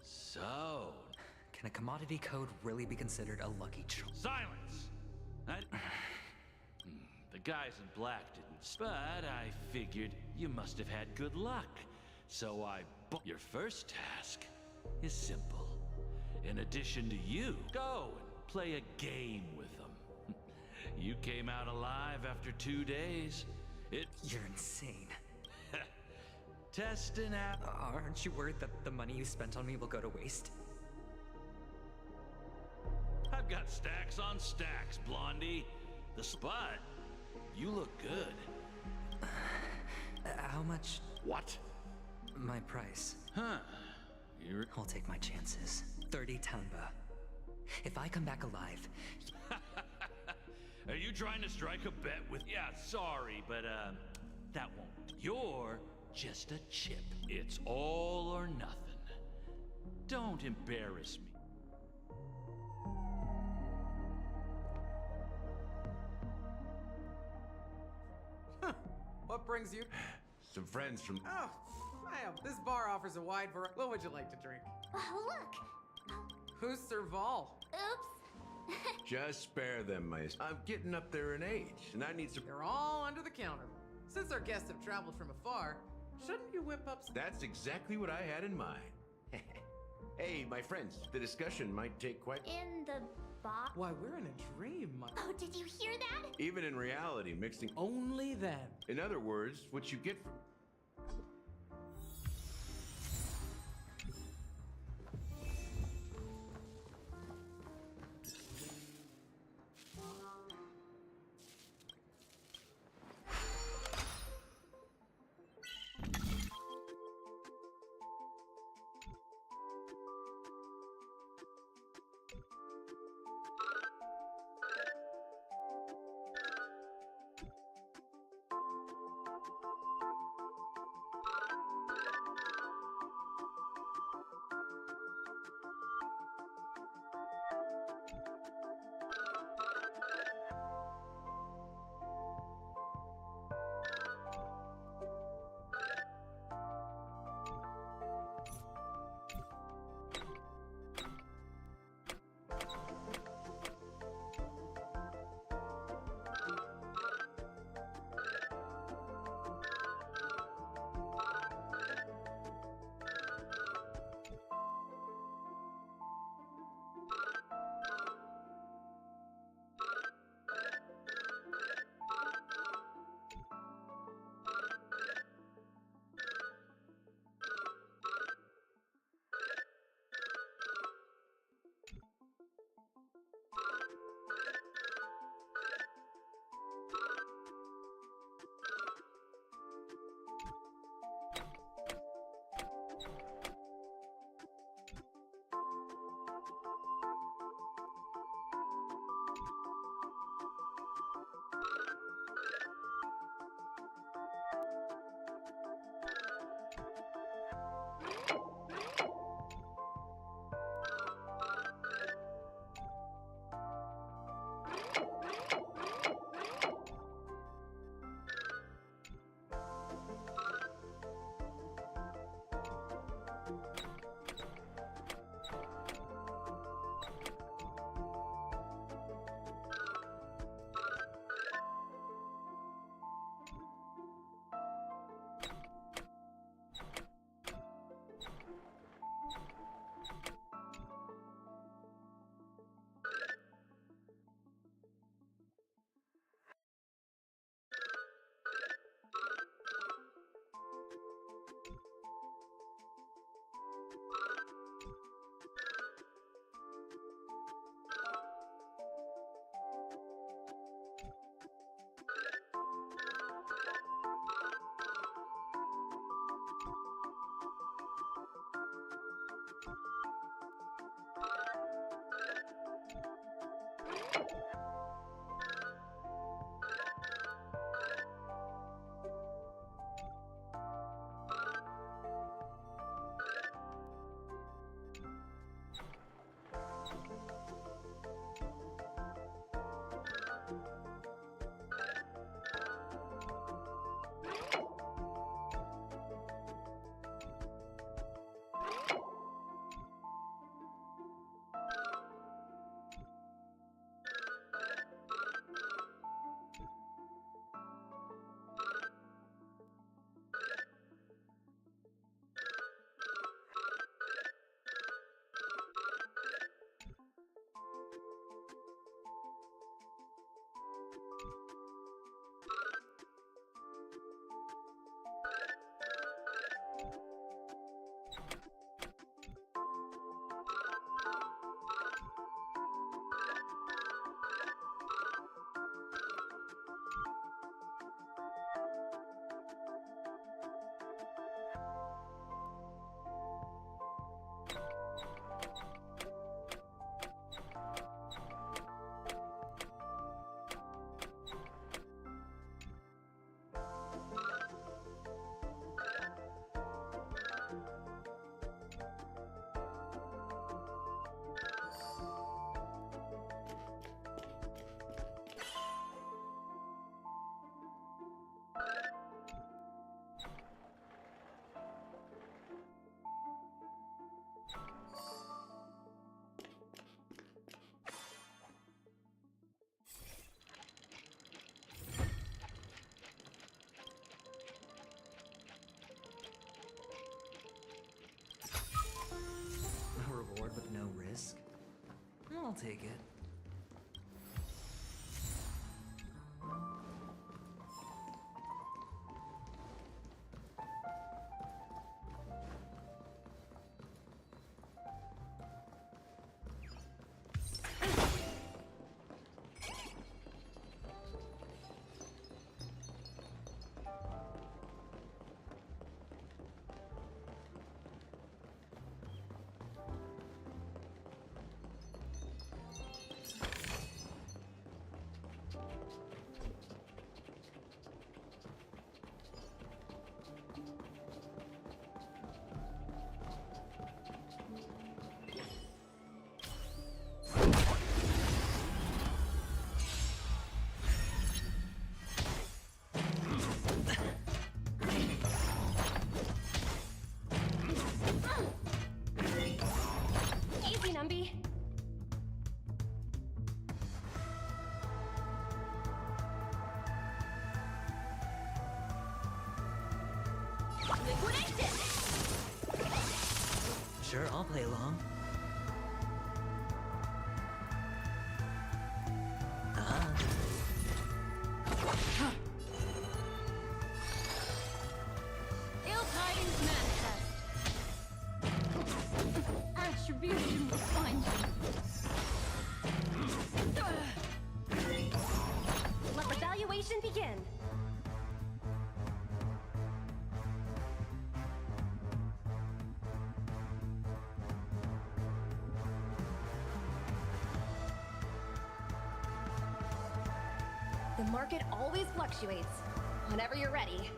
So... Can a commodity code really be considered a lucky charm? Silence! The guys in black didn't, but I figured you must have had good luck. So your first task is simple. In addition to you, go and play a game with them. You came out alive after 2 days. You're insane. Testing out. Aren't you worried that the money you spent on me will go to waste? I've got stacks on stacks, Blondie. The spot. You look good. How much? What? My price. Huh. I'll take my chances. 30 tanba. If I come back alive... Are you trying to strike a bet with... Yeah, sorry, but that won't. You're just a chip. It's all or nothing. Don't embarrass me. What brings you? Some friends from... Oh, wow. This bar offers a wide variety. What would you like to drink? Oh, look! Who's Serval? Oops. Just spare them, I'm getting up there in age, and I need some... They're all under the counter. Since our guests have traveled from afar, shouldn't you whip up some... That's exactly what I had in mind. Hey, my friends, the discussion might take quite... In the box? Why, we're in a dream, my... Oh, did you hear that? Even in reality, mixing... Only then. In other words, what you get from... A reward with no risk? I'll take it. Easy, Numby. Liquidation! Sure, I'll play along. Ill tidings manifest. Attribution will find you. Let the valuation begin. The market always fluctuates. Whenever you're ready.